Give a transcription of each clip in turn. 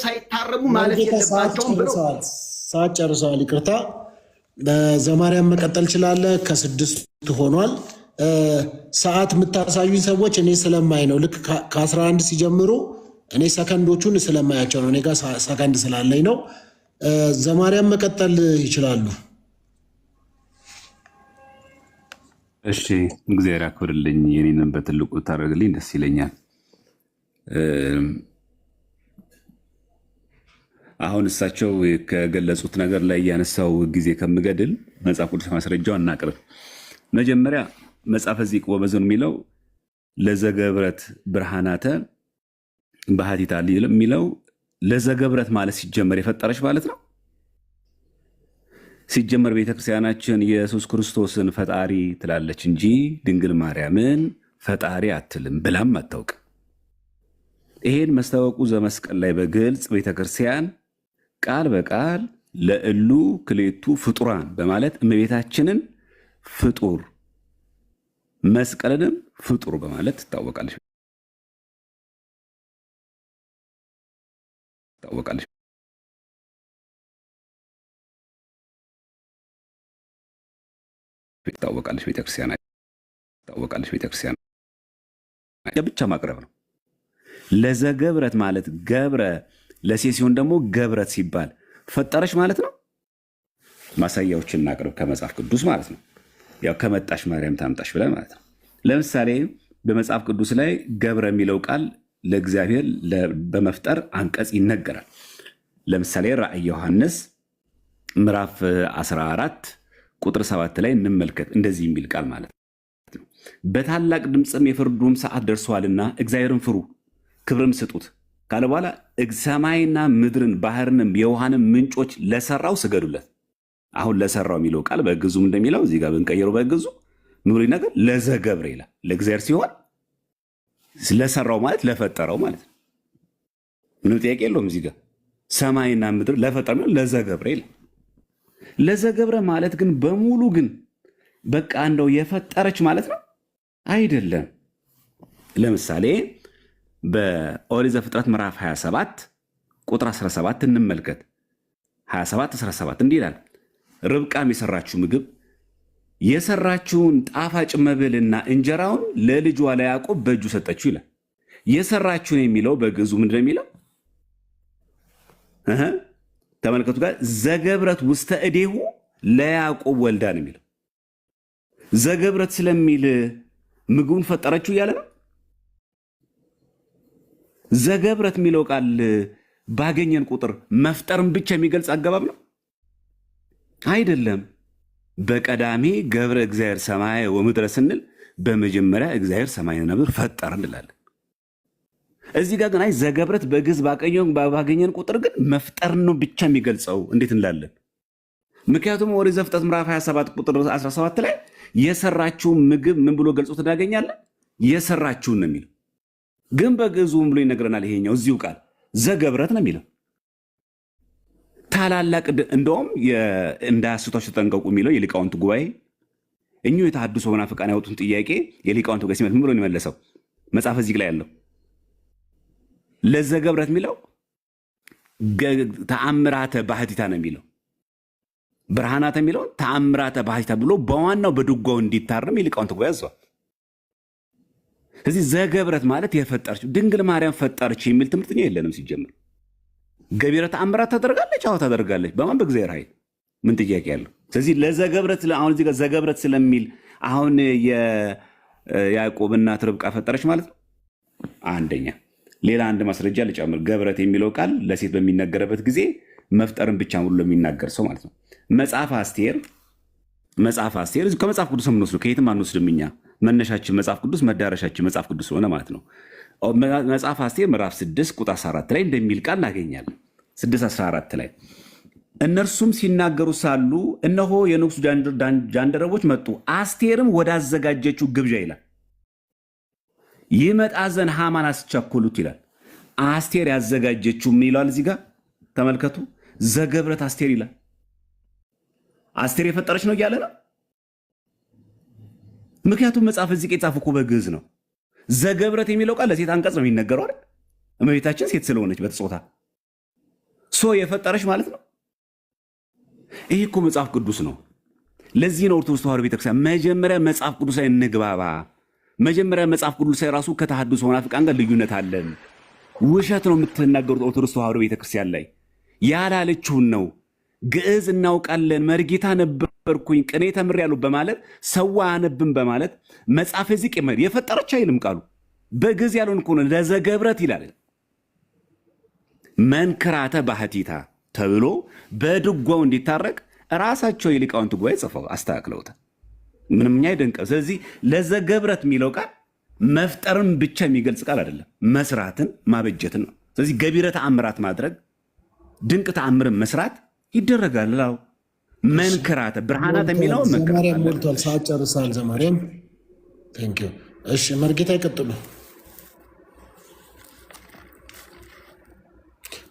ሳይታረሙ ማለት የለባቸውም ብለው ሰዓት ጨርሰዋል። ይቅርታ ዘማርያም መቀጠል ይችላል። ከስድስት ሆኗል። ሰዓት የምታሳዩኝ ሰዎች እኔ ስለማይ ነው። ልክ ከ11 ሲጀምሩ እኔ ሰከንዶቹን ስለማያቸው ነው። እኔ ጋር ሰከንድ ስላለኝ ነው። ዘማርያም መቀጠል ይችላሉ። እሺ እግዚአብሔር ያክብርልኝ። የኔንም በትልቁ ታደርግልኝ ደስ ይለኛል። አሁን እሳቸው ከገለጹት ነገር ላይ ያነሳው ጊዜ ከምገድል መጽሐፍ ቅዱስ ማስረጃው እናቅርብ። መጀመሪያ መጽሐፈ ዚቅ ወበዘን የሚለው ለዘገብረት ብርሃናተ ባህቲታ የሚለው ለዘገብረት ማለት ሲጀመር የፈጠረች ማለት ነው። ሲጀመር ቤተክርስቲያናችን ኢየሱስ ክርስቶስን ፈጣሪ ትላለች እንጂ ድንግል ማርያምን ፈጣሪ አትልም ብላም አታውቅም። ይሄን መስታወቁ ዘመስቀል ላይ በግልጽ ቤተክርስቲያን ቃል በቃል ለእሉ ክሌቱ ፍጡራን በማለት እመቤታችንን ፍጡር መስቀልንም ፍጡር በማለት ትታወቃለች። ቤተክርስቲያን ብቻ ማቅረብ ነው። ለዘገብረት ማለት ገብረ ለሴት ሲሆን ደግሞ ገብረት ሲባል ፈጠረች ማለት ነው። ማሳያዎችን እናቅርብ ከመጽሐፍ ቅዱስ ማለት ነው። ያው ከመጣሽ ማርያም ታምጣሽ ብለን ማለት ነው። ለምሳሌ በመጽሐፍ ቅዱስ ላይ ገብረ የሚለው ቃል ለእግዚአብሔር በመፍጠር አንቀጽ ይነገራል። ለምሳሌ ራእይ ዮሐንስ ምዕራፍ 14 ቁጥር 7 ላይ እንመልከት። እንደዚህ የሚል ቃል ማለት ነው። በታላቅ ድምፅም የፍርዱም ሰዓት ደርሷልና እግዚአብሔርን ፍሩ ክብርም ስጡት ካለ በኋላ ሰማይና ምድርን ባህርንም የውሃንም ምንጮች ለሰራው ስገዱለት። አሁን ለሰራው የሚለው ቃል በግዙም እንደሚለው እዚህ ጋር ብንቀይረው በግዙ ምብሪ ነገር ለዘገብረ ይላል። ለእግዚአብሔር ሲሆን ለሰራው ማለት ለፈጠረው ማለት ነው። ምንም ጥያቄ የለውም። እዚህ ጋር ሰማይና ምድር ለፈጠረው ለዘገብረ ይላል። ለዘገብረ ማለት ግን በሙሉ ግን በቃ እንደው የፈጠረች ማለት ነው አይደለም። ለምሳሌ በኦሪት ዘፍጥረት ምዕራፍ 27 ቁጥር 17 እንመልከት። 27:17 እንዲህ ይላል፣ ርብቃም የሰራችው ምግብ የሰራችውን ጣፋጭ መብልና እንጀራውን ለልጇ ለያዕቆብ በእጁ ሰጠችው ይላል። የሰራችውን የሚለው በግዕዙ ምንድን ነው የሚለው? ተመልከቱ ጋር ዘገብረት ውስተ እዴሁ ለያዕቆብ ወልዳ ነው የሚለው። ዘገብረት ስለሚል ምግቡን ፈጠረችው እያለ ነው። ዘገብረት የሚለው ቃል ባገኘን ቁጥር መፍጠርን ብቻ የሚገልጽ አገባብ ነው አይደለም። በቀዳሜ ገብረ እግዚአብሔር ሰማይ ወምድረ ስንል በመጀመሪያ እግዚአብሔር ሰማይና ምድር ፈጠረ እንላለን። እዚህ ጋር ግን አይ ዘገብረት በግዕዝ ባገኘን ቁጥር ግን መፍጠርን ነው ብቻ የሚገልጸው እንዴት እንላለን? ምክንያቱም ኦሪት ዘፍጥረት ምዕራፍ 27 ቁጥር 17 ላይ የሰራችውን ምግብ ምን ብሎ ገልጾት እናገኛለን? የሰራችውን ነው የሚለው። ግን በግዕዙ ብሎ ይነግረናል። ይሄኛው እዚሁ ቃል ዘገብረት ነው የሚለው። ታላላቅ እንደውም እንዳያስቷችሁ ተጠንቀቁ የሚለው የሊቃውንት ጉባኤ እኚሁ የተሐድሶ መናፍቃን ያወጡን ጥያቄ የሊቃውንት ጉባኤ ሲመት ምን ብሎ የመለሰው መጽሐፈ ዚቅ ላይ ያለው ለዘገብረት የሚለው ተአምራተ ባህቲታ ነው የሚለው። ብርሃናተ የሚለው ተአምራተ ባህቲታ ብሎ በዋናው በድጓው እንዲታረም የሊቃውንት ጉባኤ ያዘዋል። ስለዚህ ዘገብረት ማለት የፈጠረች ድንግል ማርያም ፈጠረች የሚል ትምህርት የለንም ሲጀምር። ገቢረ ተአምራት ታደርጋለች። አዎ ታደርጋለች። በማን? በእግዚአብሔር ኃይል። ምን ጥያቄ ያለው? ስለዚህ ለዘገብረት አሁን እዚህ ጋር ዘገብረት ስለሚል አሁን የያዕቆብ እናት ርብቃ ፈጠረች ማለት ነው። አንደኛ ሌላ አንድ ማስረጃ ልጨምር። ገብረት የሚለው ቃል ለሴት በሚነገርበት ጊዜ መፍጠርን ብቻ ሙሉ ለሚናገር ሰው ማለት ነው። መጽሐፍ አስቴር ከመጽሐፍ ቅዱስ የምንወስዱ ከየትም አንወስድም እኛ። መነሻችን መጽሐፍ ቅዱስ፣ መዳረሻችን መጽሐፍ ቅዱስ ሆነ ማለት ነው። መጽሐፍ አስቴር ምዕራፍ 6 ቁጥር 14 ላይ እንደሚል ቃል እናገኛለን። 6:14 ላይ እነርሱም ሲናገሩ ሳሉ እነሆ የንጉሱ ጃንደረቦች መጡ፣ አስቴርም ወዳዘጋጀችው ግብዣ ይላል ይመጣ ዘንድ ሃማን አስቸኮሉት ይላል። አስቴር ያዘጋጀችው ምን ይላል እዚህ ጋር ተመልከቱ። ዘገብረት አስቴር ይላል። አስቴር የፈጠረች ነው እያለ ነው። ምክንያቱም መጽሐፍ እዚህ የጻፈው እኮ በግዕዝ ነው። ዘገብረት የሚለው ቃል ለሴት አንቀጽ ነው የሚነገረው አይደል? እመቤታችን ሴት ስለሆነች በተጾታ የፈጠረሽ ማለት ነው። ይህ እኮ መጽሐፍ ቅዱስ ነው። ለዚህ ነው ኦርቶዶክስ ተዋሕዶ ቤተክርስቲያን መጀመሪያ መጽሐፍ ቅዱሳዊ እንግባባ። መጀመሪያ መጽሐፍ ቅዱሳዊ ራሱ ከተሐድሶ መናፍቃን ጋር ልዩነት አለን። ውሸት ነው የምትናገሩት ኦርቶዶክስ ተዋሕዶ ቤተክርስቲያን ላይ ያላለችውን ነው። ግዕዝ እናውቃለን፣ መርጌታ ነበርኩኝ፣ ቅኔ ተምሬያለሁ በማለት ሰው አያነብም በማለት መጽሐፈ ዚቅ የፈጠረች አይልም ቃሉ። በግዕዝ ያለውን እኮ ነው ለዘገብረት ይላል። መንክራተ ባህቲታ ተብሎ በድጓው እንዲታረቅ ራሳቸው የሊቃውንት ጉባኤ ጽፈው አስተካክለውታል። ምንም አይደንቅም። ስለዚህ ለዘገብረት የሚለው ቃል መፍጠርን ብቻ የሚገልጽ ቃል አይደለም፣ መስራትን ማበጀትን ነው። ስለዚህ ገቢረ ተአምራት ማድረግ ድንቅ ተአምርን መስራት ይደረጋል። ላው መንክራተ ብርሃናት የሚለው ዘማርያም ሞልቷል። ሰዓት ጨርሳል። ዘማርያም ቴንኪው። እሺ መርጌታ ይቀጥሉ።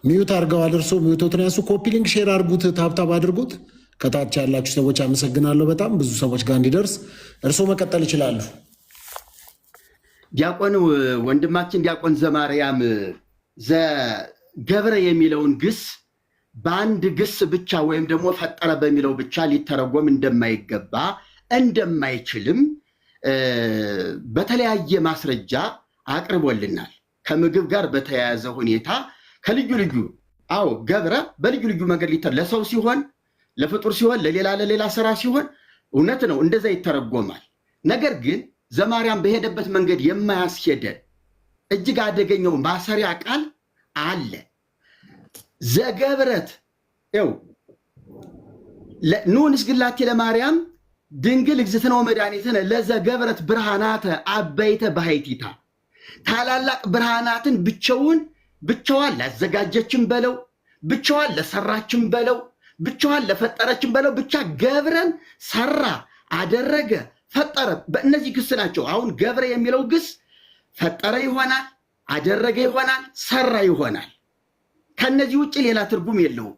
ሚዩት አድርገዋል። እርሶ ሚዩቶትን ያሱ። ኮፒ ሊንክ ሼር አድርጉት፣ ታብታብ አድርጉት። ከታች ያላችሁ ሰዎች አመሰግናለሁ። በጣም ብዙ ሰዎች ጋር እንዲደርስ እርሶ መቀጠል ይችላሉ። ዲያቆን ወንድማችን ዲያቆን ዘማርያም ዘገብረ የሚለውን ግስ በአንድ ግስ ብቻ ወይም ደግሞ ፈጠረ በሚለው ብቻ ሊተረጎም እንደማይገባ እንደማይችልም በተለያየ ማስረጃ አቅርቦልናል። ከምግብ ጋር በተያያዘ ሁኔታ ከልዩ ልዩ ገብረ በልዩ ልዩ መንገድ ለሰው ሲሆን፣ ለፍጡር ሲሆን፣ ለሌላ ስራ ሲሆን እውነት ነው እንደዛ ይተረጎማል። ነገር ግን ዘማርያም በሄደበት መንገድ የማያስሄደን እጅግ አደገኛው ማሰሪያ ቃል አለ። ዘገብረት ኑ ንስግላቴ ለማርያም ድንግል እግዝእትነ ወመድኃኒትነ ለዘገብረት ብርሃናተ አበይተ ባሕቲታ። ታላላቅ ብርሃናትን ብቻዋን ላዘጋጀችን በለው፣ ብቻዋን ለሰራችን በለው፣ ብቻዋን ለፈጠረችን በለው፣ ብቻ ገብረን ሰራ፣ አደረገ፣ ፈጠረ። በእነዚህ ግስ ናቸው። አሁን ገብረ የሚለው ግስ ፈጠረ ይሆናል፣ አደረገ ይሆናል፣ ሰራ ይሆናል። ከነዚህ ውጭ ሌላ ትርጉም የለውም።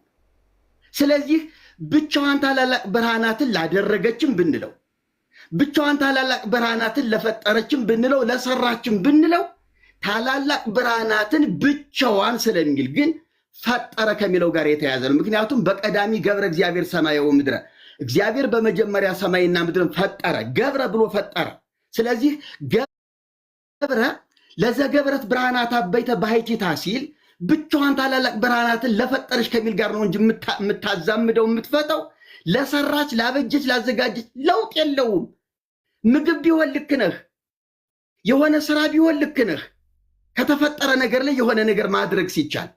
ስለዚህ ብቻዋን ታላላቅ ብርሃናትን ላደረገችን ብንለው፣ ብቻዋን ታላላቅ ብርሃናትን ለፈጠረችን ብንለው፣ ለሰራችን ብንለው ታላላቅ ብርሃናትን ብቻዋን ስለሚል ግን ፈጠረ ከሚለው ጋር የተያዘ ነው። ምክንያቱም በቀዳሚ ገብረ እግዚአብሔር ሰማየ ወምድረ፣ እግዚአብሔር በመጀመሪያ ሰማይና ምድርን ፈጠረ፣ ገብረ ብሎ ፈጠረ። ስለዚህ ገብረ ለዘገብረት ብርሃናት አበይተ ባሕቲታ ሲል ብቻዋን ታላላቅ ብርሃናትን ለፈጠረች ከሚል ጋር ነው እንጂ የምታዛምደው የምትፈተው ለሰራች፣ ላበጀች፣ ላዘጋጀች ለውጥ የለውም። ምግብ ቢሆን ልክ ነህ፣ የሆነ ስራ ቢሆን ልክ ነህ፣ ከተፈጠረ ነገር ላይ የሆነ ነገር ማድረግ ሲቻል።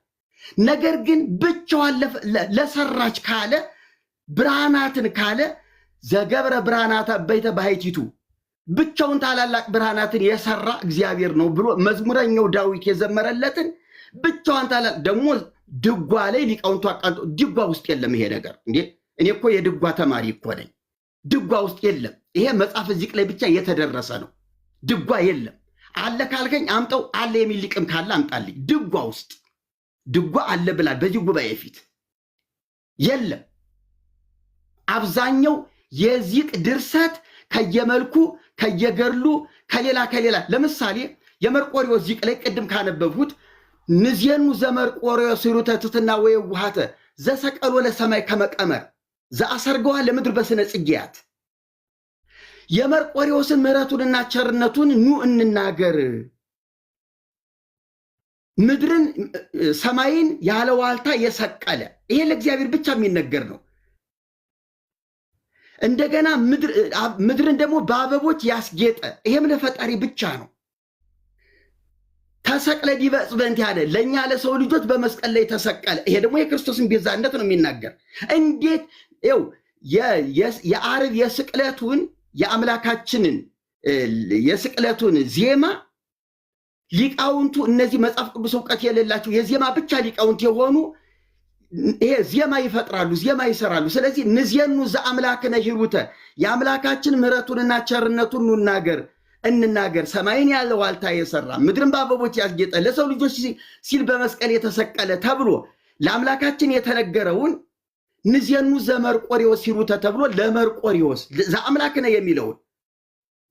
ነገር ግን ብቻዋን ለሰራች ካለ ብርሃናትን ካለ ዘገብረ ብርሃናት አበይተ ባሕቲቱ ብቻውን ታላላቅ ብርሃናትን የሰራ እግዚአብሔር ነው ብሎ መዝሙረኛው ዳዊት የዘመረለትን ብቻዋን ታላላቅ ደግሞ ድጓ ላይ ሊቃውንቱ አቃንቶ ድጓ ውስጥ የለም ይሄ ነገር። እንዴ እኔ እኮ የድጓ ተማሪ እኮ ነኝ። ድጓ ውስጥ የለም። ይሄ መጽሐፈ ዚቅ ላይ ብቻ የተደረሰ ነው። ድጓ የለም። አለ ካልከኝ አምጠው፣ አለ የሚል ሊቅም ካለ አምጣልኝ። ድጓ ውስጥ ድጓ አለ ብላል በዚህ ጉባኤ ፊት የለም። አብዛኛው የዚቅ ድርሰት ከየመልኩ ከየገድሉ ከሌላ ለምሳሌ የመርቆሪዎስ ዚቅ ላይ ቅድም ካነበብሁት ንዜኑ ዘመርቆሪዎስ ሂሩተ ትሕትና ወየውሃተ ዘሰቀሎ ለሰማይ ከመቀመር ዘአሰርገዋ ለምድር በስነ ጽጌያት። የመርቆሪዎስን ምሕረቱንና ቸርነቱን ኑ እንናገር፣ ምድርን ሰማይን ያለ ዋልታ የሰቀለ። ይሄ ለእግዚአብሔር ብቻ የሚነገር ነው። እንደገና ምድርን ደግሞ በአበቦች ያስጌጠ፣ ይሄም ለፈጣሪ ብቻ ነው። ተሰቅለ ዲበ ዕፀ በእንቲአነ ያለ ለእኛ ለሰው ልጆች በመስቀል ላይ ተሰቀለ። ይሄ ደግሞ የክርስቶስን ቤዛነት ነው የሚናገር። እንዴት የዓርብ የስቅለቱን የአምላካችንን የስቅለቱን ዜማ ሊቃውንቱ እነዚህ መጽሐፍ ቅዱስ እውቀት የሌላቸው የዜማ ብቻ ሊቃውንት የሆኑ ይሄ ዜማ ይፈጥራሉ፣ ዜማ ይሰራሉ። ስለዚህ ንዜኑ ዘአምላክነ ሂሩተ የአምላካችን ምሕረቱንና ቸርነቱን እንናገር፣ ሰማይን ያለ ዋልታ የሰራ ምድርን በአበቦች ያስጌጠ ለሰው ልጆች ሲል በመስቀል የተሰቀለ ተብሎ ለአምላካችን የተነገረውን ንዜኑ ዘመርቆሪዎስ ሂሩተ ተብሎ ለመርቆሪዎስ ዘአምላክነ የሚለውን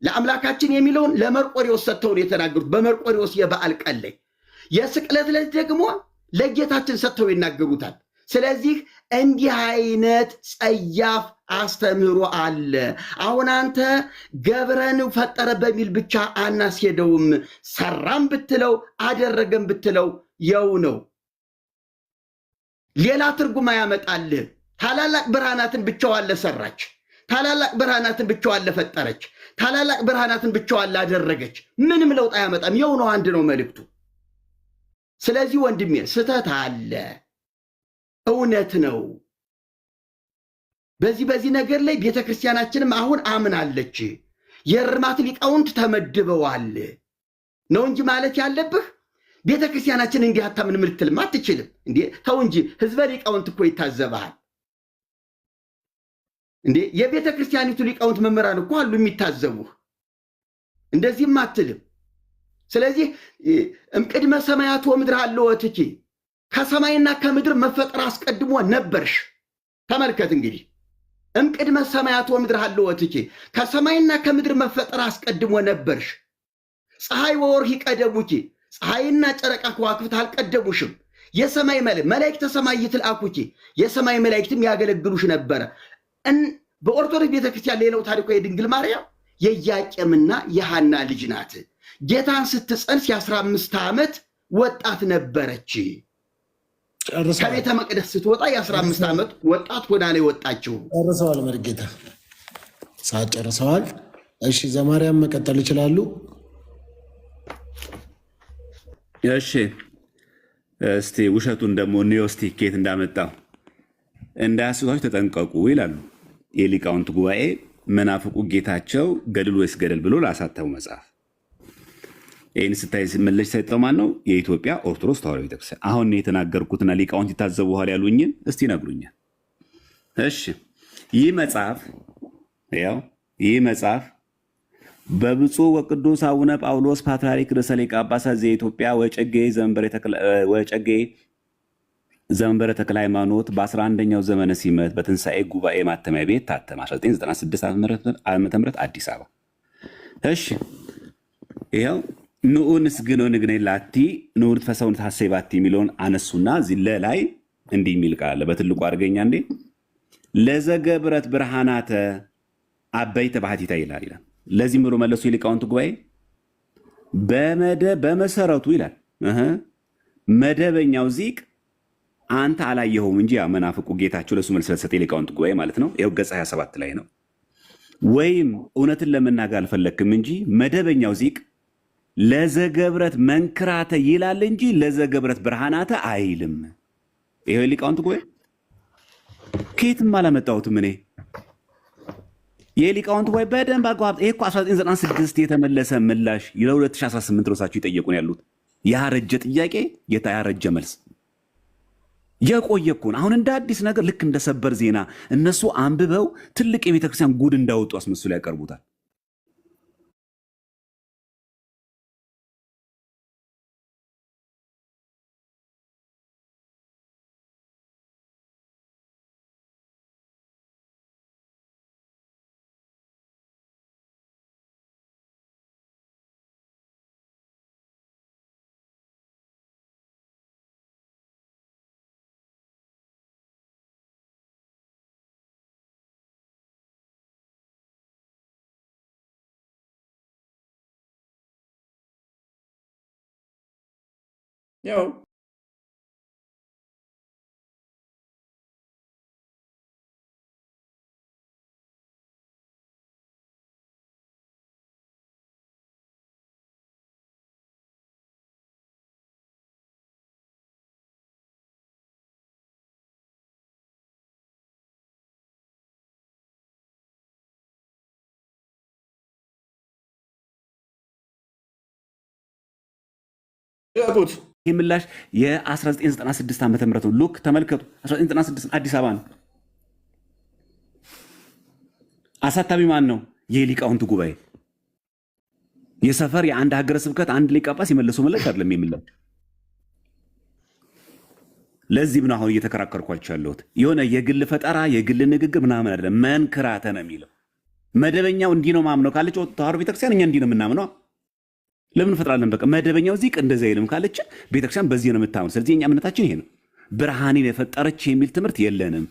ለአምላካችን የሚለውን ለመርቆሪዎስ ሰጥተውን የተናገሩት በመርቆሪዎስ የበዓል ቀን ላይ፣ የስቅለት ዕለት ደግሞ ለጌታችን ሰጥተው ይናገሩታል። ስለዚህ እንዲህ አይነት ጸያፍ አስተምህሮ አለ። አሁን አንተ ገብረን ፈጠረ በሚል ብቻ አናስሄደውም። ሰራም ብትለው አደረገም ብትለው የው ነው። ሌላ ትርጉም ያመጣልህ። ታላላቅ ብርሃናትን ብቻዋን ለሰራች፣ ታላላቅ ብርሃናትን ብቻዋን ለፈጠረች፣ ታላላቅ ብርሃናትን ብቻዋን ላደረገች ምንም ለውጥ አያመጣም። የው ነው፣ አንድ ነው መልእክቱ። ስለዚህ ወንድሜ ስህተት አለ፣ እውነት ነው። በዚህ ነገር ላይ ቤተክርስቲያናችንም አሁን አምናለች። የእርማት ሊቃውንት ተመድበዋል ነው እንጂ ማለት ያለብህ ቤተክርስቲያናችን እንዲህ አታምንም ልትልም አትችልም። እንዴ ተው እንጂ ህዝበ ሊቃውንት እኮ ይታዘባል። እንዴ የቤተክርስቲያኒቱ ሊቃውንት መምህራን እኮ አሉ የሚታዘቡህ። እንደዚህም አትልም። ስለዚህ እምቅድመ ሰማያት ወምድር አለወትኪ፣ ከሰማይና ከምድር መፈጠር አስቀድሞ ነበርሽ። ተመልከት እንግዲህ እምቅድመ ሰማያት ወምድር አለወትኪ፣ ከሰማይና ከምድር መፈጠር አስቀድሞ ነበርሽ። ፀሐይ ወወርኅ ይቀደሙኪ፣ ፀሐይና ጨረቃ ከዋክብት አልቀደሙሽም። የሰማይ መላእክተ ሰማይ ይትልአኩኪ፣ የሰማይ መላእክትም ያገለግሉሽ ነበረ። በኦርቶዶክስ ቤተክርስቲያን ሌላው ታሪኳ የድንግል ማርያም የኢያቄምና የሐና ልጅ ናት። ጌታን ስትጸንስ የ15 ዓመት ወጣት ነበረች። ከቤተ መቅደስ ስትወጣ የ15 ዓመት ወጣት ሆና ነው የወጣችው። ጨርሰዋል። መርጌታ ሰዓት ጨርሰዋል። እሺ ዘማርያም መቀጠል ይችላሉ። እሺ እስቲ ውሸቱን ደግሞ ኒዮስቲክ ኬት እንዳመጣው እንዳያስቷችሁ ተጠንቀቁ ይላሉ የሊቃውንት ጉባኤ። መናፍቁ ጌታቸው ገድል ወይስ ገደል ብሎ ላሳተሙ መጽሐፍ። ይህን ስታይ መለሽ ሳይጠው ማን ነው? የኢትዮጵያ ኦርቶዶክስ ተዋሕዶ ቤተክርስቲያን። አሁን የተናገርኩትና ሊቃውንት ይታዘቡኋል ያሉኝን እስቲ ነግሩኛል። እሺ ይህ መጽሐፍ በብፁዕ ወቅዱስ አቡነ ጳውሎስ ፓትርያርክ ርእሰ ሊቃነ ጳጳሳት ዘኢትዮጵያ ወጨጌ ዘመንበረ ተክለ ሃይማኖት በ11ኛው ዘመነ ሲመት በትንሣኤ ጉባኤ ማተሚያ ቤት ታተመ 1996 ዓ.ም አዲስ አበባ። እሺ ይኸው ንዑንስ ግን ንግኔ ላቲ ንዑን ፈሰውን ታሴባቲ የሚለውን አነሱና እዚህ ላይ እንዲህ የሚል ቃል በትልቁ አድርገኛ እንዴ ለዘገብረት ብርሃናተ አበይተ ባህቲታ ይላል። ለዚህ ምሮ መለሱ የሊቃውንት ጉባኤ በመሰረቱ ይላል መደበኛው ዚቅ አንተ አላየኸውም እንጂ ያ መናፍቁ ጌታቸው ለሱ መልስ ሰጠ የሊቃውንት ጉባኤ ማለት ነው። ይኸው ገጽ 27 ላይ ነው። ወይም እውነትን ለመናገር አልፈለክም እንጂ መደበኛው ዚቅ ለዘገብረት መንክራተ ይላል እንጂ ለዘገብረት ብርሃናተ አይልም። ይሄው የሊቃውንት ጉባኤ ከየትም አላመጣሁትም እኔ። የሊቃውንት ጉባኤ በደንብ አጓብ። ይሄ እኮ 1996 የተመለሰ ምላሽ ለ2018 ሮሳችሁ ይጠየቁን ያሉት ያረጀ ጥያቄ ያረጀ መልስ የቆየ እኮ ነው። አሁን እንደ አዲስ ነገር ልክ እንደ ሰበር ዜና እነሱ አንብበው ትልቅ የቤተክርስቲያን ጉድ እንዳወጡ አስመስሎ ያቀርቡታል። ያው ያቁት ይህ ምላሽ የ1996 ዓ.ም ነው። ሉክ ተመልከቱ። 1996 አዲስ አበባ ነው። አሳታሚ ማን ነው? የሊቃውንት ጉባኤ። የሰፈር የአንድ ሀገረ ስብከት አንድ ሊቀ ጳጳስ የመለሰው ምላሽ አይደለም የሚለው። ለዚህም ነው አሁን እየተከራከርኳቸው ያለሁት። የሆነ የግል ፈጠራ የግል ንግግር ምናምን አይደለም፣ መንክራተ ነው የሚለው። መደበኛው እንዲህ ነው ማምነው ካለች ተዋሕዶ ቤተክርስቲያን እኛ እንዲህ ነው የምናምነው። ለምን ፈጥራለን? በቃ መደበኛው ዚቅ እንደዚህ አይልም ካለችን ቤተክርስቲያን በዚህ ነው የምታምነው። ስለዚህ እኛ እምነታችን ይሄ ነው። ብርሃንን የፈጠረች የሚል ትምህርት የለንም።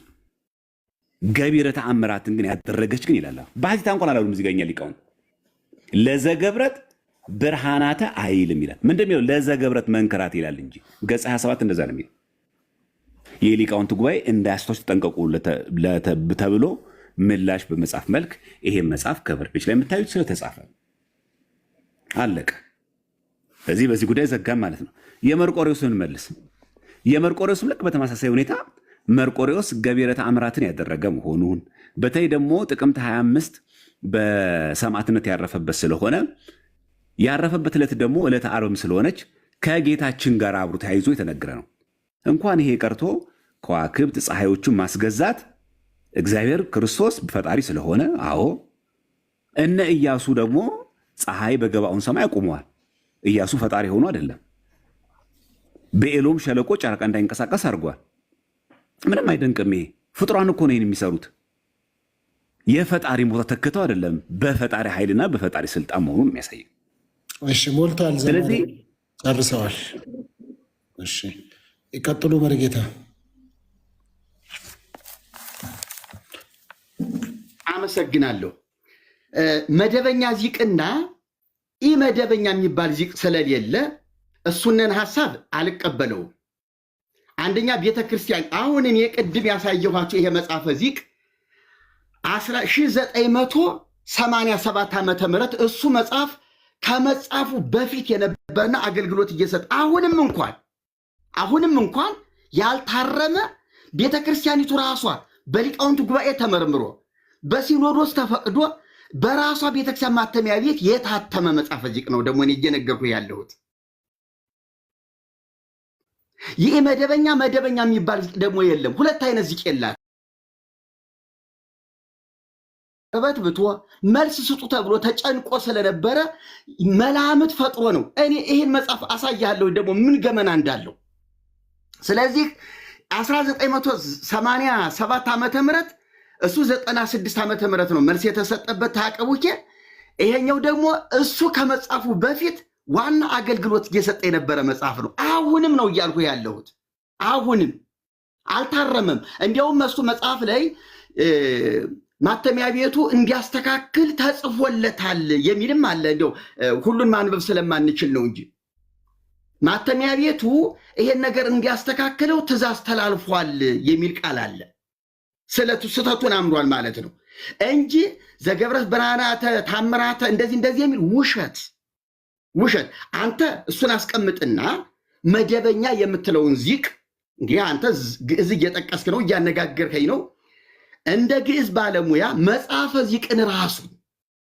ገቢረ ተአምራትን ግን ያደረገች ግን ይላል። ባሕቲታ እንኳን አላሉም። እዚህ ጋር እኛ ሊቃውንት ለዘገብረት ብርሃናተ አይልም ይላል። ምንድን ነው ለዘገብረት መንከራት ይላል እንጂ ገጽ 27 እንደዛ ነው የሚለው። የሊቃውንት ጉባኤ እንዳያስቷች ተጠንቀቁ ተብሎ ምላሽ በመጽሐፍ መልክ ይሄን መጽሐፍ ከቨር ፔጅ ላይ የምታዩት ስለተጻፈ አለቀ። በዚህ ጉዳይ ዘጋም ማለት ነው። የመርቆሬዎስን መልስ። የመርቆሬዎስም ልክ በተመሳሳይ ሁኔታ መርቆሬዎስ ገቢረ ተአምራትን ያደረገ መሆኑን በተለይ ደግሞ ጥቅምት 25 በሰማዕትነት ያረፈበት ስለሆነ ያረፈበት ዕለት ደግሞ ዕለተ ዓርብም ስለሆነች ከጌታችን ጋር አብሮ ተያይዞ የተነገረ ነው። እንኳን ይሄ ቀርቶ ከዋክብት ፀሐዮቹን ማስገዛት እግዚአብሔር ክርስቶስ ፈጣሪ ስለሆነ፣ አዎ እነ ኢያሱ ደግሞ ፀሐይ በገባኦን ሰማይ አቁመዋል። ኢያሱ ፈጣሪ ሆኖ አይደለም። በኤሎም ሸለቆ ጨረቃ እንዳይንቀሳቀስ አድርጓል። ምንም አይደንቅም። ይሄ ፍጡራን እኮ ነው የሚሰሩት። የፈጣሪ ቦታ ተክተው አይደለም፣ በፈጣሪ ኃይልና በፈጣሪ ስልጣን መሆኑን የሚያሳይ። እሺ ሞልቷል። ስለዚህ ጨርሰዋል። እሺ ይቀጥሉ መርጌታ። አመሰግናለሁ። መደበኛ ዚቅና ኢ መደበኛ የሚባል ዚቅ ስለሌለ እሱንን ሐሳብ አልቀበለውም። አንደኛ ቤተክርስቲያን አሁንም የቅድም ያሳየኋቸው ይሄ መጽሐፈ ዚቅ 1987 ዓመተ ምህረት እሱ መጽሐፍ ከመጽሐፉ በፊት የነበረና አገልግሎት እየሰጠ አሁንም እንኳን ያልታረመ ቤተክርስቲያኒቱ ራሷ በሊቃውንቱ ጉባኤ ተመርምሮ በሲኖዶስ ተፈቅዶ በራሷ ቤተክርስቲያን ማተሚያ ቤት የታተመ መጽሐፈ ዚቅ ነው። ደግሞ እኔ እየነገርኩ ያለሁት ይህ መደበኛ የሚባል ዚቅ ደግሞ የለም። ሁለት አይነት ዚቅ የላት። ተበትብቶ መልስ ስጡ ተብሎ ተጨንቆ ስለነበረ መላምት ፈጥሮ ነው። እኔ ይህን መጽሐፍ አሳያለሁ ደግሞ ምን ገመና እንዳለው። ስለዚህ 1987 ዓመተ ምህረት እሱ 96 ዓመተ ምህረት ነው መልስ የተሰጠበት ታቀቡኬ። ይሄኛው ደግሞ እሱ ከመጽሐፉ በፊት ዋና አገልግሎት እየሰጠ የነበረ መጽሐፍ ነው። አሁንም ነው እያልኩ ያለሁት። አሁንም አልታረመም። እንዲያውም እሱ መጽሐፍ ላይ ማተሚያ ቤቱ እንዲያስተካክል ተጽፎለታል የሚልም አለ። እንዲያው ሁሉን ማንበብ ስለማንችል ነው እንጂ ማተሚያ ቤቱ ይሄን ነገር እንዲያስተካክለው ትእዛዝ ተላልፏል የሚል ቃል አለ። ስህተቱን አምሯል ማለት ነው እንጂ ዘገብረት ብርሃናተ ታምራተ እንደዚህ የሚል ውሸት። አንተ እሱን አስቀምጥና መደበኛ የምትለውን ዚቅ እንግዲህ አንተ ግዕዝ እየጠቀስክ ነው፣ እያነጋገርከኝ ነው። እንደ ግዕዝ ባለሙያ መጽሐፈ ዚቅን ራሱ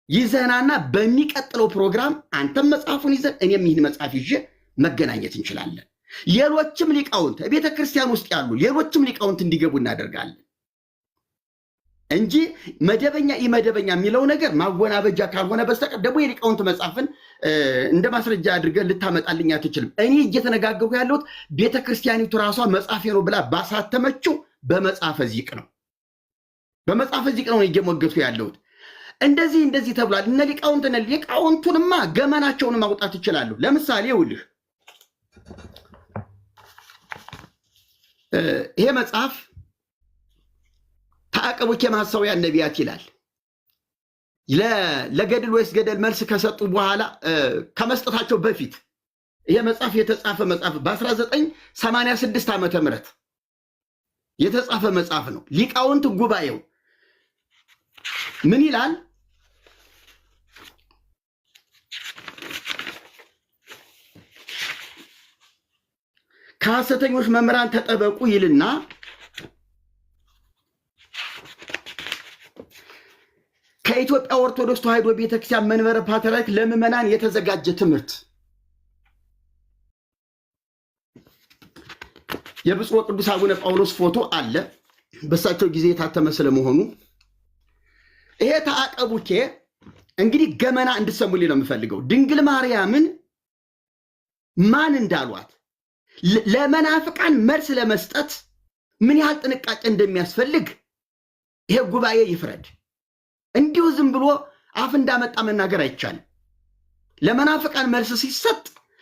ይዘናና በሚቀጥለው ፕሮግራም አንተም መጽሐፉን ይዘን እኔም ይህን መጽሐፍ ይዤ መገናኘት እንችላለን። ሌሎችም ሊቃውንት ቤተ ክርስቲያን ውስጥ ያሉ ሌሎችም ሊቃውንት እንዲገቡ እናደርጋለን እንጂ መደበኛ ኢመደበኛ የሚለው ነገር ማወናበጃ ካልሆነ በስተቀር ደግሞ የሊቃውንት መጽሐፍን እንደ ማስረጃ አድርገን ልታመጣልኝ አትችልም። እኔ እየተነጋገርኩ ያለሁት ቤተ ክርስቲያኒቱ ራሷ መጽሐፌ ነው ብላ ባሳተመችው በመጽሐፈ ዚቅ ነው። በመጽሐፈ ዚቅ ነው እየሞገቱ ያለሁት። እንደዚህ ተብሏል። እነ ሊቃውንቱንማ ገመናቸውን ማውጣት ይችላሉ። ለምሳሌ ይኸውልህ ይሄ መጽሐፍ ተአቀቡኬ ማኅፀውያ ነቢያት ይላል። ለገድል ወይስ ገደል መልስ ከሰጡ በኋላ ከመስጠታቸው በፊት ይሄ መጽሐፍ የተጻፈ መጽሐፍ በ1986 ዓመተ ምህረት የተጻፈ መጽሐፍ ነው። ሊቃውንት ጉባኤው ምን ይላል? ከሐሰተኞች መምህራን ተጠበቁ ይልና ከኢትዮጵያ ኦርቶዶክስ ተዋሕዶ ቤተክርስቲያን መንበረ ፓትርያርክ ለምዕመናን የተዘጋጀ ትምህርት የብፁዕ ቅዱስ አቡነ ጳውሎስ ፎቶ አለ። በሳቸው ጊዜ የታተመ ስለመሆኑ ይሄ ተአቀቡኬ እንግዲህ ገመና እንድሰሙልኝ ነው የምፈልገው። ድንግል ማርያምን ማን እንዳሏት ለመናፍቃን መልስ ለመስጠት ምን ያህል ጥንቃቄ እንደሚያስፈልግ ይሄ ጉባኤ ይፍረድ። እንዲሁ ዝም ብሎ አፍ እንዳመጣ መናገር አይቻልም። ለመናፍቃን መልስ ሲሰጥ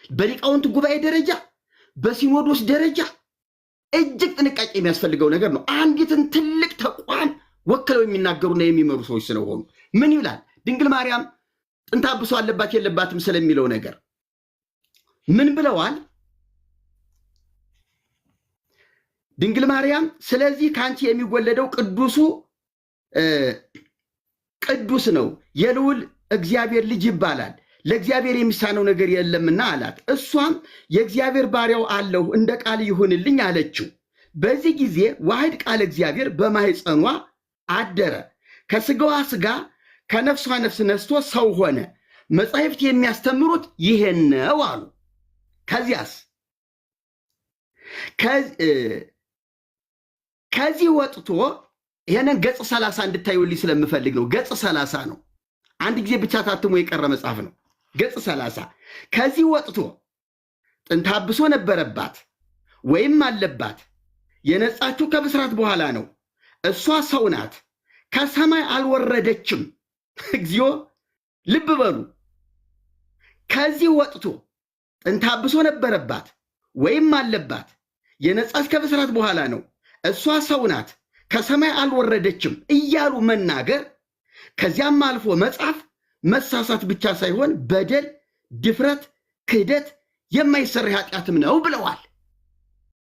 በሊቃውንት ጉባኤ ደረጃ፣ በሲኖዶስ ደረጃ እጅግ ጥንቃቄ የሚያስፈልገው ነገር ነው። አንዲትን ትልቅ ተቋም ወክለው የሚናገሩና የሚመሩ ሰዎች ስለሆኑ ምን ይላል? ድንግል ማርያም ጥንተ አብሶ አለባት የለባትም ስለሚለው ነገር ምን ብለዋል? ድንግል ማርያም ስለዚህ ከአንቺ የሚወለደው ቅዱስ ነው፣ የልዑል እግዚአብሔር ልጅ ይባላል፣ ለእግዚአብሔር የሚሳነው ነገር የለምና አላት። እሷም የእግዚአብሔር ባሪያው አለሁ፣ እንደ ቃል ይሁንልኝ አለችው። በዚህ ጊዜ ዋሕድ ቃል እግዚአብሔር በማኅፀኗ አደረ፣ ከስጋዋ ስጋ ከነፍሷ ነፍስ ነስቶ ሰው ሆነ። መጻሕፍት የሚያስተምሩት ይሄን ነው አሉ። ከዚያስ ከዚህ ወጥቶ ይሄንን ገጽ 30 እንድታዩልኝ ስለምፈልግ ነው። ገጽ 30 ነው። አንድ ጊዜ ብቻ ታትሞ የቀረ መጽሐፍ ነው። ገጽ 30 ከዚህ ወጥቶ ጥንተ አብሶ ነበረባት ወይም አለባት፣ የነጻችው ከብስራት በኋላ ነው። እሷ ሰው ናት፣ ከሰማይ አልወረደችም። እግዚኦ ልብ በሉ። ከዚህ ወጥቶ ጥንተ አብሶ ነበረባት ወይም አለባት፣ የነጻች ከብስራት በኋላ ነው። እሷ ሰው ናት፣ ከሰማይ አልወረደችም እያሉ መናገር፣ ከዚያም አልፎ መጻፍ መሳሳት ብቻ ሳይሆን በደል፣ ድፍረት፣ ክህደት፣ የማይሰራ ኃጢአትም ነው ብለዋል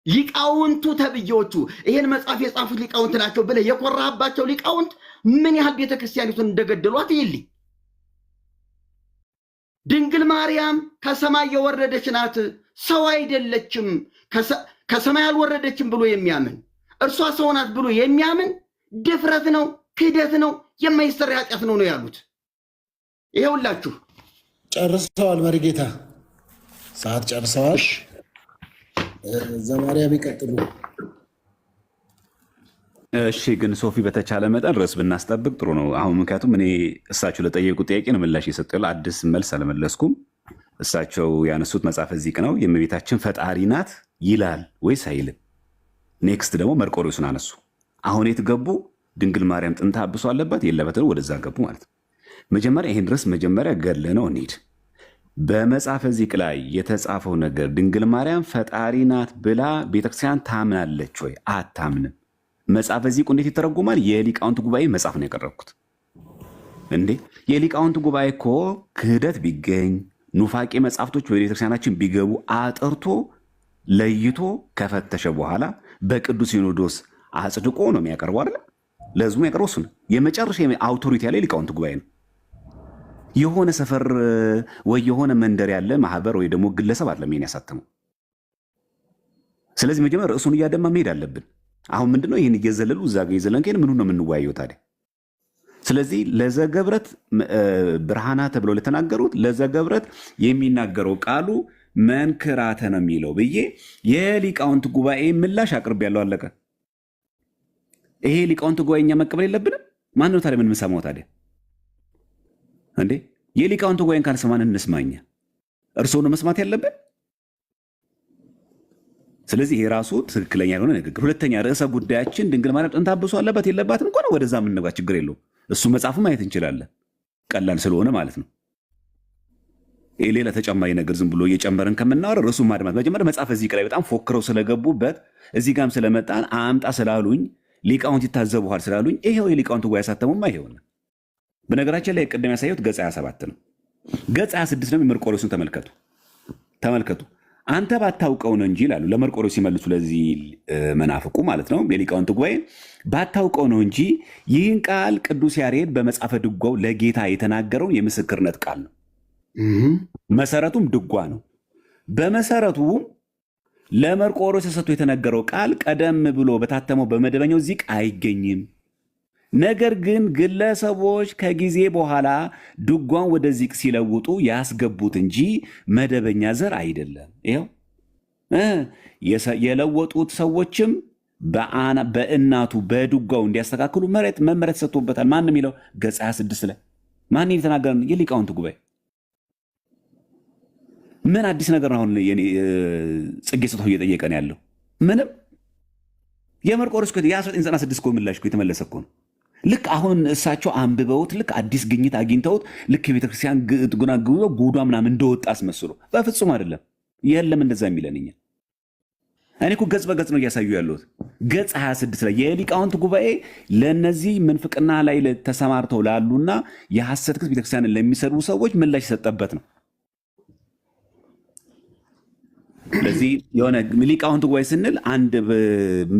ሊቃውንቱ ተብዬዎቹ። ይህን መጽሐፍ የጻፉት ሊቃውንት ናቸው ብለህ የኮራህባቸው ሊቃውንት ምን ያህል ቤተክርስቲያኒቱን እንደገደሏት ይልኝ። ድንግል ማርያም ከሰማይ የወረደች ናት፣ ሰው አይደለችም። ከሰማይ አልወረደችም ብሎ የሚያምን እርሷ ሰው ናት ብሎ የሚያምን ድፍረት ነው፣ ክህደት ነው፣ የማይሰራ ኃጢአት ነው ያሉት። ይኸውላችሁ ጨርሰዋል። መሪጌታ ሰዓት ጨርሰዋል። ዘማርያም ይቀጥሉ። እሺ፣ ግን ሶፊ በተቻለ መጠን ርዕስ ብናስጠብቅ ጥሩ ነው። አሁን ምክንያቱም እኔ እሳቸው ለጠየቁ ጥያቄ ነው ምላሽ የሰጡ ያለው፣ አዲስ መልስ አልመለስኩም። እሳቸው ያነሱት መጽሐፈ ዚቅ ነው። የእመቤታችን ፈጣሪ ናት ይላል ወይስ አይልም? ኔክስት ደግሞ መርቆሬዎስን አነሱ። አሁን የት ገቡ? ድንግል ማርያም ጥንተ አብሶ አለባት የለበትም፣ ወደዛ ገቡ ማለት ነው። መጀመሪያ ይህን ርዕስ መጀመሪያ ገለ ነው እንሂድ። በመጽሐፈ ዚቅ ላይ የተጻፈው ነገር ድንግል ማርያም ፈጣሪ ናት ብላ ቤተክርስቲያን ታምናለች ወይ? አታምንም። መጽሐፈ ዚቁ እንዴት ይተረጎማል? የሊቃውንት ጉባኤ መጽሐፍ ነው ያቀረብኩት። እንዴ የሊቃውንት ጉባኤ እኮ ክህደት ቢገኝ ኑፋቄ መጽሐፍቶች በቤተክርስቲያናችን ቢገቡ አጥርቶ ለይቶ ከፈተሸ በኋላ በቅዱስ ሲኖዶስ አጽድቆ ነው የሚያቀርበው አይደል? ለህዝቡ የሚያቀርበው እሱ ነው። የመጨረሻ አውቶሪቲ ያለ ሊቃውንት ጉባኤ ነው። የሆነ ሰፈር ወይ የሆነ መንደር ያለ ማህበር ወይ ደግሞ ግለሰብ አይደለም ይሄን ያሳተመው። ስለዚህ መጀመሪያ ርዕሱን እያደማ መሄድ አለብን። አሁን ምንድነው ይህን እየዘለሉ እዛ ጋ የዘለን ከሄን ምኑ ነው የምንወያየው ታዲያ? ስለዚህ ለዘገብረት ብርሃና ተብለው ለተናገሩት ለዘገብረት የሚናገረው ቃሉ መንክራተ ነው የሚለው ብዬ የሊቃውንት ጉባኤ ምላሽ አቅርብ ያለው አለቀ። ይሄ ሊቃውንት ጉባኤ እኛ መቀበል የለብንም። ማን ነው ታዲያ ምን የምንሰማው ታዲያ? እንዴ የሊቃውንት ጉባኤን ካልሰማን እንስማኛ? እርስዎ ነው መስማት ያለብን። ስለዚህ ይሄ ራሱ ትክክለኛ የሆነ ንግግር። ሁለተኛ ርዕሰ ጉዳያችን ድንግል ማርያም ጥንተ አብሶ አለባት የለባትም እንኳን ወደዛ የምንገባ ችግር የለውም። እሱ መጽሐፉ ማየት እንችላለን፣ ቀላል ስለሆነ ማለት ነው። ሌላ ተጨማሪ ነገር ዝም ብሎ እየጨመርን ከምናወራ ርዕሱ ማድማት መጀመሪያ መጽሐፈ ዚቅ ላይ በጣም ፎክረው ስለገቡበት እዚህ ጋም ስለመጣን አምጣ ስላሉኝ ሊቃውንት ይታዘቡሃል ስላሉኝ ይሄው የሊቃውንት ጉባኤ ያሳተሙማ ይሄውና። በነገራችን ላይ ቅድም ያሳየሁት ገጽ 27 ነው። ገጽ 26 ነው። መርቆሬዎስን ተመልከቱ። አንተ ባታውቀው ነው እንጂ ይላሉ ለመርቆሬዎስ ሲመልሱ፣ ለዚህ መናፍቁ ማለት ነው የሊቃውንት ጉባኤ ባታውቀው ነው እንጂ ይህን ቃል ቅዱስ ያሬድ በመጽሐፈ ድጓው ለጌታ የተናገረውን የምስክርነት ቃል ነው። መሰረቱም ድጓ ነው። በመሰረቱ ለመርቆሬዎስ ተሰጥቶ የተነገረው ቃል ቀደም ብሎ በታተመው በመደበኛው ዚቅ አይገኝም። ነገር ግን ግለሰቦች ከጊዜ በኋላ ድጓን ወደ ዚቅ ሲለውጡ ያስገቡት እንጂ መደበኛ ዘር አይደለም። ይኸው የለወጡት ሰዎችም በእናቱ በድጓው እንዲያስተካክሉ መመሪያ ተሰጥቶበታል። ማን የሚለው ገጽ 26 ላይ ማን የተናገረ? የሊቃውንት ጉባኤ። ምን አዲስ ነገር አሁን ጽጌ ስጦታው እየጠየቀን ያለው? ምንም። የመርቆሬዎስ የ1996 እኮ ምላሽ እኮ የተመለሰ እኮ ነው። ልክ አሁን እሳቸው አንብበውት ልክ አዲስ ግኝት አግኝተውት ልክ የቤተክርስቲያን ጉዷ ምናምን እንደወጣ አስመስሎ፣ በፍጹም አይደለም። የለም እንደዛ የሚለን እኛ እኔ እኮ ገጽ በገጽ ነው እያሳዩ ያለሁት። ገጽ 26 ላይ የሊቃውንት ጉባኤ ለእነዚህ ምንፍቅና ላይ ተሰማርተው ላሉና የሐሰት ክስ ቤተክርስቲያንን ለሚሰድቡ ሰዎች ምላሽ የሰጠበት ነው። ስለዚህ የሆነ ሊቃውንት ጉባኤ ስንል አንድ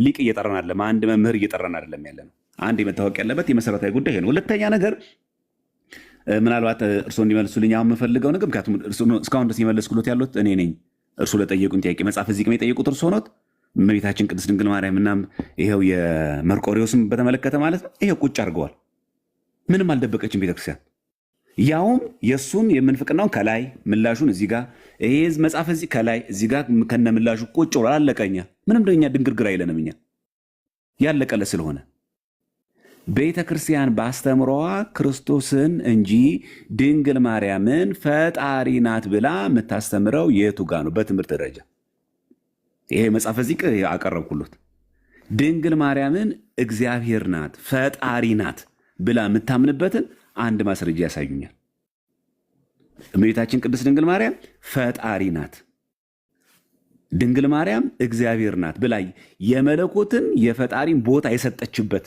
ሊቅ እየጠራን አይደለም፣ አንድ መምህር እየጠራን አይደለም ያለ ነው። አንድ መታወቅ ያለበት የመሰረታዊ ጉዳይ ይሄ ነው። ሁለተኛ ነገር ምናልባት እርስዎ እንዲመልሱልኝ አሁን የምፈልገው ነገር፣ ምክንያቱም እስካሁን ድረስ የመለስኩሎት ያሉት እኔ ነኝ። እርሱ ለጠየቁን ጥያቄ መጽሐፈ ዚቅም የጠየቁት እርሶ ኖት። እመቤታችን ቅድስት ድንግል ማርያም እናም ይኸው የመርቆሬዎስም በተመለከተ ማለት ነው። ይሄው ቁጭ አድርገዋል። ምንም አልደበቀችም ቤተክርስቲያን። ያውም የእሱን የምንፍቅናውን ከላይ ምላሹን እዚህ ጋር ይሄ መጽሐፈ ዚቅ ከላይ እዚህ ጋር ከነ ምላሹ ቁጭ ብሏል። አለቀኛ። ምንም ደኛ ድንግርግር አይለንም እኛ ያለቀለ ስለሆነ ቤተ ክርስቲያን በአስተምሮዋ ክርስቶስን እንጂ ድንግል ማርያምን ፈጣሪ ናት ብላ የምታስተምረው የቱ ጋ ነው? በትምህርት ደረጃ ይሄ መጽሐፈ ዚቅ አቀረብኩሎት። ድንግል ማርያምን እግዚአብሔር ናት ፈጣሪ ናት ብላ የምታምንበትን አንድ ማስረጃ ያሳዩኛል። እመቤታችን ቅድስት ድንግል ማርያም ፈጣሪ ናት፣ ድንግል ማርያም እግዚአብሔር ናት ብላ የመለኮትን የፈጣሪን ቦታ የሰጠችበት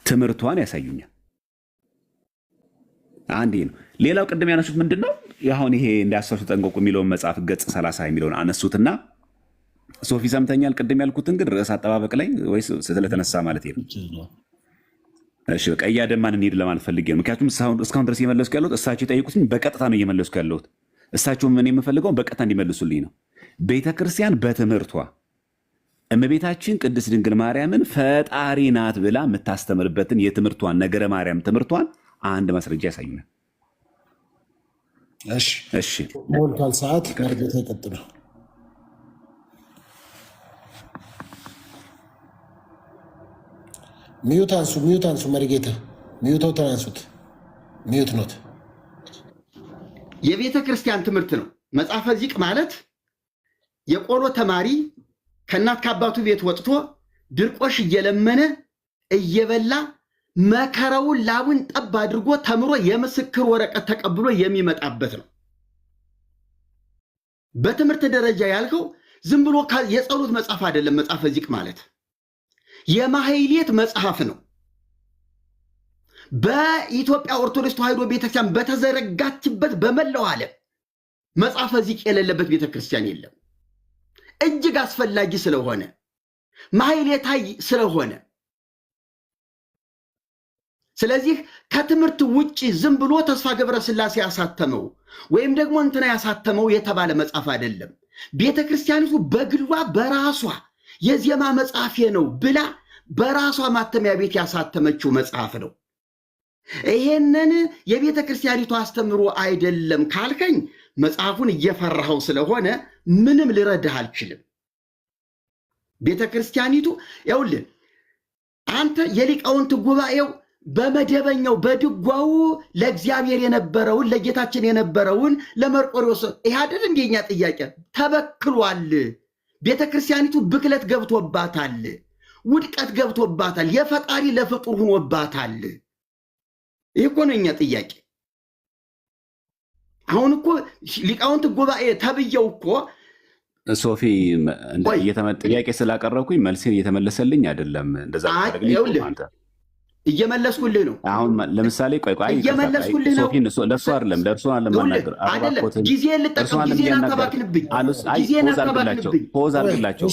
ትምህርቷን ያሳዩኛል። አንድ ነው። ሌላው ቅድም ያነሱት ምንድን ነው? አሁን ይሄ እንዳያሳሱ ጠንቀቁ የሚለውን መጽሐፍ ገጽ 30 የሚለውን አነሱትና ሶፊ ሰምተኛል። ቅድም ያልኩትን ግን ርዕስ አጠባበቅ ላይ ወይስ ስለተነሳ ማለት ነው? እሺ በቃ እያደማን እንሂድ ለማለት ፈልጌ ነው። ምክንያቱም እስካሁን ድረስ እየመለስኩ ያለሁት እሳቸው የጠየቁትን በቀጥታ ነው እየመለስኩ ያለሁት። እሳቸው ምን የምፈልገው በቀጥታ እንዲመልሱልኝ ነው። ቤተክርስቲያን በትምህርቷ እመቤታችን ቅድስት ድንግል ማርያምን ፈጣሪ ናት ብላ የምታስተምርበትን የትምህርቷን ነገረ ማርያም ትምህርቷን አንድ ማስረጃ ያሳዩናል። እሺ ሞልቷል። ሰዓት መርጌታ ይቀጥሉ። ሚዩት አንሱ መርጌታ ሚዩተው ተናንሱት። ሚዩት ኖት የቤተ ክርስቲያን ትምህርት ነው። መጽሐፈ ዚቅ ማለት የቆሎ ተማሪ ከእናት ከአባቱ ቤት ወጥቶ ድርቆሽ እየለመነ እየበላ መከራውን ላቡን ጠብ አድርጎ ተምሮ የምስክር ወረቀት ተቀብሎ የሚመጣበት ነው። በትምህርት ደረጃ ያልከው ዝም ብሎ የጸሎት መጽሐፍ አይደለም። መጽሐፈ ዚቅ ማለት የማህሌት መጽሐፍ ነው። በኢትዮጵያ ኦርቶዶክስ ተዋሕዶ ቤተክርስቲያን በተዘረጋችበት በመላው ዓለም መጽሐፈ ዚቅ የሌለበት ቤተክርስቲያን የለም። እጅግ አስፈላጊ ስለሆነ ማህሌታይ ስለሆነ፣ ስለዚህ ከትምህርት ውጪ ዝም ብሎ ተስፋ ገብረ ሥላሴ ያሳተመው ወይም ደግሞ እንትና ያሳተመው የተባለ መጽሐፍ አይደለም። ቤተክርስቲያኒቱ በግሏ በራሷ የዜማ መጽሐፌ ነው ብላ በራሷ ማተሚያ ቤት ያሳተመችው መጽሐፍ ነው። ይሄንን የቤተ ክርስቲያኒቱ አስተምሮ አይደለም ካልከኝ መጽሐፉን እየፈራኸው ስለሆነ ምንም ልረዳህ አልችልም። ቤተ ክርስቲያኒቱ ይኸውልህ አንተ የሊቃውንት ጉባኤው በመደበኛው በድጓው ለእግዚአብሔር የነበረውን ለጌታችን የነበረውን ለመርቆሬዎስ ይህ አይደል እንደኛ ጥያቄ ተበክሏል። ቤተ ክርስቲያኒቱ ብክለት ገብቶባታል፣ ውድቀት ገብቶባታል፣ የፈጣሪ ለፍጡር ሆኖባታል። ይህ እኮ ነው የኛ ጥያቄ። አሁን እኮ ሊቃውንት ጉባኤ ተብየው እኮ ሶፊ ጥያቄ ስላቀረብኩኝ መልስ እየተመለሰልኝ አይደለም። እንደዛ እየመለስኩልህ ነው። አሁን ለምሳሌ ቆይ እየመለስኩልህ ነው። ለእርሱ አይደለም ለእርሱ ለማናገር ጊዜን ልጠቀም፣ ጊዜን አታባክንብኝ። ፖዝ አድርግላቸው።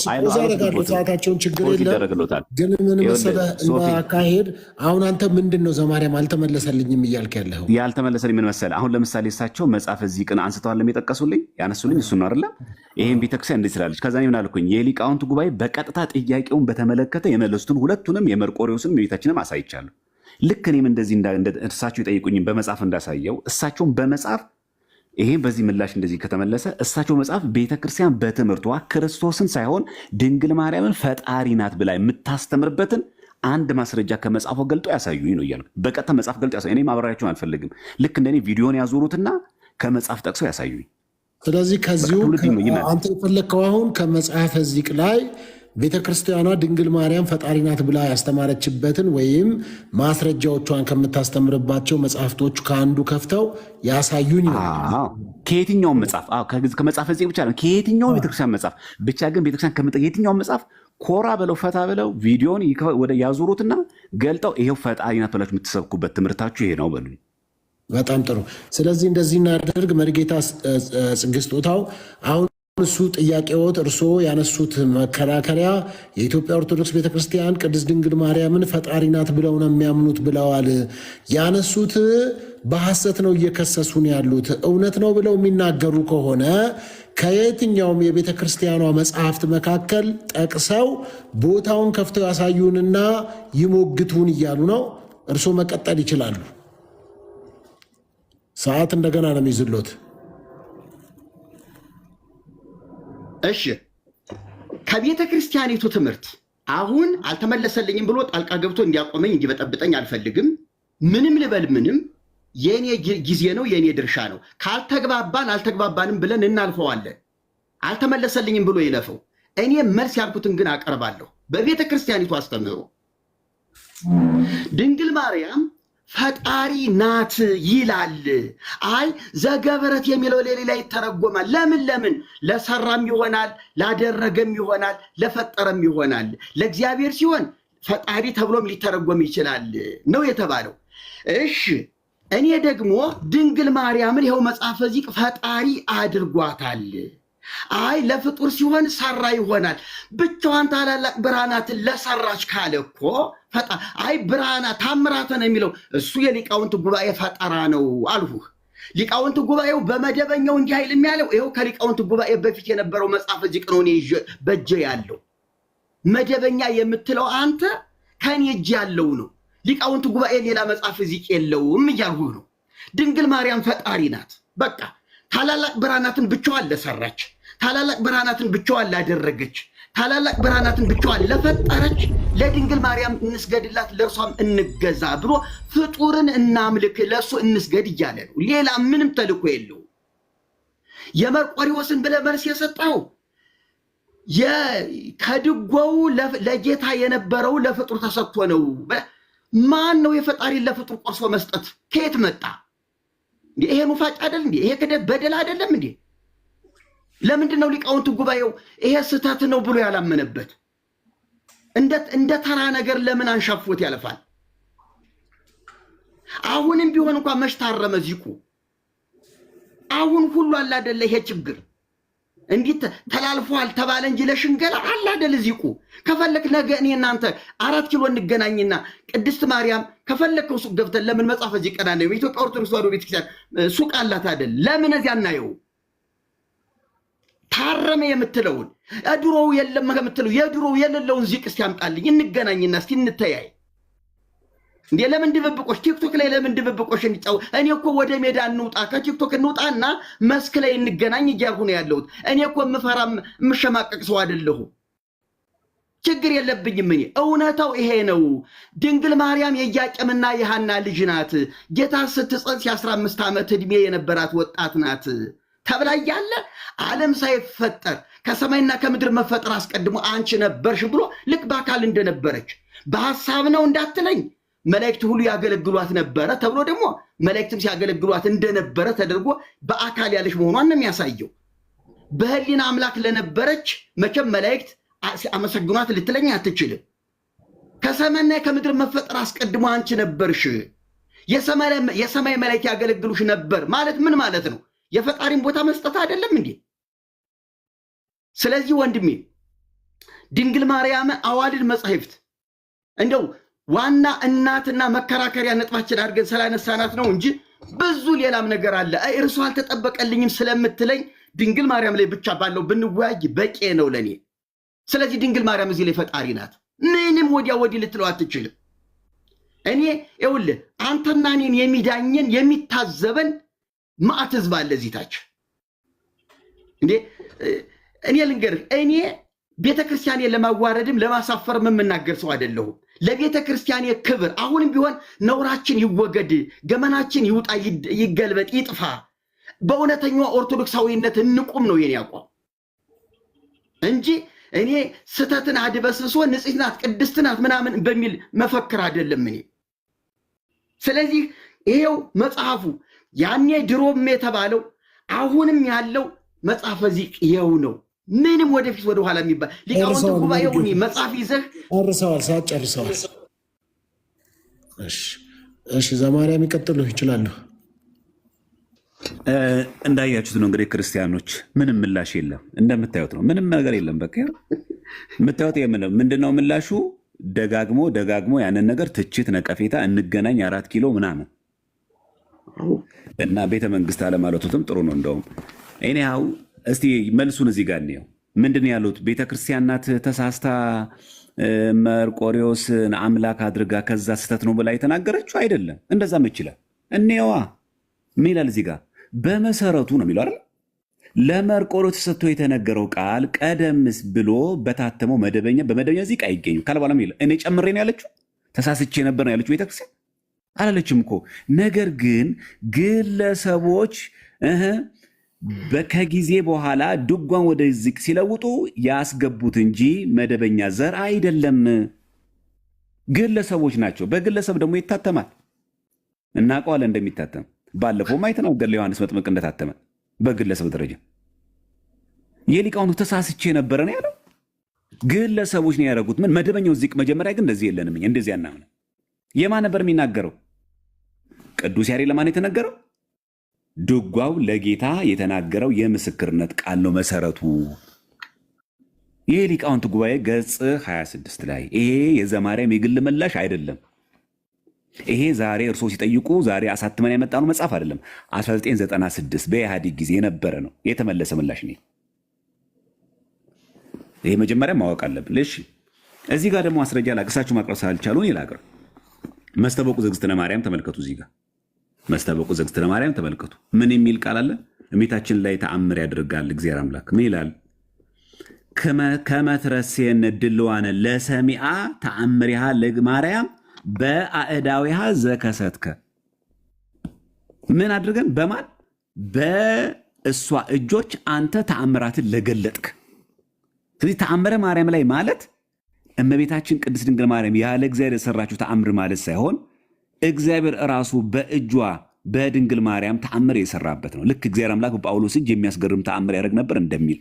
ሰዓታቸውን ችግር የለም ግን ምን መሰለህ አካሄድ። አሁን አንተ ምንድን ነው ዘማርያም አልተመለሰልኝም እያልክ ያለኸው? ያልተመለሰልኝ ምን መሰለህ፣ አሁን ለምሳሌ እሳቸው መጽሐፈ ዚቅን አንስተዋል የጠቀሱልኝ ያነሱልኝ እሱ ነው አይደለም። ይህም ቤተክርስቲያን እንዴት ስላለች ከዛ ምን አልኩኝ፣ የሊቃውንት ጉባኤ በቀጥታ ጥያቄውን በተመለከተ የመለሱትን ሁለቱንም የመርቆሬዎስን ቤታችንም አሳይቻለሁ። ልክ እኔም እንደዚህ እሳቸው የጠይቁኝም በመጽሐፍ እንዳሳየው እሳቸውን በመጽሐፍ ይሄ በዚህ ምላሽ እንደዚህ ከተመለሰ እሳቸው መጽሐፍ ቤተክርስቲያን በትምህርቷ ክርስቶስን ሳይሆን ድንግል ማርያምን ፈጣሪ ናት ብላ የምታስተምርበትን አንድ ማስረጃ ከመጽሐፉ ገልጦ ያሳዩኝ ነው እያልኩ በቀጥታ መጽሐፍ ገልጦ ያሳዩ። እኔ ማብራሪያቸውን አልፈልግም። ልክ እንደኔ ቪዲዮን ያዞሩትና ከመጽሐፍ ጠቅሰው ያሳዩኝ። ስለዚህ ከዚሁ አንተ የፈለግከው አሁን ከመጽሐፈ ዚቅ ላይ ቤተክርስቲያኗ ድንግል ማርያም ፈጣሪ ናት ብላ ያስተማረችበትን ወይም ማስረጃዎቿን ከምታስተምርባቸው መጽሐፍቶች ከአንዱ ከፍተው ያሳዩኝ። ከየትኛውም መጽሐፍ ከመጽሐፍ እዚህ ብቻ ነው፣ ከየትኛውም ቤተክርስቲያን መጽሐፍ ብቻ። ግን ቤተክርስቲያን የትኛውም መጽሐፍ ኮራ ብለው ፈታ ብለው ቪዲዮን ወደ ያዙሩትና ገልጠው ይሄው ፈጣሪ ናት ብላችሁ የምትሰብኩበት ትምህርታችሁ ይሄ ነው በሉኝ። በጣም ጥሩ። ስለዚህ እንደዚህ እናደርግ። መሪጌታ ጽጌ ስጦታው አሁን እሱ ጥያቄዎት እርስዎ ያነሱት መከራከሪያ የኢትዮጵያ ኦርቶዶክስ ቤተክርስቲያን ቅድስት ድንግል ማርያምን ፈጣሪ ናት ብለው ነው የሚያምኑት ብለዋል። ያነሱት በሐሰት ነው እየከሰሱን ያሉት። እውነት ነው ብለው የሚናገሩ ከሆነ ከየትኛውም የቤተ ክርስቲያኗ መጽሐፍት መካከል ጠቅሰው ቦታውን ከፍተው ያሳዩንና ይሞግቱን እያሉ ነው። እርስዎ መቀጠል ይችላሉ። ሰዓት እንደገና ነው የሚይዝሎት። እሺ፣ ከቤተ ክርስቲያኒቱ ትምህርት አሁን አልተመለሰልኝም ብሎ ጣልቃ ገብቶ እንዲያቆመኝ እንዲበጠብጠኝ አልፈልግም። ምንም ልበል ምንም የኔ ጊዜ ነው፣ የኔ ድርሻ ነው። ካልተግባባን አልተግባባንም ብለን እናልፈዋለን። አልተመለሰልኝም ብሎ ይለፈው። እኔ መልስ ያልኩትን ግን አቀርባለሁ። በቤተ ክርስቲያኒቱ አስተምህሮ ድንግል ማርያም ፈጣሪ ናት ይላል። አይ ዘገብረት የሚለው ሌላ ይተረጎማል። ለምን ለሰራም ይሆናል፣ ላደረገም ይሆናል፣ ለፈጠረም ይሆናል። ለእግዚአብሔር ሲሆን ፈጣሪ ተብሎም ሊተረጎም ይችላል ነው የተባለው። እሺ እኔ ደግሞ ድንግል ማርያምን ይኸው መጽሐፈ ዚቅ ፈጣሪ አድርጓታል። አይ ለፍጡር ሲሆን ሰራ ይሆናል። ብቻዋን ታላላቅ ብርሃናትን ለሰራች ካለ እኮ አይ ብርሃና ታምራተ ነው የሚለው እሱ የሊቃውንት ጉባኤ ፈጠራ ነው አልሁህ። ሊቃውንት ጉባኤው በመደበኛው እንዲህ አይል የሚያለው ይኸው ከሊቃውንት ጉባኤ በፊት የነበረው መጽሐፈ ዚቅ ነው እኔ በእጄ ያለው። መደበኛ የምትለው አንተ ከኔ እጅ ያለው ነው። ሊቃውንት ጉባኤ ሌላ መጽሐፈ ዚቅ የለውም እያልሁህ ነው። ድንግል ማርያም ፈጣሪ ናት። በቃ ታላላቅ ብርሃናትን ብቻዋን ለሰራች፣ ታላላቅ ብርሃናትን ብቻዋን ላደረገች፣ ታላላቅ ብርሃናትን ብቻዋን ለፈጠረች ለድንግል ማርያም እንስገድላት፣ ለእርሷም እንገዛ ብሎ ፍጡርን እናምልክ፣ ለእሱ እንስገድ እያለ ነው። ሌላ ምንም ተልኮ የለው። የመርቆሪዎስን ብለህ መልስ የሰጠው ከድጓው ለጌታ የነበረው ለፍጡር ተሰጥቶ ነው። ማን ነው የፈጣሪን ለፍጡር ቆርሶ መስጠት? ከየት መጣ? ይሄ ሙፋጭ አይደል እንዴ? ይሄ ከደ በደል አይደለም እንዴ? ለምንድን ነው ሊቃውንት ጉባኤው ይሄ ስህተት ነው ብሎ ያላመነበት? እንደ ተራ ነገር ለምን አንሻፎት ያለፋል? አሁንም ቢሆን እንኳን መች ታረመ ዚቁ? አሁን ሁሉ አለ አይደለ ይሄ ችግር እንዴ ተላልፏል ተባለ እንጂ ለሽንገላ አለ አይደል ዚቁ? ከፈለክ ነገ እኔ እናንተ 4 ኪሎ እንገናኝና ቅድስት ማርያም ከፈለከው ሱቅ ገብተን ለምን መጽሐፈ ዚቅ ቀና ነው የኢትዮጵያ ኦርቶዶክስ ተዋሕዶ ቤተክርስቲያን ሱቅ አላት አይደል? ለምን እዚያ እናየው? ታረመ የምትለውን ድሮው የለም ከምትለው የድሮው የሌለውን ዚቅ እስቲ ያምጣልኝ፣ እንገናኝና እስቲ እንተያይ። እንዴ ለምን ድብብቆሽ ቲክቶክ ላይ ለምን ድብብቆሽ እንጫው? እኔ እኮ ወደ ሜዳ እንውጣ፣ ከቲክቶክ እንውጣና መስክ ላይ እንገናኝ እያልኩ ነው ያለሁት። እኔ እኮ የምፈራም የምሸማቀቅ ሰው አይደለሁም። ችግር የለብኝም። እኔ እውነታው ይሄ ነው። ድንግል ማርያም የኢያቄምና የሐና ልጅ ናት። ጌታ ስትጸንስ የ15 ዓመት ዕድሜ የነበራት ወጣት ናት ተብላ እያለ ዓለም ሳይፈጠር ከሰማይና ከምድር መፈጠር አስቀድሞ አንቺ ነበርሽ ብሎ ልክ በአካል እንደነበረች በሐሳብ ነው እንዳትለኝ መላእክት ሁሉ ያገለግሏት ነበረ ተብሎ ደግሞ መላእክትም ሲያገለግሏት እንደነበረ ተደርጎ በአካል ያለች መሆኗን ነው የሚያሳየው። በህሊና አምላክ ለነበረች መቼም መላእክት አመሰግኗት ልትለኝ አትችልም። ከሰማይና ከምድር መፈጠር አስቀድሞ አንቺ ነበርሽ፣ የሰማይ መላእክት ያገለግሉሽ ነበር ማለት ምን ማለት ነው? የፈጣሪን ቦታ መስጠት አይደለም እንዴ? ስለዚህ ወንድሜ ድንግል ማርያም አዋልድ መጻሕፍት እንደው ዋና እናትና መከራከሪያ ነጥባችን አድርገን ስላነሳናት ነው እንጂ ብዙ ሌላም ነገር አለ። እርሱ አልተጠበቀልኝም ስለምትለኝ ድንግል ማርያም ላይ ብቻ ባለው ብንወያይ በቂ ነው ለኔ። ስለዚህ ድንግል ማርያም እዚህ ላይ ፈጣሪ ናት። ምንም ወዲያ ወዲህ ልትለው አትችልም። እኔ ይኸውልህ አንተና እኔን የሚዳኘን የሚታዘበን ማዕት ህዝብ አለ እዚህ ታች። እንዴ እኔ ልንገርህ፣ እኔ ቤተ ክርስቲያኔ ለማዋረድም ለማሳፈርም የምናገር ሰው አይደለሁም። ለቤተ ክርስቲያኔ ክብር አሁንም ቢሆን ነውራችን ይወገድ፣ ገመናችን ይውጣ፣ ይገልበጥ፣ ይጥፋ፣ በእውነተኛው ኦርቶዶክሳዊነት እንቁም ነው የኔ አቋም እንጂ እኔ ስተትን አድበስብሶ ንጽሕት ናት ቅድስት ናት ምናምን በሚል መፈክር አይደለም እኔ። ስለዚህ ይሄው መጽሐፉ ያኔ ድሮም የተባለው አሁንም ያለው መጽሐፈ ዚቅ ይኸው ነው። ምንም ወደፊት ወደኋላ የሚባል ሊቃውንት ጉባኤውን መጽሐፍ ይዘህ ጨርሰዋል። ሰዓት ጨርሰዋል። እሺ ዘማርያም ይቀጥሉ ይችላሉ። እንዳያችሁት ነው እንግዲህ ክርስቲያኖች፣ ምንም ምላሽ የለም። እንደምታዩት ነው፣ ምንም ነገር የለም። በቃ የምታዩት ምንድነው ምላሹ? ደጋግሞ ያንን ነገር ትችት፣ ነቀፌታ፣ እንገናኝ 4 ኪሎ ምናምን እና ቤተ መንግስት አለማለቱትም ጥሩ ነው። እንደውም እኔው እስቲ መልሱን እዚህ ጋር እንየው። ምንድን ያሉት? ቤተክርስቲያን ናት ተሳስታ መርቆሬዎስን አምላክ አድርጋ ከዛ ስህተት ነው ብላ የተናገረችው አይደለም። እንደዛም ይችላል። እኔዋ ምን ይላል እዚህ ጋር? በመሰረቱ ነው የሚለው አይደል? ለመርቆሬዎስ ተሰጥቶ የተነገረው ቃል ቀደምስ ብሎ በታተመው በመደበኛ እዚህ ቃል አይገኝም ካለ በኋላ እኔ ጨምሬ ነው ያለችው። ተሳስቼ ነበር ነው ያለችው ቤተክርስቲያን አላለችም እኮ። ነገር ግን ግለሰቦች ከጊዜ በኋላ ድጓን ወደ ዚቅ ሲለውጡ ያስገቡት እንጂ መደበኛ ዘር አይደለም። ግለሰቦች ናቸው። በግለሰብ ደግሞ ይታተማል። እናውቀዋለን እንደሚታተም። ባለፈውም አይተናል ገድለ ዮሐንስ መጥምቅ እንደታተመ በግለሰብ ደረጃ። የሊቃውንቱ ተሳስቼ ነበረ ነው ያለው። ግለሰቦች ነው ያደረጉት። ምን መደበኛው ዚቅ መጀመሪያ ግን እንደዚህ የለንም፣ እንደዚህ አናምንም። የማን ነበር የሚናገረው? ቅዱስ ያሬድ ለማን የተነገረው? ድጓው ለጌታ የተናገረው የምስክርነት ቃል ነው መሰረቱ። ይህ ሊቃውንት ጉባኤ ገጽ 26 ላይ ይሄ የዘማርያም የግል ምላሽ አይደለም። ይሄ ዛሬ እርሶ ሲጠይቁ ዛሬ አሳትመን ያመጣነው መጽሐፍ አይደለም። 1996 በኢህአዴግ ጊዜ የነበረ ነው የተመለሰ ምላሽ ነው። ይሄ መጀመሪያ ማወቅ አለብን። እሺ እዚህ ጋር ደግሞ ማስረጃ ላቅሳችሁ ማቅረብ ሳልቻሉ ይላቀር መስተበቁ ዘግዝትነ ማርያም ተመልከቱ። እዚህ ጋር መስተበቁ ዘግዝትነ ማርያም ተመልከቱ። ምን የሚል ቃል አለ? እመቤታችን ላይ ተአምር ያደርጋል እግዚአብሔር አምላክ። ምን ይላል? ከመትረሴን ድልዋነ ለሰሚአ ተአምሪሃ ለማርያም በአእዳዊሃ ዘከሰትከ። ምን አድርገን? በማን? በእሷ እጆች አንተ ተአምራትን ለገለጥክ። ስለዚህ ተአምረ ማርያም ላይ ማለት እመቤታችን ቅድስት ድንግል ማርያም ያለ እግዚአብሔር የሰራችው ተአምር ማለት ሳይሆን እግዚአብሔር እራሱ በእጇ በድንግል ማርያም ተአምር የሰራበት ነው። ልክ እግዚአብሔር አምላክ በጳውሎስ እጅ የሚያስገርም ተአምር ያደርግ ነበር እንደሚል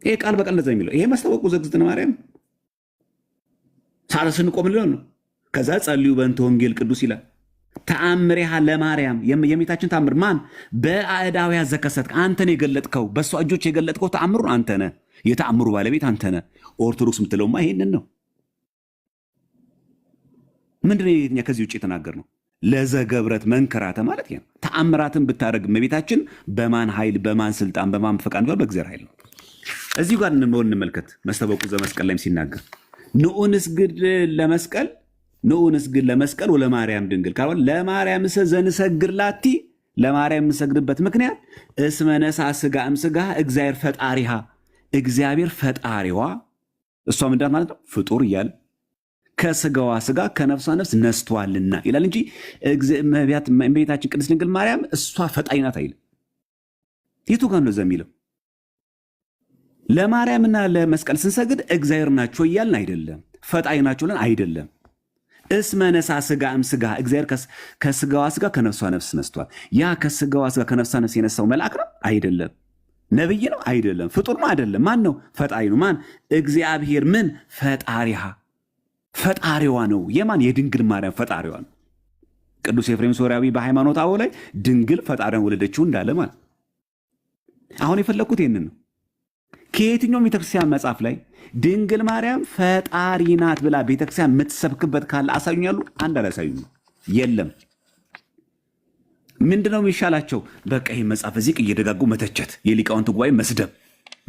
ይሄ ቃል በቃል እንደዛ የሚለው ይሄ ማስታወቁ ዘግዝትነ ማርያም ሳልስን ቆም ነው። ከዛ ጸልዩ በእንተ ወንጌል ቅዱስ ይላል። ተአምሪሃ ለማርያም የእመቤታችን ተአምር ማን? በአእዳዊሃ ዘከሰትከ። አንተን የገለጥከው በእሷ እጆች የገለጥከው ተአምሩን አንተ ነህ። የተአምሩ ባለቤት አንተ ነህ። ኦርቶዶክስ የምትለውማ ይሄንን ነው። ምንድነው የኛ ከዚህ ውጭ የተናገር ነው? ለዘገብረት መንከራተ ማለት ነው። ተአምራትን ብታደርግ እመቤታችን በማን ኃይል፣ በማን ስልጣን፣ በማን ፈቃድ? በእግዚአብሔር ኃይል ነው። እዚሁ ጋር እንመልከት። መስተበቁ ዘመስቀል ላይም ሲናገር ንዑንስግድ ለመስቀል ንዑንስግድ ለመስቀል ወለማርያም ድንግል ካል ለማርያም ዘንሰግድ ላቲ ለማርያም የምሰግድበት ምክንያት እስመ ነሣ ሥጋ እምሥጋ እግዚአብሔር ፈጣሪሃ እግዚአብሔር ፈጣሪዋ እሷ ምንድን ማለት ነው? ፍጡር እያለ ከስጋዋ ስጋ ከነፍሷ ነፍስ ነስቷልና ይላል እንጂ እመቤታችን ቅድስት ድንግል ማርያም እሷ ፈጣሪ ናት አይልም። የቱ ጋር ነው የሚለው? ለማርያምና ለመስቀል ስንሰግድ እግዚአብሔር ናቸው እያልን አይደለም፣ ፈጣሪ ናቸው ለን አይደለም። እስመ ነሣ ሥጋ እምሥጋ እግዚአብሔር ከስጋዋ ስጋ ከነፍሷ ነፍስ ነስቷል። ያ ከስጋዋ ስጋ ከነፍሷ ነፍስ የነሳው መልአክ ነው አይደለም። ነብይ ነው አይደለም። ፍጡር ነው አይደለም። ማን ነው? ፈጣሪ ነው። ማን? እግዚአብሔር ምን? ፈጣሪሃ ፈጣሪዋ ነው። የማን? የድንግል ማርያም ፈጣሪዋ ነው። ቅዱስ ኤፍሬም ሶርያዊ በሃይማኖት አበው ላይ ድንግል ፈጣሪያን ወለደችው እንዳለ ማለት። አሁን የፈለግኩት ይህንን ነው። ከየትኛውም ቤተክርስቲያን መጽሐፍ ላይ ድንግል ማርያም ፈጣሪ ናት ብላ ቤተክርስቲያን የምትሰብክበት ካለ አሳዩኛሉ። አንድ አላሳዩኝ። የለም። ምንድነው የሚሻላቸው? በቃ ይህ መጽሐፍ እዚህ እየደጋጉ መተቸት፣ የሊቃውንት ጉባኤ መስደብ፣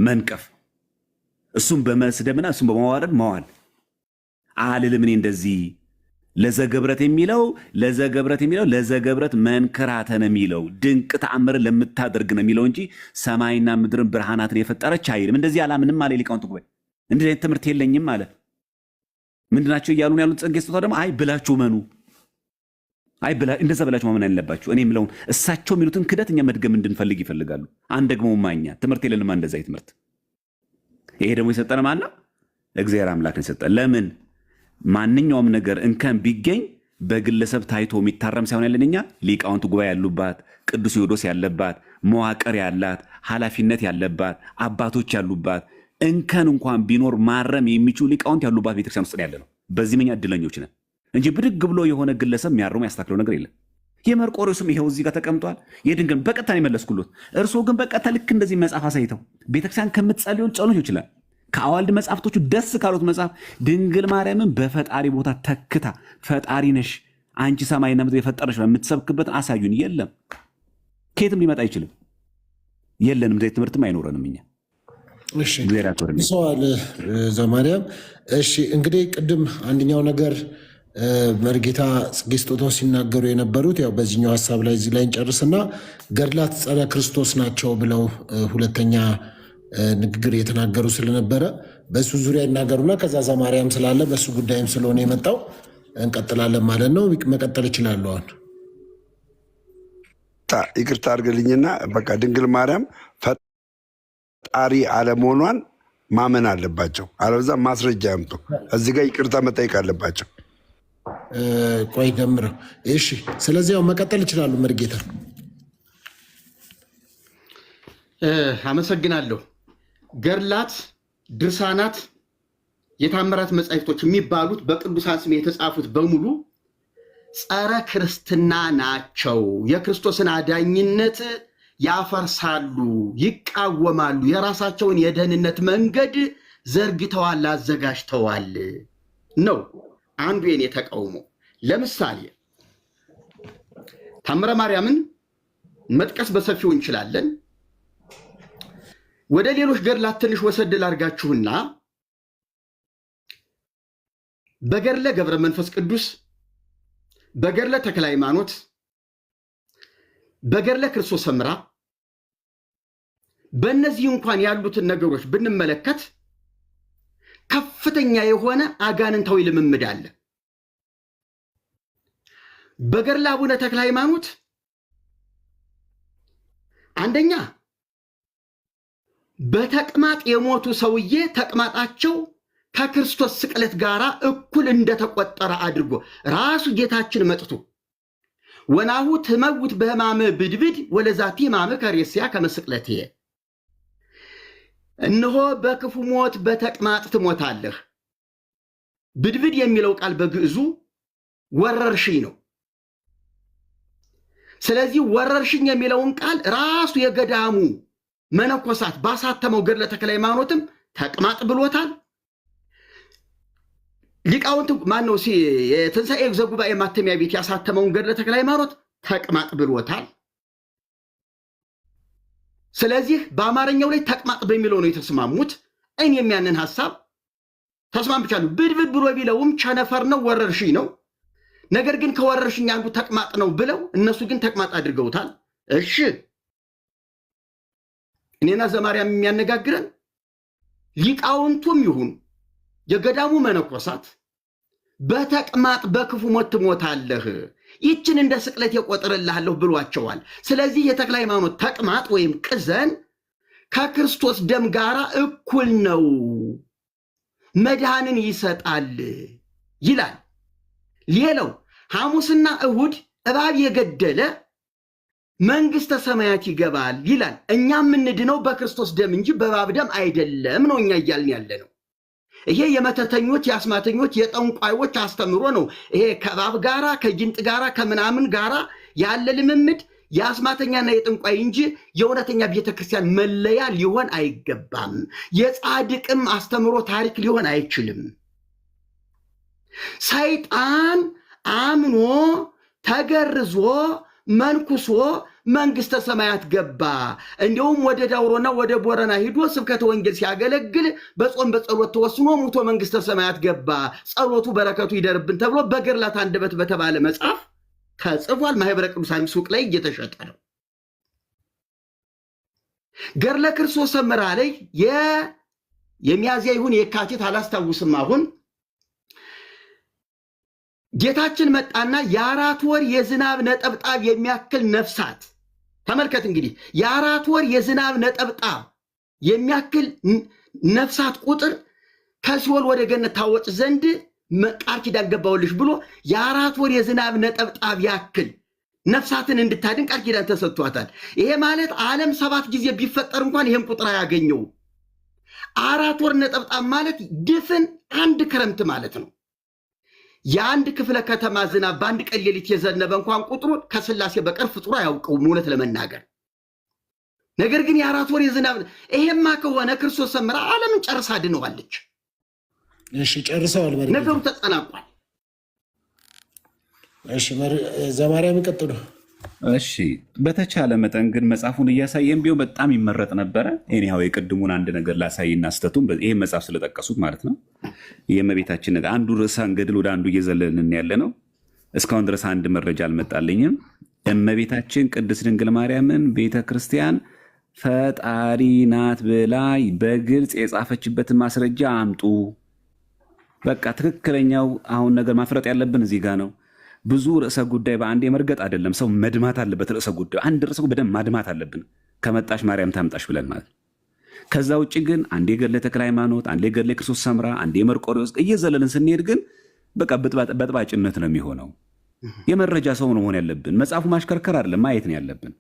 መንቀፍ፣ እሱም በመስደብና እሱም በማዋረድ መዋል። አልልም እኔ እንደዚህ ለዘገብረት የሚለው ለዘገብረት መንከራተን የሚለው ድንቅ ተአምርን ለምታደርግ ነው የሚለው እንጂ ሰማይና ምድርን ብርሃናትን የፈጠረች አይልም። እንደዚህ አላምንም አለ የሊቃውንት ጉባኤ። እንደዚህ አይነት ትምህርት የለኝም አለ። ምንድናቸው እያሉን ያሉት? ጸጋ ስጦታ ደግሞ አይ ብላችሁ መኑ፣ አይ እንደዛ ብላችሁ ማመን አለባችሁ። እኔ የምለውን እሳቸው የሚሉትን ክደት እኛ መድገም እንድንፈልግ ይፈልጋሉ። አንድ ደግሞ ማኛ ትምህርት የለንም። እንደዛ ትምህርት ይሄ ደግሞ የሰጠን ማን ነው? እግዚአብሔር አምላክ የሰጠን። ለምን ማንኛውም ነገር እንከን ቢገኝ በግለሰብ ታይቶ የሚታረም ሳይሆን ያለን እኛ ሊቃውንት ጉባኤ ያሉባት፣ ቅዱስ ሲኖዶስ ያለባት፣ መዋቅር ያላት፣ ኃላፊነት ያለባት፣ አባቶች ያሉባት፣ እንከን እንኳን ቢኖር ማረም የሚችሉ ሊቃውንት ያሉባት ቤተክርስቲያን ውስጥ ያለ ነው። በዚህ እኛ እድለኞች ነን እንጂ ብድግ ብሎ የሆነ ግለሰብ የሚያርሙ ያስተካክለው ነገር የለም። የመርቆሬዎስም ይሄው እዚህ ጋር ተቀምጧል። የድንግል በቀጥታ ነው የመለስኩሎት። እርስዎ ግን በቀጥታ ልክ እንደዚህ መጽሐፍ አሳይተው ቤተክርስቲያን ከምትጸልዩ ጸሎት ይችላል። ከአዋልድ መጽሐፍቶቹ ደስ ካሉት መጽሐፍ ድንግል ማርያምን በፈጣሪ ቦታ ተክታ ፈጣሪ ነሽ አንቺ ሰማይና ምድር የፈጠረሽ የምትሰብክበትን አሳዩን። የለም፣ ከየትም ሊመጣ አይችልም። የለንም፣ እንደዚህ ትምህርትም አይኖረንም እኛ። እሺ ሰዋል ዘማርያም። እሺ እንግዲህ ቅድም አንደኛው ነገር መርጌታ ጽጌ ስጦታው ሲናገሩ የነበሩት ያው በዚህኛው ሀሳብ ላይ እዚህ ላይ እንጨርስና ገድላት ጸረ ክርስቶስ ናቸው ብለው ሁለተኛ ንግግር የተናገሩ ስለነበረ በሱ ዙሪያ ይናገሩና ከዛ ዘማርያም ስላለ በሱ ጉዳይም ስለሆነ የመጣው እንቀጥላለን ማለት ነው። መቀጠል ይችላሉ። አሁን ይቅርታ አድርግልኝና በቃ ድንግል ማርያም ፈጣሪ አለመሆኗን ማመን አለባቸው። አለበዛ ማስረጃ ያምጡ። እዚህ ጋር ይቅርታ መጠየቅ አለባቸው። ቆይ ደምረው። እሺ ስለዚህ ያው መቀጠል ይችላሉ መርጌታ። አመሰግናለሁ። ገድላት፣ ድርሳናት፣ የታምራት መጻሕፍቶች የሚባሉት በቅዱሳን ስም የተጻፉት በሙሉ ጸረ ክርስትና ናቸው። የክርስቶስን አዳኝነት ያፈርሳሉ፣ ይቃወማሉ። የራሳቸውን የደህንነት መንገድ ዘርግተዋል፣ አዘጋጅተዋል ነው አንዱ የኔ ተቃውሞ። ለምሳሌ ታምረ ማርያምን መጥቀስ በሰፊው እንችላለን። ወደ ሌሎች ገድላት ትንሽ ወሰድ ላድርጋችሁና በገድለ ገብረ መንፈስ ቅዱስ፣ በገድለ ተክለ ሃይማኖት፣ በገድለ ክርስቶስ ሰምራ በእነዚህ እንኳን ያሉትን ነገሮች ብንመለከት ከፍተኛ የሆነ አጋንንታዊ ልምምድ አለ። በገድለ አቡነ ተክለ ሃይማኖት አንደኛ በተቅማጥ የሞቱ ሰውዬ ተቅማጣቸው ከክርስቶስ ስቅለት ጋር እኩል እንደተቆጠረ አድርጎ ራሱ ጌታችን መጥቶ ወናሁ ትመውት በሕማመ ብድብድ ወለዛቲ ሕማመ ከሬስያ ከመስቅለትየ፣ እነሆ በክፉ ሞት በተቅማጥ ትሞታለህ። ብድብድ የሚለው ቃል በግዕዙ ወረርሽኝ ነው። ስለዚህ ወረርሽኝ የሚለውን ቃል ራሱ የገዳሙ መነኮሳት ባሳተመው ገድለ ተክለ ሃይማኖትም ተቅማጥ ብሎታል። ሊቃውንት ማነው የትንሣኤ ዘጉባኤ ማተሚያ ቤት ያሳተመውን ገድለ ተክለ ሃይማኖት ተቅማጥ ብሎታል። ስለዚህ በአማርኛው ላይ ተቅማጥ በሚለው ነው የተስማሙት። እኔም ያንን ሐሳብ ተስማምቻለሁ። ብድብድ ብሎ ቢለውም ቸነፈር ነው፣ ወረርሽኝ ነው። ነገር ግን ከወረርሽኝ አንዱ ተቅማጥ ነው ብለው እነሱ ግን ተቅማጥ አድርገውታል። እሺ እኔና ዘማርያም የሚያነጋግረን ሊቃውንቱም ይሁን የገዳሙ መነኮሳት በተቅማጥ በክፉ ሞት ትሞታለህ፣ ይችን እንደ ስቅለት የቆጥርልሃለሁ ብሏቸዋል። ስለዚህ የተክለ ሃይማኖት ተቅማጥ ወይም ቅዘን ከክርስቶስ ደም ጋር እኩል ነው፣ መድኃንን ይሰጣል ይላል። ሌላው ሐሙስና እሁድ እባብ የገደለ መንግሥተ ሰማያት ይገባል ይላል። እኛ የምንድነው በክርስቶስ ደም እንጂ በእባብ ደም አይደለም ነው እኛ እያልን ያለ ነው። ይሄ የመተተኞች የአስማተኞች የጠንቋዮች አስተምሮ ነው። ይሄ ከእባብ ጋራ ከጊንጥ ጋራ ከምናምን ጋራ ያለ ልምምድ የአስማተኛና የጠንቋይ እንጂ የእውነተኛ ቤተክርስቲያን መለያ ሊሆን አይገባም። የጻድቅም አስተምሮ ታሪክ ሊሆን አይችልም። ሰይጣን አምኖ ተገርዞ መንኩሶ መንግሥተ ሰማያት ገባ። እንዲሁም ወደ ዳውሮና ወደ ቦረና ሂዶ ስብከተ ወንጌል ሲያገለግል በጾም በጸሎት ተወስኖ ሙቶ መንግሥተ ሰማያት ገባ። ጸሎቱ በረከቱ ይደርብን ተብሎ በገድላት አንደበት በተባለ መጽሐፍ ተጽፏል። ማኅበረ ቅዱሳን ሱቅ ላይ እየተሸጠ ነው። ገድለ ክርስቶስ ሰምራ ላይ የሚያዝያ ይሁን የካቲት አላስታውስም አሁን ጌታችን መጣና የ4 ወር የዝናብ ነጠብጣብ የሚያክል ነፍሳት ተመልከት። እንግዲህ የ4 ወር የዝናብ ነጠብጣብ የሚያክል ነፍሳት ቁጥር ከሲኦል ወደ ገነት ታወጭ ዘንድ ቃል ኪዳን ገባሁልሽ ብሎ የ4 ወር የዝናብ ነጠብጣብ ያክል ነፍሳትን እንድታድን ቃል ኪዳን ተሰጥቷታል። ይሄ ማለት ዓለም 7 ጊዜ ቢፈጠር እንኳን ይሄን ቁጥር አያገኘው። 4 ወር ነጠብጣብ ማለት ድፍን አንድ ክረምት ማለት ነው። የአንድ ክፍለ ከተማ ዝናብ በአንድ ቀን ሌሊት የዘነበ እንኳን ቁጥሩ ከስላሴ በቀር ፍጡር አያውቀውም እውነት ለመናገር። ነገር ግን የ4 ወር የዝናብ ይሄማ ከሆነ ክርስቶስ ሰምራ ዓለምን ጨርሳ ድነዋለች። እሺ ጨርሰዋል። ነገሩ ተጠናቋል። እሺ ዘማርያም ይቀጥሉ። እሺ በተቻለ መጠን ግን መጽሐፉን እያሳየን ቢሆን በጣም ይመረጥ ነበረ። እኔው የቅድሙን አንድ ነገር ላሳይና ስተቱም ይሄን መጽሐፍ ስለጠቀሱት ማለት ነው። የእመቤታችን ነገር አንዱ ርዕሰ እንግዲህ ወደ አንዱ እየዘለልን ያለ ነው። እስካሁን ድረስ አንድ መረጃ አልመጣልኝም። እመቤታችን ቅድስት ድንግል ማርያምን ቤተክርስቲያን ፈጣሪ ናት ብላ በግልጽ የጻፈችበትን ማስረጃ አምጡ። በቃ ትክክለኛው አሁን ነገር ማፍረጥ ያለብን እዚህ ጋር ነው። ብዙ ርዕሰ ጉዳይ በአንድ የመርገጥ አይደለም። ሰው መድማት አለበት። ርዕሰ ጉዳይ አንድ ርዕሰ በደንብ ማድማት አለብን። ከመጣሽ ማርያም ታምጣሽ ብለን ማለት። ከዛ ውጭ ግን አንዴ ገድለ ተክለ ሃይማኖት፣ አንዴ ገድለ ክርስቶስ ሰምራ፣ አንዴ መርቆሬዎስ እየዘለልን ስንሄድ ግን በቃ በጥባጭነት ነው የሚሆነው። የመረጃ ሰው ነው መሆን ያለብን። መጽሐፉ ማሽከርከር አይደለም ማየት ነው ያለብን።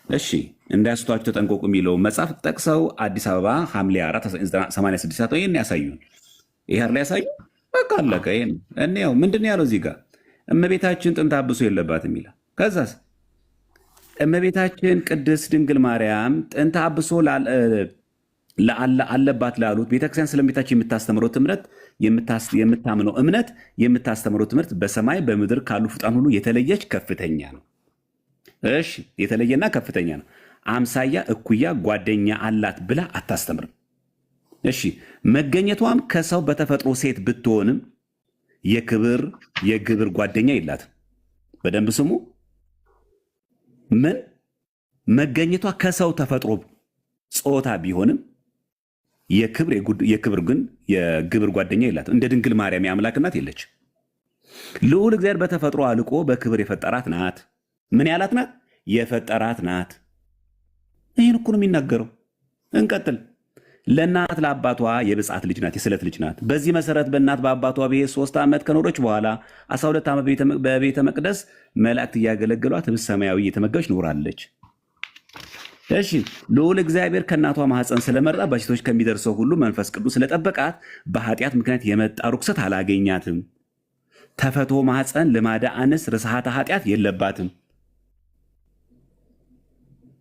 እሺ እንዳያስቷችሁ ተጠንቀቁ የሚለው መጽሐፍ ጠቅሰው አዲስ አበባ ሐምሌ 4 1986 ይሄን ያሳዩን። ይሄ ላይ ያሳዩ በቃ አለቀ። ይሄን እኔው ምንድነው ያለው እዚህ ጋር እመቤታችን ጥንተ አብሶ የለባትም ይላል። ከዛስ እመቤታችን ቅድስት ድንግል ማርያም ጥንተ አብሶ አለባት ላሉት ቤተክርስቲያን ስለእመቤታችን የምታስተምረው ትምህርት የምታምነው እምነት የምታስተምረው ትምህርት በሰማይ በምድር ካሉ ፍጡራን ሁሉ የተለየች ከፍተኛ ነው። እሺ የተለየና ከፍተኛ ነው። አምሳያ እኩያ ጓደኛ አላት ብላ አታስተምርም። እሺ መገኘቷም ከሰው በተፈጥሮ ሴት ብትሆንም የግብር ጓደኛ የላትም። በደንብ ስሙ። ምን መገኘቷ ከሰው ተፈጥሮ ጾታ ቢሆንም የግብር ጓደኛ የላትም። እንደ ድንግል ማርያም የአምላክ እናት የለች። ልዑል እግዚአብሔር በተፈጥሮ አልቆ በክብር የፈጠራት ናት። ምን ያላት ናት? የፈጠራት ናት። ይህን እኮ ነው የሚናገረው። እንቀጥል። ለእናት ለአባቷ የብፅዓት ልጅ ናት፣ የስለት ልጅ ናት። በዚህ መሰረት በእናት በአባቷ ቤት 3 ዓመት ከኖረች በኋላ 12 ዓመት በቤተ መቅደስ መላእክት እያገለገሏት ህብስተ ሰማያዊ እየተመገበች ኖራለች። እሺ ልዑል እግዚአብሔር ከእናቷ ማህፀን ስለመረጣ በሴቶች ከሚደርሰው ሁሉ መንፈስ ቅዱስ ስለጠበቃት በኃጢአት ምክንያት የመጣ ርኩሰት አላገኛትም። ተፈቶ ማህፀን ልማደ አንስ ርስሐተ ኃጢአት የለባትም።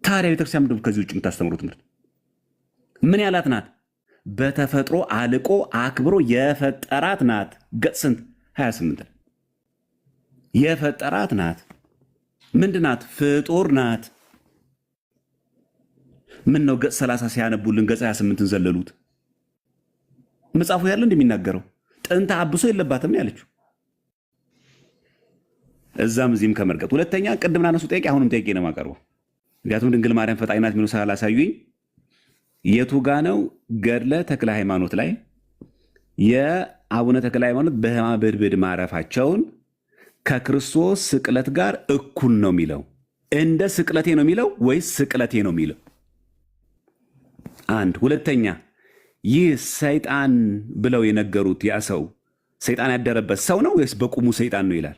ታዲያ ቤተክርስቲያን ምንድን ነው ከዚህ ውጭ የምታስተምሩት ትምህርት? ምን ያላት ናት? በተፈጥሮ አልቆ አክብሮ የፈጠራት ናት። ገጽ ስንት? 28 የፈጠራት ናት። ምንድን ናት? ፍጡር ናት። ምን ነው ገጽ 30 ሲያነቡልን ገጽ 28ን ዘለሉት? መጽሐፉ ያለ እንደሚናገረው ጥንተ አብሶ የለባትም ነው ያለችው። እዛም እዚህም ከመርገጥ ሁለተኛ ቅድም ናነሱ ጠይቄ አሁንም ጠይቄ ነው የማቀርበው። ምክንያቱም ድንግል ማርያም ፈጣሪ ናት የሚሉ ስላላሳዩኝ የቱ ጋ ነው ገድለ ተክለ ሃይማኖት ላይ የአቡነ ተክለ ሃይማኖት በሕማመ ብድብድ ማረፋቸውን ከክርስቶስ ስቅለት ጋር እኩል ነው የሚለው? እንደ ስቅለቴ ነው የሚለው ወይስ ስቅለቴ ነው የሚለው? አንድ ሁለተኛ ይህ ሰይጣን ብለው የነገሩት ያ ሰው ሰይጣን ያደረበት ሰው ነው ወይስ በቁሙ ሰይጣን ነው ይላል?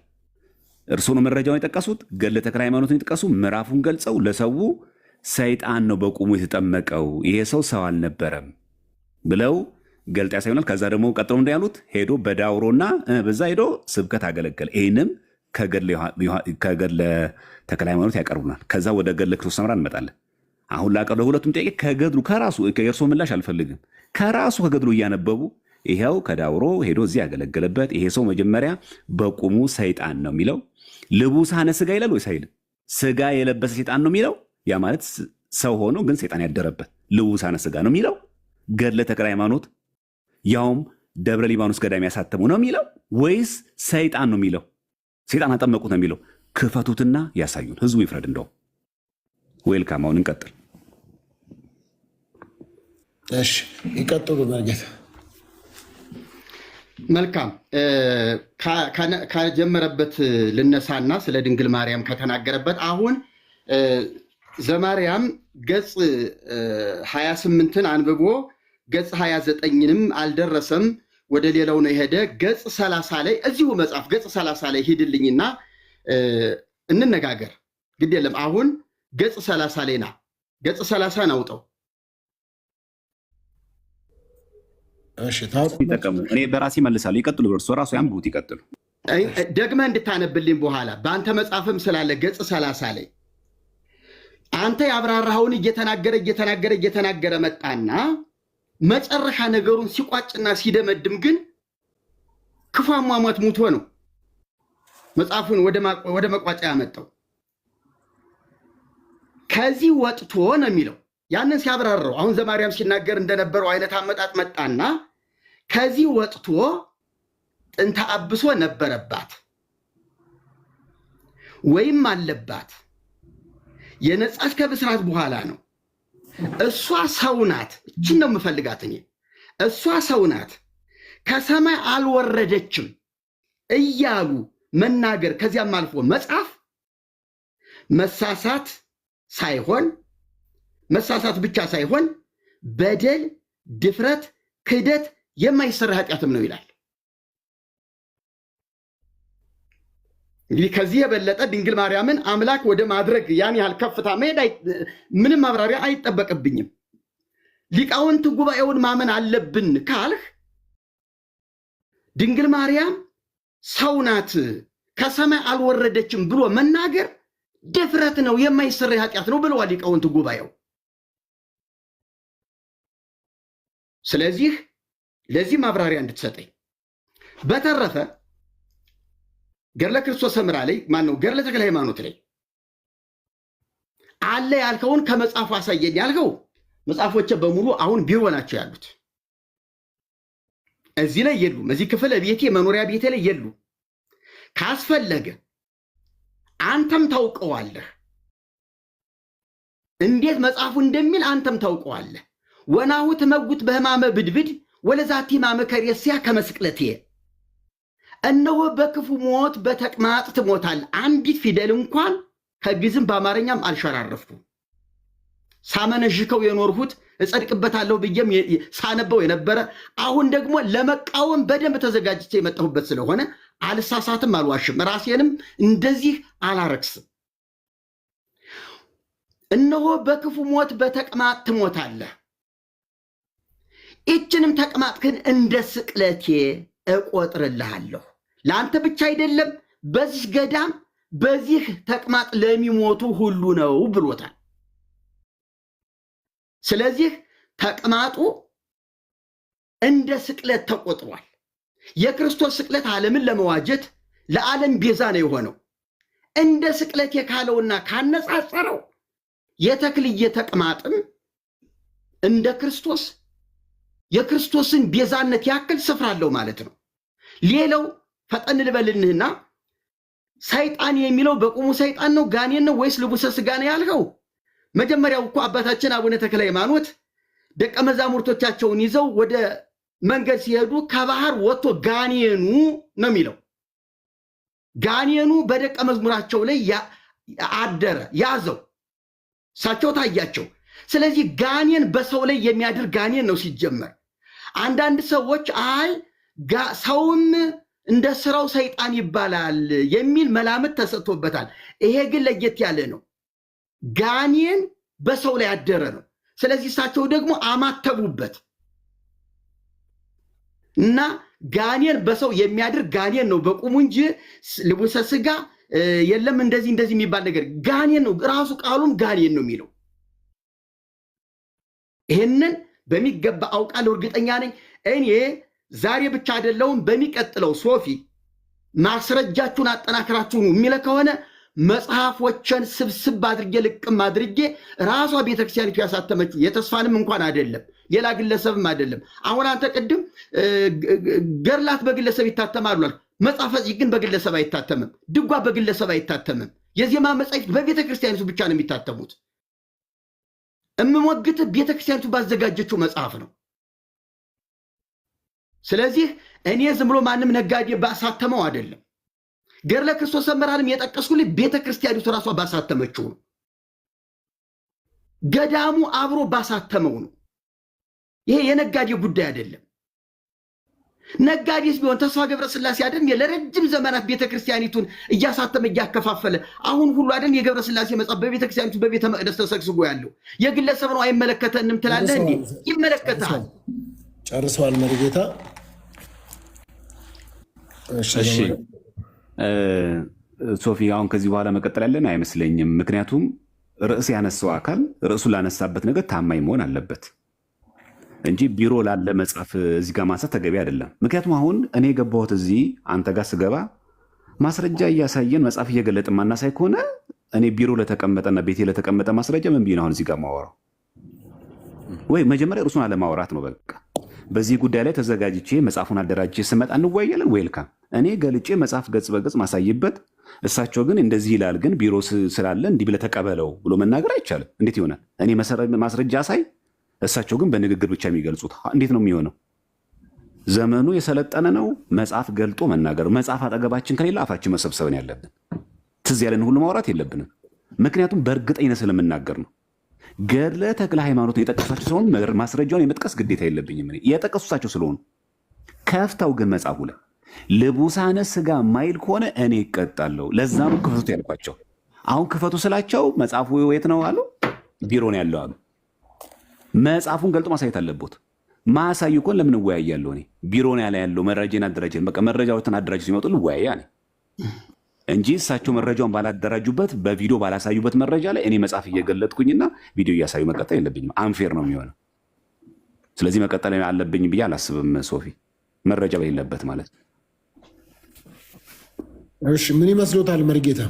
እርሱ ነው መረጃውን የጠቀሱት። ገድለ ተክለ ሃይማኖትን የጠቀሱ ምዕራፉን ገልጸው ለሰው ሰይጣን ነው በቁሙ የተጠመቀው ይሄ ሰው አልነበረም ብለው ገልጥ ያሳዩናል። ከዛ ደግሞ ቀጥሎ እንዳሉት ሄዶ በዳውሮና በዛ ሄዶ ስብከት አገለገለ። ይህንም ከገድለ ተክለ ሃይማኖት ያቀርቡናል። ከዛ ወደ ገድለ ክርስቶስ ሰምራ እንመጣለን። አሁን ላቀርበው ሁለቱም ጥያቄ ከገድሉ ከራሱ የእርሶ ምላሽ አልፈልግም። ከራሱ ከገድሉ እያነበቡ ይሄው ከዳውሮ ሄዶ እዚህ ያገለገለበት ይሄ ሰው መጀመሪያ በቁሙ ሰይጣን ነው የሚለው ልቡሳነ ስጋ ይላል ወይስ አይልም? ስጋ የለበሰ ሰይጣን ነው የሚለው ያ ማለት ሰው ሆኖ ግን ሰይጣን ያደረበት ልቡሳነ ስጋ ነው የሚለው ገድለ ተክለ ሃይማኖት ያውም ደብረ ሊባኖስ ገዳም ያሳተሙ ነው የሚለው ወይስ ሰይጣን ነው የሚለው? ሰይጣን አጠመቁት ነው የሚለው? ክፈቱትና ያሳዩን፣ ህዝቡ ይፍረድ። እንደው ዌልካም። አሁን እንቀጥል። እሺ ይቀጥሉ መርጌታ። መልካም ከጀመረበት ልነሳና ስለ ድንግል ማርያም ከተናገረበት አሁን ዘማርያም ገጽ 28ን አንብቦ ገጽ 29ንም አልደረሰም፣ ወደ ሌላው ነው የሄደ። ገጽ 30 ላይ እዚሁ መጽሐፍ ገጽ 30 ላይ ሂድልኝና እንነጋገር። ግድ የለም አሁን ገጽ 30 ላይ ና፣ ገጽ 30 አውጣው። እሺ ታውቁ ይጠቀሙ። እኔ በራሴ መልሳለሁ። ይቀጥሉ፣ እርሶ ራሱ ያንብቡት፣ ይቀጥሉ። ደግመህ እንድታነብልኝ በኋላ በአንተ መጽሐፍም ስላለ ገጽ 30 ላይ አንተ ያብራራኸውን እየተናገረ መጣና መጨረሻ ነገሩን ሲቋጭና ሲደመድም ግን ክፉ አሟሟት ሙቶ ነው መጽሐፉን ወደ መቋጫ ያመጣው። ከዚህ ወጥቶ ነው የሚለው። ያንን ሲያብራራው አሁን ዘማርያም ሲናገር እንደነበረው አይነት አመጣጥ መጣና ከዚህ ወጥቶ ጥንተ አብሶ ነበረባት ወይም አለባት የነጻች ከብስራት በኋላ ነው። እሷ ሰው ናት። እችን ነው የምፈልጋት እኔ። እሷ ሰው ናት ከሰማይ አልወረደችም እያሉ መናገር፣ ከዚያም አልፎ መጽሐፍ መሳሳት ብቻ ሳይሆን በደል፣ ድፍረት፣ ክህደት የማይሰራ ኃጢአትም ነው ይላል። እንግዲህ ከዚህ የበለጠ ድንግል ማርያምን አምላክ ወደ ማድረግ ያን ያህል ከፍታ መሄድ ምንም ማብራሪያ አይጠበቅብኝም። ሊቃውንት ጉባኤውን ማመን አለብን ካልህ ድንግል ማርያም ሰው ናት ከሰማይ አልወረደችም ብሎ መናገር ድፍረት ነው፣ የማይሰራ ኃጢአት ነው ብለዋል ሊቃውንት ጉባኤው። ስለዚህ ለዚህ ማብራሪያ እንድትሰጠኝ። በተረፈ ገድለ ክርስቶስ ሰምራ ላይ ማነው ገድለ ተክለ ሃይማኖት ላይ አለ ያልከውን ከመጽሐፉ አሳየኝ ያልከው መጽሐፎች በሙሉ አሁን ቢሮ ናቸው ያሉት። እዚህ ላይ የሉም። እዚህ ክፍለ ቤቴ መኖሪያ ቤቴ ላይ የሉ። ካስፈለገ አንተም ታውቀዋለህ፣ እንዴት መጽሐፉ እንደሚል አንተም ታውቀዋለህ። ወናሁ ትመጉት በህማመ ብድብድ ወለዛቲ ማመከሪያ ከመስቅለቴ፣ እነሆ በክፉ ሞት በተቅማጥ ትሞታል። አንዲት ፊደል እንኳን ከግዕዝም በአማርኛም አልሸራረፍኩም። ሳመነዥከው የኖርሁት እጸድቅበታለሁ ብዬም ሳነበው የነበረ አሁን ደግሞ ለመቃወም በደንብ ተዘጋጅቼ የመጣሁበት ስለሆነ አልሳሳትም፣ አልዋሽም፣ ራሴንም እንደዚህ አላረክስም። እነሆ በክፉ ሞት በተቅማጥ ትሞታለህ። ይችንም ተቅማጥ ግን እንደ ስቅለቴ እቆጥርልሃለሁ። ለአንተ ብቻ አይደለም፣ በዚህ ገዳም በዚህ ተቅማጥ ለሚሞቱ ሁሉ ነው ብሎታል። ስለዚህ ተቅማጡ እንደ ስቅለት ተቆጥሯል። የክርስቶስ ስቅለት ዓለምን ለመዋጀት ለዓለም ቤዛ ነው የሆነው። እንደ ስቅለት የካለውና ካነጻጸረው የተክልየ ተቅማጥም እንደ ክርስቶስ የክርስቶስን ቤዛነት ያክል ስፍራ አለው ማለት ነው። ሌላው ፈጠን ልበልንህና ሰይጣን የሚለው በቁሙ ሰይጣን ነው ጋኔን ነው ወይስ ልቡሰ ሥጋ ነው ያልኸው? መጀመሪያው እኮ አባታችን አቡነ ተክለ ሃይማኖት ደቀ መዛሙርቶቻቸውን ይዘው ወደ መንገድ ሲሄዱ ከባህር ወጥቶ ጋኔኑ ነው የሚለው። ጋኔኑ በደቀ መዝሙራቸው ላይ አደረ፣ ያዘው፣ እሳቸው ታያቸው። ስለዚህ ጋኔን በሰው ላይ የሚያድር ጋኔን ነው ሲጀመር። አንዳንድ ሰዎች አይ ሰውም እንደ ስራው ሰይጣን ይባላል የሚል መላምት ተሰጥቶበታል። ይሄ ግን ለየት ያለ ነው። ጋኔን በሰው ላይ ያደረ ነው። ስለዚህ እሳቸው ደግሞ አማተቡበት እና ጋኔን በሰው የሚያድር ጋኔን ነው በቁሙ እንጂ ልቡሰ ሥጋ የለም እንደዚህ የሚባል ነገር ጋኔን ነው። ራሱ ቃሉም ጋኔን ነው የሚለው። ይህንን በሚገባ አውቃለሁ፣ እርግጠኛ ነኝ። እኔ ዛሬ ብቻ አይደለሁም፣ በሚቀጥለው ሶፊ ማስረጃችሁን አጠናክራችሁ የሚለ ከሆነ መጽሐፎችን ስብስብ አድርጌ ልቅም አድርጌ ራሷ ቤተክርስቲያኒቱ ያሳተመችው የተስፋንም እንኳን አይደለም ሌላ ግለሰብም አይደለም። አሁን አንተ ቅድም ገድላት በግለሰብ ይታተማሉ አልክ። መጽሐፈ ግን በግለሰብ አይታተምም። ድጓ በግለሰብ አይታተምም። የዜማ መጻሕፍት በቤተክርስቲያኒቱ ብቻ ነው የሚታተሙት። እምሞግት ቤተክርስቲያኒቱ ባዘጋጀችው መጽሐፍ ነው። ስለዚህ እኔ ዝም ብሎ ማንም ነጋዴ ባሳተመው አይደለም። ገድለ ክርስቶስ ሰምራንም የጠቀስኩልህ ቤተክርስቲያኒቱ ራሷ ባሳተመችው ነው። ገዳሙ አብሮ ባሳተመው ነው። ይሄ የነጋዴ ጉዳይ አይደለም። ነጋዴስ ቢሆን ተስፋ ገብረስላሴ አይደል ለረጅም ዘመናት ቤተክርስቲያኒቱን እያሳተመ እያከፋፈለ አሁን ሁሉ አይደል የገብረስላሴ መጽሐፍ በቤተክርስቲያኒቱ በቤተ መቅደስ ተሰግስጎ ያለው የግለሰብ ነው አይመለከተንም ትላለህ እንዴ? ይመለከታል። ጨርሰዋል መሪጌታ። እሺ ሶፊ አሁን ከዚህ በኋላ መቀጠል ያለን አይመስለኝም። ምክንያቱም ርዕስ ያነሳው አካል ርዕሱን ላነሳበት ነገር ታማኝ መሆን አለበት እንጂ ቢሮ ላለ መጽሐፍ እዚህ ጋር ማንሳት ተገቢ አይደለም። ምክንያቱም አሁን እኔ የገባሁት እዚህ አንተ ጋር ስገባ ማስረጃ እያሳየን መጽሐፍ እየገለጥን ማናሳይ ከሆነ እኔ ቢሮ ለተቀመጠና ቤቴ ለተቀመጠ ማስረጃ ምን ብዬ ነው አሁን እዚህ ጋር ማወራው? ወይ መጀመሪያ ርዕሱን አለማውራት ነው በቃ። በዚህ ጉዳይ ላይ ተዘጋጅቼ መጽሐፉን አደራጅቼ ስመጣ እንወያያለን። ዌልካም። እኔ ገልጬ መጽሐፍ ገጽ በገጽ ማሳይበት፣ እሳቸው ግን እንደዚህ ይላል ግን ቢሮ ስላለ እንዲህ ብለህ ተቀበለው ብሎ መናገር አይቻልም። እንዴት ይሆናል? እኔ ማስረጃ ሳይ እሳቸው ግን በንግግር ብቻ የሚገልጹት እንዴት ነው የሚሆነው? ዘመኑ የሰለጠነ ነው። መጽሐፍ ገልጦ መናገር። መጽሐፍ አጠገባችን ከሌላ አፋችን መሰብሰብን ያለብን። ትዝ ያለን ሁሉ ማውራት የለብንም። ምክንያቱም በእርግጠኝነት ስለምናገር ነው። ገድለ ተክለ ሃይማኖትን የጠቀሷቸው ስለሆኑ ማስረጃውን የመጥቀስ ግዴታ የለብኝም። የጠቀሱ እሳቸው ስለሆኑ ከፍተው ግን መጽሐፉ ላይ ልቡሳነ ስጋ ማይል ከሆነ እኔ ይቀጣለሁ። ለዛ ነው ክፈቱ ያልኳቸው። አሁን ክፈቱ ስላቸው መጽሐፉ የት ነው አሉ? ቢሮ ነው ያለው አሉ። መጽሐፉን ገልጦ ማሳየት አለቦት። ማሳዩ እኮ ለምን እወያያለሁ? እኔ ቢሮ ነው ያለው መረጃን አደራጀን። በቃ መረጃዎችን አደራጅ ሲመጡ ልወያያ ነኝ እንጂ እሳቸው መረጃውን ባላደራጁበት በቪዲዮ ባላሳዩበት መረጃ ላይ እኔ መጽሐፍ እየገለጥኩኝና ቪዲዮ እያሳዩ መቀጠል የለብኝም። አንፌር ነው የሚሆነው። ስለዚህ መቀጠል አለብኝ ብዬ አላስብም። ሶፊ መረጃ በሌለበት ማለት ነው። እሺ ምን ይመስሎታል መሪጌታ?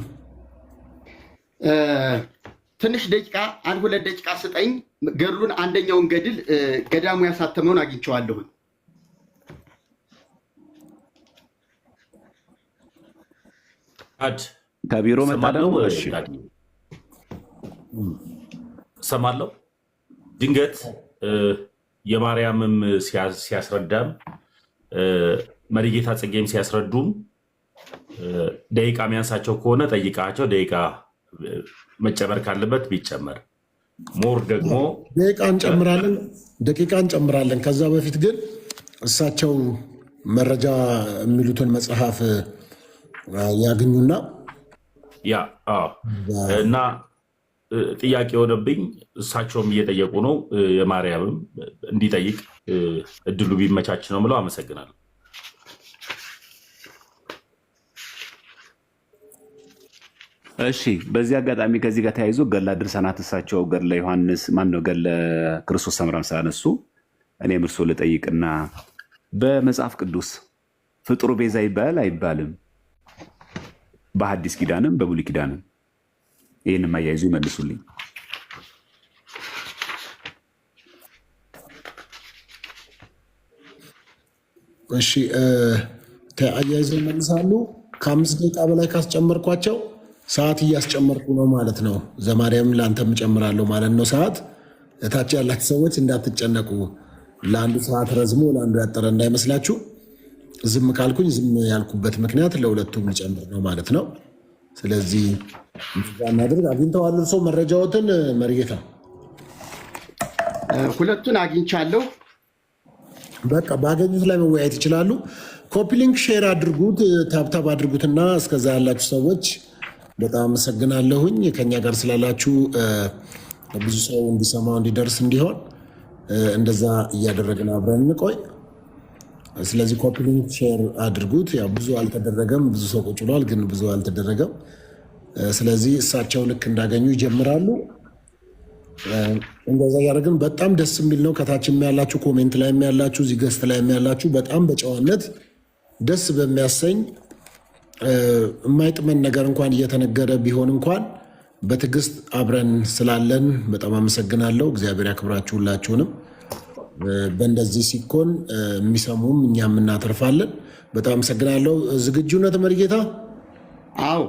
ትንሽ ደቂቃ 1-2 ደቂቃ ስጠኝ። ገድሉን አንደኛውን ገድል ገዳሙ ያሳተመውን አግኝቼዋለሁ። ከቢሮ መጣ ደግሞ ሰማለሁ። ድንገት የማርያምም ሲያስረዳም መሪጌታ ጽጌም ሲያስረዱም ደቂቃ የሚያንሳቸው ከሆነ ጠይቃቸው፣ ደቂቃ መጨመር ካለበት ቢጨመር ሞር ደግሞ ደቂቃ እንጨምራለን። ከዛ በፊት ግን እሳቸው መረጃ የሚሉትን መጽሐፍ ያገኙና እና ጥያቄ የሆነብኝ እሳቸውም እየጠየቁ ነው። የማርያምም እንዲጠይቅ እድሉ ቢመቻች ነው ምለው። አመሰግናለሁ። እሺ በዚህ አጋጣሚ ከዚህ ጋር ተያይዞ ገድለ ድርሳናት እሳቸው ገድለ ዮሐንስ ማነው ገድለ ክርስቶስ ሰምራን ስላነሱ እኔም እርሶ ልጠይቅና በመጽሐፍ ቅዱስ ፍጡር ቤዛ ይባላል አይባልም? በሐዲስ ኪዳንም በብሉይ ኪዳንም ይህንም አያይዙ ይመልሱልኝ። እሺ አያይዘው ይመልሳሉ። ከ5 ደቂቃ በላይ ካስጨመርኳቸው ሰዓት እያስጨመርኩ ነው ማለት ነው። ዘማርያም ለአንተም እጨምራለሁ ማለት ነው። ሰዓት እታች ያላችሁ ሰዎች እንዳትጨነቁ። ለአንዱ ሰዓት ረዝሞ ለአንዱ ያጠረ እንዳይመስላችሁ። ዝም ካልኩኝ ዝም ያልኩበት ምክንያት ለሁለቱም ሊጨምር ነው ማለት ነው። ስለዚህ እናድርግ። አግኝተዋል እርሶ መረጃዎትን መሪጌታ? ሁለቱን አግኝቻለሁ። በቃ ባገኙት ላይ መወያየት ይችላሉ። ኮፒ ሊንክ ሼር አድርጉት፣ ታብታብ አድርጉትና እስከዛ ያላችሁ ሰዎች በጣም አመሰግናለሁኝ። ከኛ ጋር ስላላችሁ ብዙ ሰው እንዲሰማው እንዲደርስ እንዲሆን እንደዛ እያደረግን አብረን እንቆይ። ስለዚህ ኮፒ ሊንክ ሼር አድርጉት። ያው ብዙ አልተደረገም፣ ብዙ ሰው ቁጭ ብሏል፣ ግን ብዙ አልተደረገም። ስለዚህ እሳቸው ልክ እንዳገኙ ይጀምራሉ። እንደዛ እያደረግን በጣም ደስ የሚል ነው። ከታችም ያላችሁ ኮሜንት ላይ ያላችሁ እዚህ ገስት ላይ ያላችሁ በጣም በጨዋነት ደስ በሚያሰኝ የማይጥመን ነገር እንኳን እየተነገረ ቢሆን እንኳን በትዕግስት አብረን ስላለን በጣም አመሰግናለሁ። እግዚአብሔር ያክብራችሁ ሁላችሁንም። በእንደዚህ ሲኮን የሚሰሙም እኛም እናተርፋለን። በጣም አመሰግናለሁ። ዝግጁነት መሪጌታ? አዎ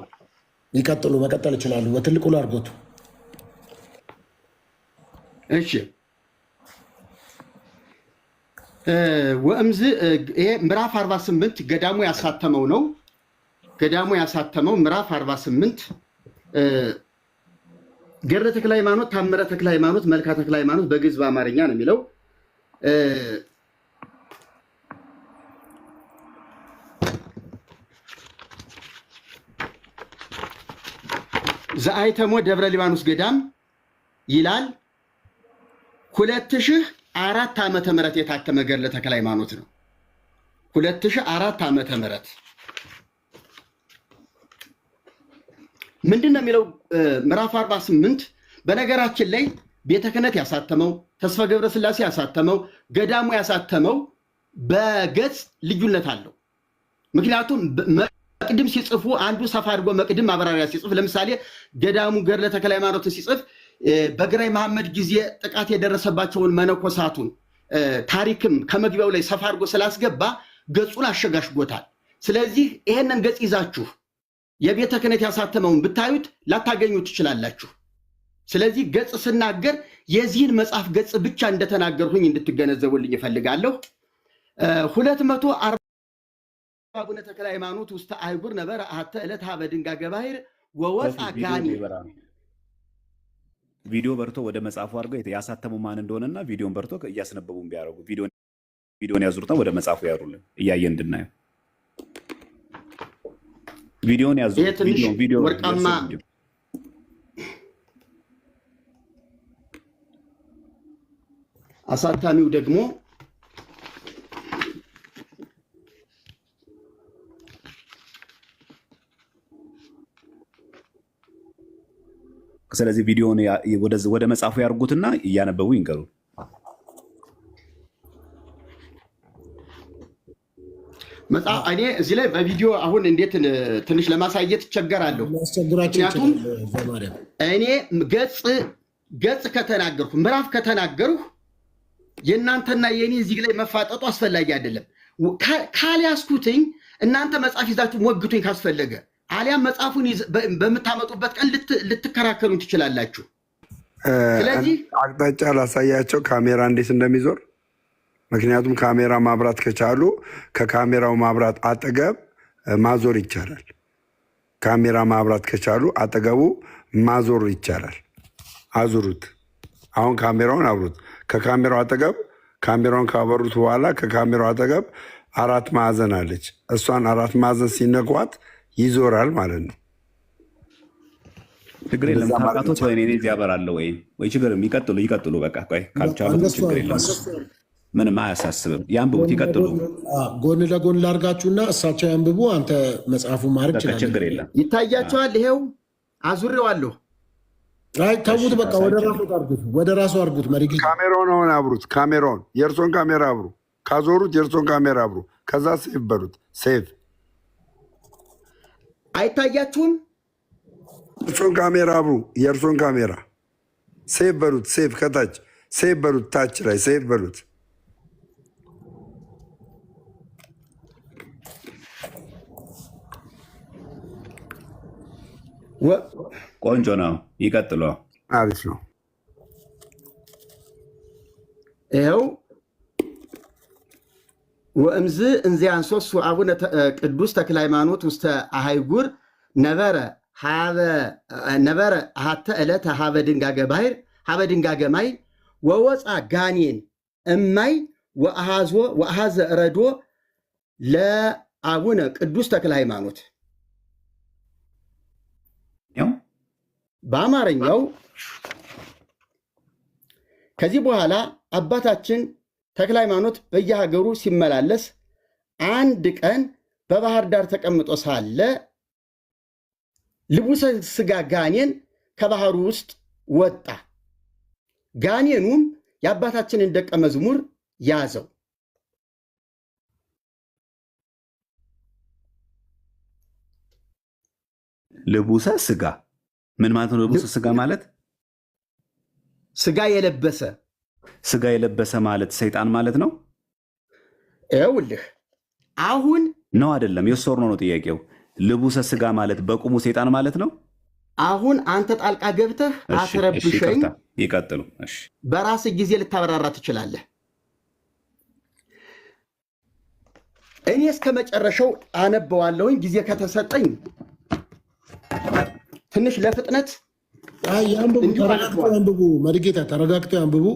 ይቀጥሉ፣ መቀጠል ይችላሉ። በትልቁ ላርጎቱ። እሺ ወእምዝ ይሄ ምዕራፍ 48 ገዳሙ ያሳተመው ነው። ገዳሙ ያሳተመው ምዕራፍ 48 ገድለ ተክለ ሃይማኖት፣ ታምረ ተክለ ሃይማኖት፣ መልካ ተክለ ሃይማኖት በግዕዝ በአማርኛ ነው የሚለው። ዘአይተሞ ደብረ ሊባኖስ ገዳም ይላል 2004 ዓመተ ምህረት የታተመ ገድለ ተክለ ሃይማኖት ነው። 2004 ዓመተ ምህረት ምንድነው የሚለው? ምዕራፍ 48 በነገራችን ላይ ቤተ ክህነት ያሳተመው ተስፋ ገብረ ሥላሴ ያሳተመው ገዳሙ ያሳተመው በገጽ ልዩነት አለው። ምክንያቱም መቅድም ሲጽፉ አንዱ ሰፋ አድርጎ መቅድም ማብራሪያ ሲጽፍ፣ ለምሳሌ ገዳሙ ገድለ ተክለ ሃይማኖትን ሲጽፍ በግራኝ መሐመድ ጊዜ ጥቃት የደረሰባቸውን መነኮሳቱን ታሪክም ከመግቢያው ላይ ሰፋ አድርጎ ስላስገባ ገጹን አሸጋሽጎታል። ስለዚህ ይሄንን ገጽ ይዛችሁ የቤተ ክህነት ያሳተመውን ብታዩት ላታገኙ ትችላላችሁ። ስለዚህ ገጽ ስናገር የዚህን መጽሐፍ ገጽ ብቻ እንደተናገርሁኝ እንድትገነዘቡልኝ እፈልጋለሁ። 240 አቡነ ተክለ ሃይማኖት ውስተ አይጉር ነበረ አሐተ ዕለት ሀበ ድንጋጌ ባሕር ወወፃ ጋኒ። ቪዲዮ በርቶ ወደ መጽሐፉ አድርገው ያሳተሙ ማን እንደሆነና ቪዲዮን በርቶ እያስነበቡን ቢያደርጉ ቪዲዮን ያዙርታ ወደ መጽሐፉ ያሩልን እያየ እንድናየው። ቪዲዮን ያዙ። ቪዲዮ ወርቃማ አሳታሚው ደግሞ ስለዚህ ቪዲዮን ወደ መጽሐፉ ያርጉትና እያነበቡ ይንገሩ። እኔ እዚህ ላይ በቪዲዮ አሁን እንዴት ትንሽ ለማሳየት እቸገራለሁ። ምክንያቱም እኔ ገጽ ከተናገርኩ ምዕራፍ ከተናገርኩ የእናንተና የኔ እዚህ ላይ መፋጠጡ አስፈላጊ አይደለም። ካልያዝኩትኝ እናንተ መጽሐፍ ይዛችሁ ሞግቱኝ ካስፈለገ፣ አሊያም መጽሐፉን በምታመጡበት ቀን ልትከራከሩን ትችላላችሁ። ስለዚህ አቅጣጫ ላሳያቸው ካሜራ እንዴት እንደሚዞር። ምክንያቱም ካሜራ ማብራት ከቻሉ ከካሜራው ማብራት አጠገብ ማዞር ይቻላል። ካሜራ ማብራት ከቻሉ አጠገቡ ማዞር ይቻላል። አዙሩት። አሁን ካሜራውን አብሩት። ከካሜራው አጠገብ ካሜራውን ካበሩት በኋላ ከካሜራው አጠገብ 4 ማዕዘን አለች። እሷን 4 ማዕዘን ሲነኳት ይዞራል ማለት ነው። ችግር የለም። ታውቃቶች ወይ እኔ ያበራለሁ ወይ ችግር ይቀጥሉ። በቃ ቆይ ካልቻሉ ችግር የለም። ምንም አያሳስብም። ያንብቡት፣ ይቀጥሉ። ጎን ለጎን ላርጋችሁና እሳቸው ያንብቡ። አንተ መጽሐፉ ማድረግ ይችላል። ችግር የለም። ይታያቸዋል። ይሄው አዙሬዋለሁ። አይ ተዉት፣ በቃ ወደ ራሱ አርጉት። መሪግ ካሜራውን አሁን አብሩት። ካሜራውን የእርሶን ካሜራ አብሩ። ካዞሩት የእርሶን ካሜራ አብሩ። ከዛ ሴቭ በሉት። ሴቭ አይታያችሁም? የእርሶን ካሜራ አብሩ። የእርሶን ካሜራ ሴቭ በሉት። ሴቭ ከታች ሴቭ በሉት። ታች ላይ ሴቭ በሉት። ቆንጆ ነው። ይቀጥሉ። አሪፍ ነው። ይኸው ወእምዝ እንዚያን ሶስቱ አቡነ ቅዱስ ተክለ ሃይማኖት ውስተ አሃይጉር ነበረ አሐተ ዕለተ ሀበ ድንጋጌ ማይ ወወፃ ጋኔን እማይ ወአሃዘ ረዶ ለአቡነ ቅዱስ ተክለ ሃይማኖት። በአማርኛው ከዚህ በኋላ አባታችን ተክለ ሃይማኖት በየሀገሩ ሲመላለስ አንድ ቀን በባህር ዳር ተቀምጦ ሳለ ልቡሰ ሥጋ ጋኔን ከባህሩ ውስጥ ወጣ። ጋኔኑም የአባታችንን ደቀ መዝሙር ያዘው። ልቡሰ ሥጋ ምን ማለት ነው? ልቡሰ ሥጋ ማለት ሥጋ የለበሰ ማለት ሰይጣን ማለት ነው። ይኸውልህ አሁን ነው አይደለም? የሶር ነው ጥያቄው። ልቡሰ ሥጋ ማለት በቁሙ ሰይጣን ማለት ነው። አሁን አንተ ጣልቃ ገብተህ አትረብሸኝ። ይቀጥሉ። በራስህ ጊዜ ልታበራራ ትችላለህ። እኔ እስከ መጨረሻው አነበዋለሁኝ ጊዜ ከተሰጠኝ ትንሽ ለፍጥነት ያንብቡ። መሪጌታ ተረጋግተው ያንብቡ።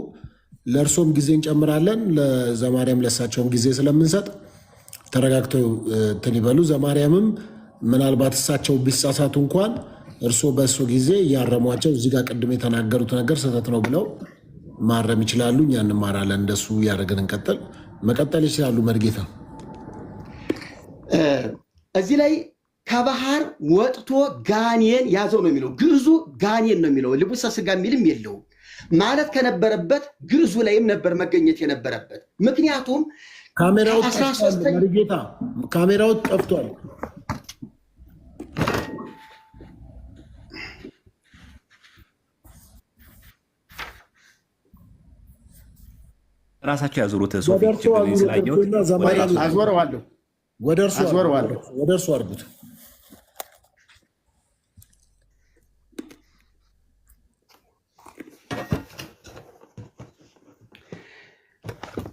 ለእርሶም ጊዜ እንጨምራለን፣ ለዘማርያም ለእሳቸውም ጊዜ ስለምንሰጥ ተረጋግተው እንትን ይበሉ። ዘማርያምም ምናልባት እሳቸው ቢሳሳቱ እንኳን እርሶ በእሱ ጊዜ እያረሟቸው እዚህ ጋር ቅድም የተናገሩት ነገር ስህተት ነው ብለው ማረም ይችላሉ። እኛ እንማራለን። እንደሱ እያደረግን እንቀጥል። መቀጠል ይችላሉ። መርጌታ እዚህ ላይ ከባህር ወጥቶ ጋኔን ያዘው ነው የሚለው። ግዕዙ ጋኔን ነው የሚለው። ልቡሰ ሥጋ የሚልም የለውም። ማለት ከነበረበት ግዕዙ ላይም ነበር መገኘት የነበረበት። ምክንያቱም ካሜራው መርጌታ ካሜራው ጠፍቷል። ራሳቸው ያዙሩት። ስላየሁት አዞረዋለሁ። ወደ እርሱ አድርጉት።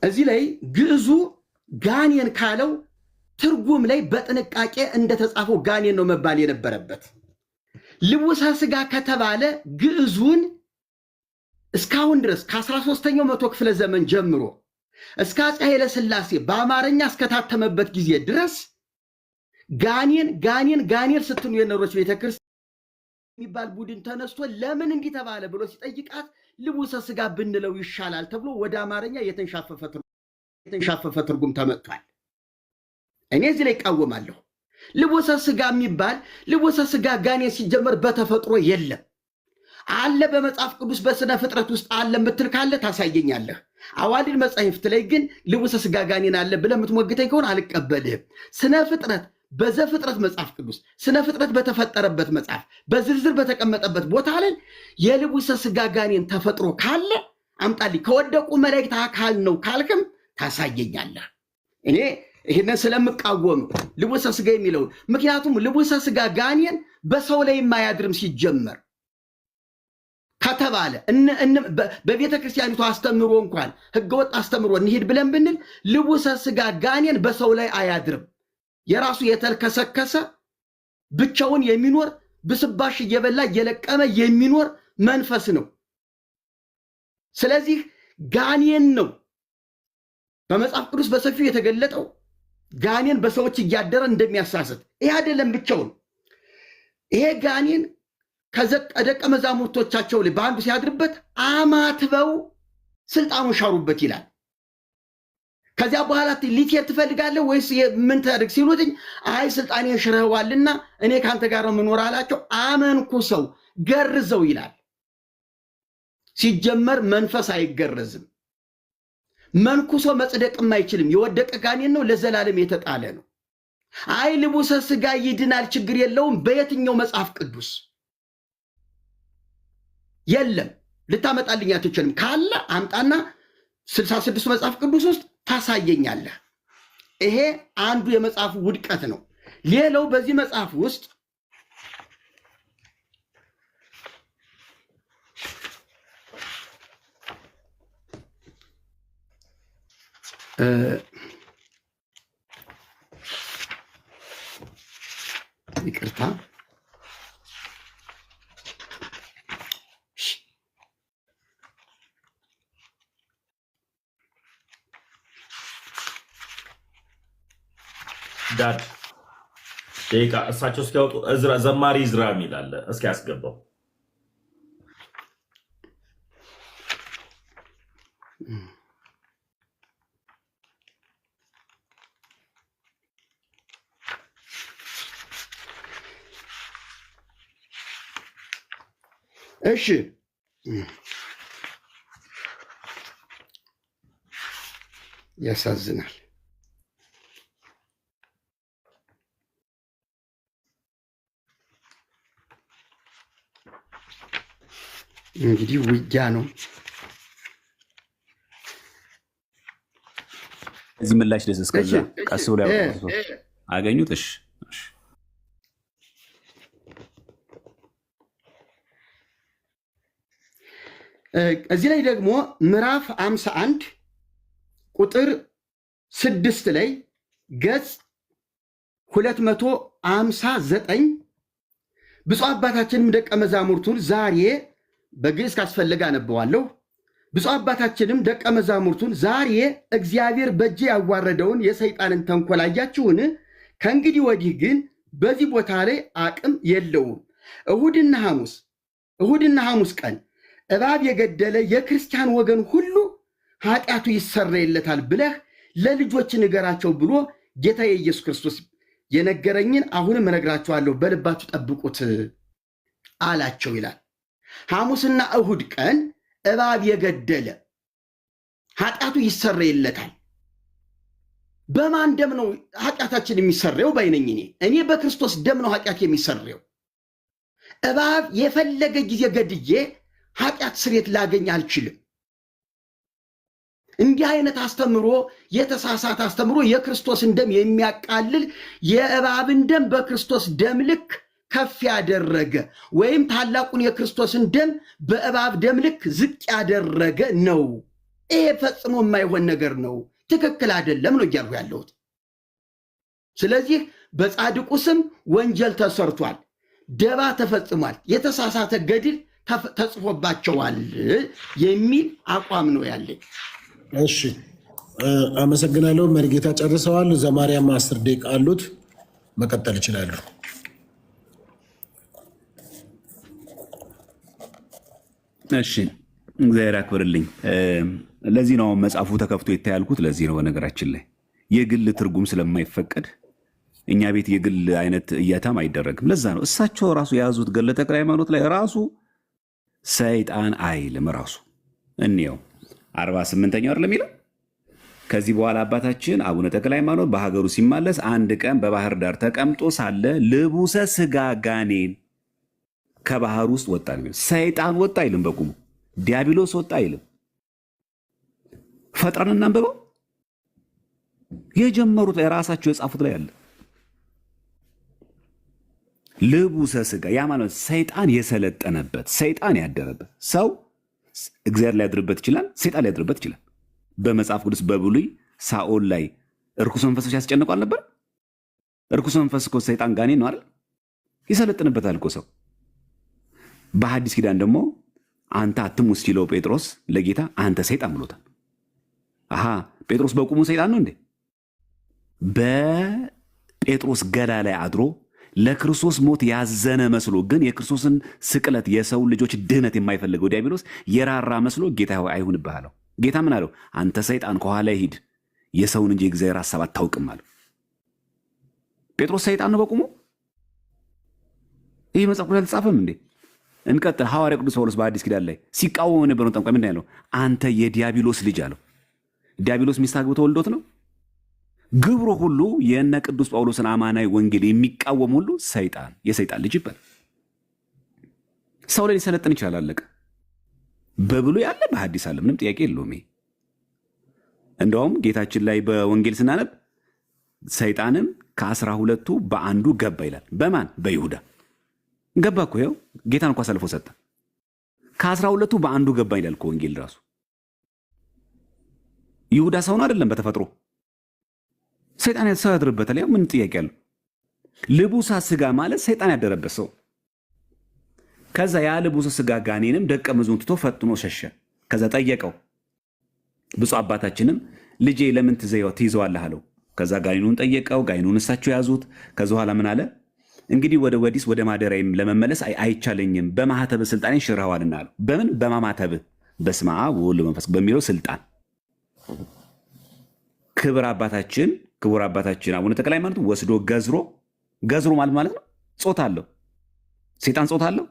እዚህ ላይ ግዕዙ ጋኔን ካለው ትርጉም ላይ በጥንቃቄ እንደተጻፈው ጋኔን ነው መባል የነበረበት። ልቡሰ ሥጋ ከተባለ ግዕዙን እስካሁን ድረስ ከ13ኛው መቶ ክፍለ ዘመን ጀምሮ እስከ አፄ ኃይለ ሥላሴ በአማርኛ እስከታተመበት ጊዜ ድረስ ጋኔን ስትሉ የኖረች ቤተክርስቲያን የሚባል ቡድን ተነስቶ ለምን እንዲህ ተባለ ብሎ ሲጠይቃት ልቡሰ ሥጋ ብንለው ይሻላል ተብሎ ወደ አማርኛ የተንሻፈፈ ትርጉም ተመጥቷል። እኔ እዚህ ላይ እቃወማለሁ። ልቡሰ ሥጋ የሚባል ልቡሰ ሥጋ ጋኔን ሲጀመር በተፈጥሮ የለም። አለ በመጽሐፍ ቅዱስ በስነ ፍጥረት ውስጥ አለ የምትል ካለ ታሳየኛለህ። አዋልድ መጻሕፍት ላይ ግን ልቡሰ ሥጋ ጋኔን አለ ብለህ የምትሞግተኝ ከሆነ አልቀበልህም። ስነ ፍጥረት በዘፍጥረት መጽሐፍ ቅዱስ ስነ ፍጥረት በተፈጠረበት መጽሐፍ በዝርዝር በተቀመጠበት ቦታ ላይ የልቡሰ ሥጋ ጋኔን ተፈጥሮ ካለ አምጣልኝ። ከወደቁ መላእክት አካል ነው ካልክም ታሳየኛለህ። እኔ ይህንን ስለምቃወም ልቡሰ ሥጋ የሚለውን ምክንያቱም ልቡሰ ሥጋ ጋኔን በሰው ላይ የማያድርም ሲጀመር ከተባለ በቤተ ክርስቲያኒቱ አስተምሮ እንኳን ህገወጥ አስተምሮ እንሂድ ብለን ብንል ልቡሰ ሥጋ ጋኔን በሰው ላይ አያድርም። የራሱ የተልከሰከሰ ብቻውን የሚኖር ብስባሽ እየበላ እየለቀመ የሚኖር መንፈስ ነው። ስለዚህ ጋኔን ነው በመጽሐፍ ቅዱስ በሰፊው የተገለጠው። ጋኔን በሰዎች እያደረ እንደሚያሳስት ይሄ አይደለም ብቻውን። ይሄ ጋኔን ከደቀ መዛሙርቶቻቸው ላይ በአንዱ ሲያድርበት አማትበው ስልጣኑን ሻሩበት ይላል። ከዚያ በኋላ ሊትሄድ ትፈልጋለህ ወይስ ምን ታደርግ ሲሉትኝ አይ ስልጣኔን ሽረዋልና እኔ ካንተ ጋር ነው የምኖር አላቸው። አመንኩሰው ገርዘው ይላል። ሲጀመር መንፈስ አይገረዝም። መንኩሶ መጽደቅም አይችልም። የወደቀ ጋኔን ነው፣ ለዘላለም የተጣለ ነው። አይ ልቡሰ ሥጋ ይድናል ችግር የለውም በየትኛው መጽሐፍ ቅዱስ የለም። ልታመጣልኝ አትችልም። ካለ አምጣና 66 መጽሐፍ ቅዱስ ውስጥ ታሳየኛለህ። ይሄ አንዱ የመጽሐፉ ውድቀት ነው። ሌላው በዚህ መጽሐፍ ውስጥ ይቅርታ ዳድ ደቂቃ እሳቸው እስኪያወጡ ዘማሪ ዝራ የሚል አለ። እስኪ ያስገባው። እሺ ያሳዝናል። እንግዲህ ውጊያ ነው። እዚህ ምላሽ ደስ እስከዛ ቀስ ብሎ አገኙት። እሺ እዚህ ላይ ደግሞ ምዕራፍ 51 ቁጥር 6 ላይ ገጽ 259 ብፁዕ አባታችንም ደቀ መዛሙርቱን ዛሬ በግዕዝ ካስፈለገ አነበዋለሁ። ብፁዕ አባታችንም ደቀ መዛሙርቱን ዛሬ እግዚአብሔር በእጄ ያዋረደውን የሰይጣንን ተንኮል አያችሁን? ከእንግዲህ ወዲህ ግን በዚህ ቦታ ላይ አቅም የለውም። እሁድና ሐሙስ ቀን እባብ የገደለ የክርስቲያን ወገን ሁሉ ኃጢአቱ ይሰረይለታል ብለህ ለልጆች ንገራቸው ብሎ ጌታ የኢየሱስ ክርስቶስ የነገረኝን አሁንም እነግራቸዋለሁ፣ በልባችሁ ጠብቁት አላቸው ይላል። ሐሙስና እሁድ ቀን እባብ የገደለ ኃጢአቱ ይሰረይለታል። በማን ደም ነው ኃጢአታችን የሚሰረየው? ባይነኝ እኔ በክርስቶስ ደም ነው ኃጢአት የሚሰረየው። እባብ የፈለገ ጊዜ ገድዬ ኃጢአት ስሬት ላገኝ አልችልም። እንዲህ አይነት አስተምሮ፣ የተሳሳተ አስተምሮ የክርስቶስን ደም የሚያቃልል የእባብን ደም በክርስቶስ ደም ልክ ከፍ ያደረገ ወይም ታላቁን የክርስቶስን ደም በእባብ ደም ልክ ዝቅ ያደረገ ነው። ይሄ ፈጽሞ የማይሆን ነገር ነው። ትክክል አይደለም ነው እያልኩ ያለሁት። ስለዚህ በጻድቁ ስም ወንጀል ተሰርቷል፣ ደባ ተፈጽሟል፣ የተሳሳተ ገድል ተጽፎባቸዋል የሚል አቋም ነው ያለኝ። እሺ አመሰግናለሁ። መርጌታ ጨርሰዋል። ዘማርያም 10 ደቂቃ አሉት፣ መቀጠል ይችላሉ። እሺ እግዚአብሔር ያክብርልኝ። ለዚህ ነው መጽሐፉ ተከፍቶ ይታያልኩት። ለዚህ ነው በነገራችን ላይ የግል ትርጉም ስለማይፈቀድ እኛ ቤት የግል አይነት እያታም አይደረግም። ለዛ ነው እሳቸው ራሱ የያዙት ገድለ ተክለ ሃይማኖት ላይ ራሱ ሰይጣን አይልም። ራሱ እንየው 48ኛው አይደለም የሚለው። ከዚህ በኋላ አባታችን አቡነ ተክለ ሃይማኖት በሀገሩ ሲማለስ አንድ ቀን በባህር ዳር ተቀምጦ ሳለ ልቡሰ ስጋ ጋኔን ከባህር ውስጥ ወጣ ነው። ሰይጣን ወጣ አይልም፣ በቁሙ ዲያብሎስ ወጣ አይልም። ፈጥረን እናንብበው። የጀመሩት የራሳቸው የጻፉት ላይ አለ። ልቡሰ ስጋ ያ ማለት ሰይጣን የሰለጠነበት ሰይጣን ያደረበት ሰው እግዚአብሔር ሊያድርበት ይችላል፣ ሰይጣን ሊያድርበት ይችላል። በመጽሐፍ ቅዱስ በብሉይ ሳኦል ላይ እርኩስ መንፈሶች ያስጨንቁ አልነበር? እርኩስ መንፈስ እኮ ሰይጣን ጋኔን ነው አይደል? ይሰለጥንበታል እኮ ሰው። በሐዲስ ኪዳን ደግሞ አንተ አትሙት ሲለው ጴጥሮስ ለጌታ አንተ ሰይጣን ብሎታል። አሃ ጴጥሮስ በቁሙ ሰይጣን ነው እንዴ? በጴጥሮስ ገላ ላይ አድሮ ለክርስቶስ ሞት ያዘነ መስሎ ግን የክርስቶስን ስቅለት የሰው ልጆች ድህነት የማይፈልገው ዲያብሎስ የራራ መስሎ ጌታ አይሁንብህ አለው። ጌታ ምን አለው? አንተ ሰይጣን ከኋላ ሂድ፣ የሰውን እንጂ የእግዚአብሔር ሐሳብ አታውቅም አለው። ጴጥሮስ ሰይጣን ነው በቁሙ? ይህ መጽሐፍ ቅዱስ አልተጻፈም እንዴ? እንቀጥል። ሐዋርያ ቅዱስ ጳውሎስ በአዲስ ኪዳን ላይ ሲቃወሙ የነበረውን ጠንቋይ ምንድን ያለው? አንተ የዲያብሎስ ልጅ አለው። ዲያብሎስ ሚስት አግብቶ ወልዶት ነው። ግብሩ ሁሉ የእነ ቅዱስ ጳውሎስን አማናዊ ወንጌል የሚቃወም ሁሉ ሰይጣን፣ የሰይጣን ልጅ ይባላል። ሰው ላይ ሊሰለጥን ይችላል። አለቀ። በብሉይ ያለ በሐዲስ አለ፣ ምንም ጥያቄ የለውም። እንደውም ጌታችን ላይ በወንጌል ስናነብ ሰይጣንም ከ12ቱ በአንዱ ገባ ይላል። በማን? በይሁዳ ገባ እኮ። ይኸው ጌታን እኮ አሳልፎ ሰጠ። ከ12ቱ በአንዱ ገባ ይላል እኮ ወንጌል ራሱ። ይሁዳ ሰው ነው አይደለም? በተፈጥሮ ሰይጣን ሰው ያድርበታል። ያው ምን ጥያቄ አለው? ልቡሳ ስጋ ማለት ሰይጣን ያደረበት ሰው። ከዛ ያ ልቡሳ ስጋ ጋኔንም ደቀ መዝሙሩን ትቶ ፈጥኖ ሸሸ። ከዛ ጠየቀው። ብፁዕ አባታችንም ልጄ ለምን ትይዘዋለህ አለው። ከዛ ጋኔኑን ጠየቀው። ጋኔኑን እሳቸው ያዙት። ከዛ በኋላ ምን አለ? እንግዲህ ወደ ወዲስ ወደ ማደሪያዬም ለመመለስ አይቻለኝም፣ በማህተብ ስልጣኔን ሽረዋልና አለው። በምን? በማማተብ በስመ አብ ወወልድ ወመንፈስ በሚለው ስልጣን ክቡር አባታችን አቡነ ተክለ ሃይማኖት ወስዶ ገዝሮ ማለት ነው። ጾታ አለው ሴጣን፣ ጾታ አለው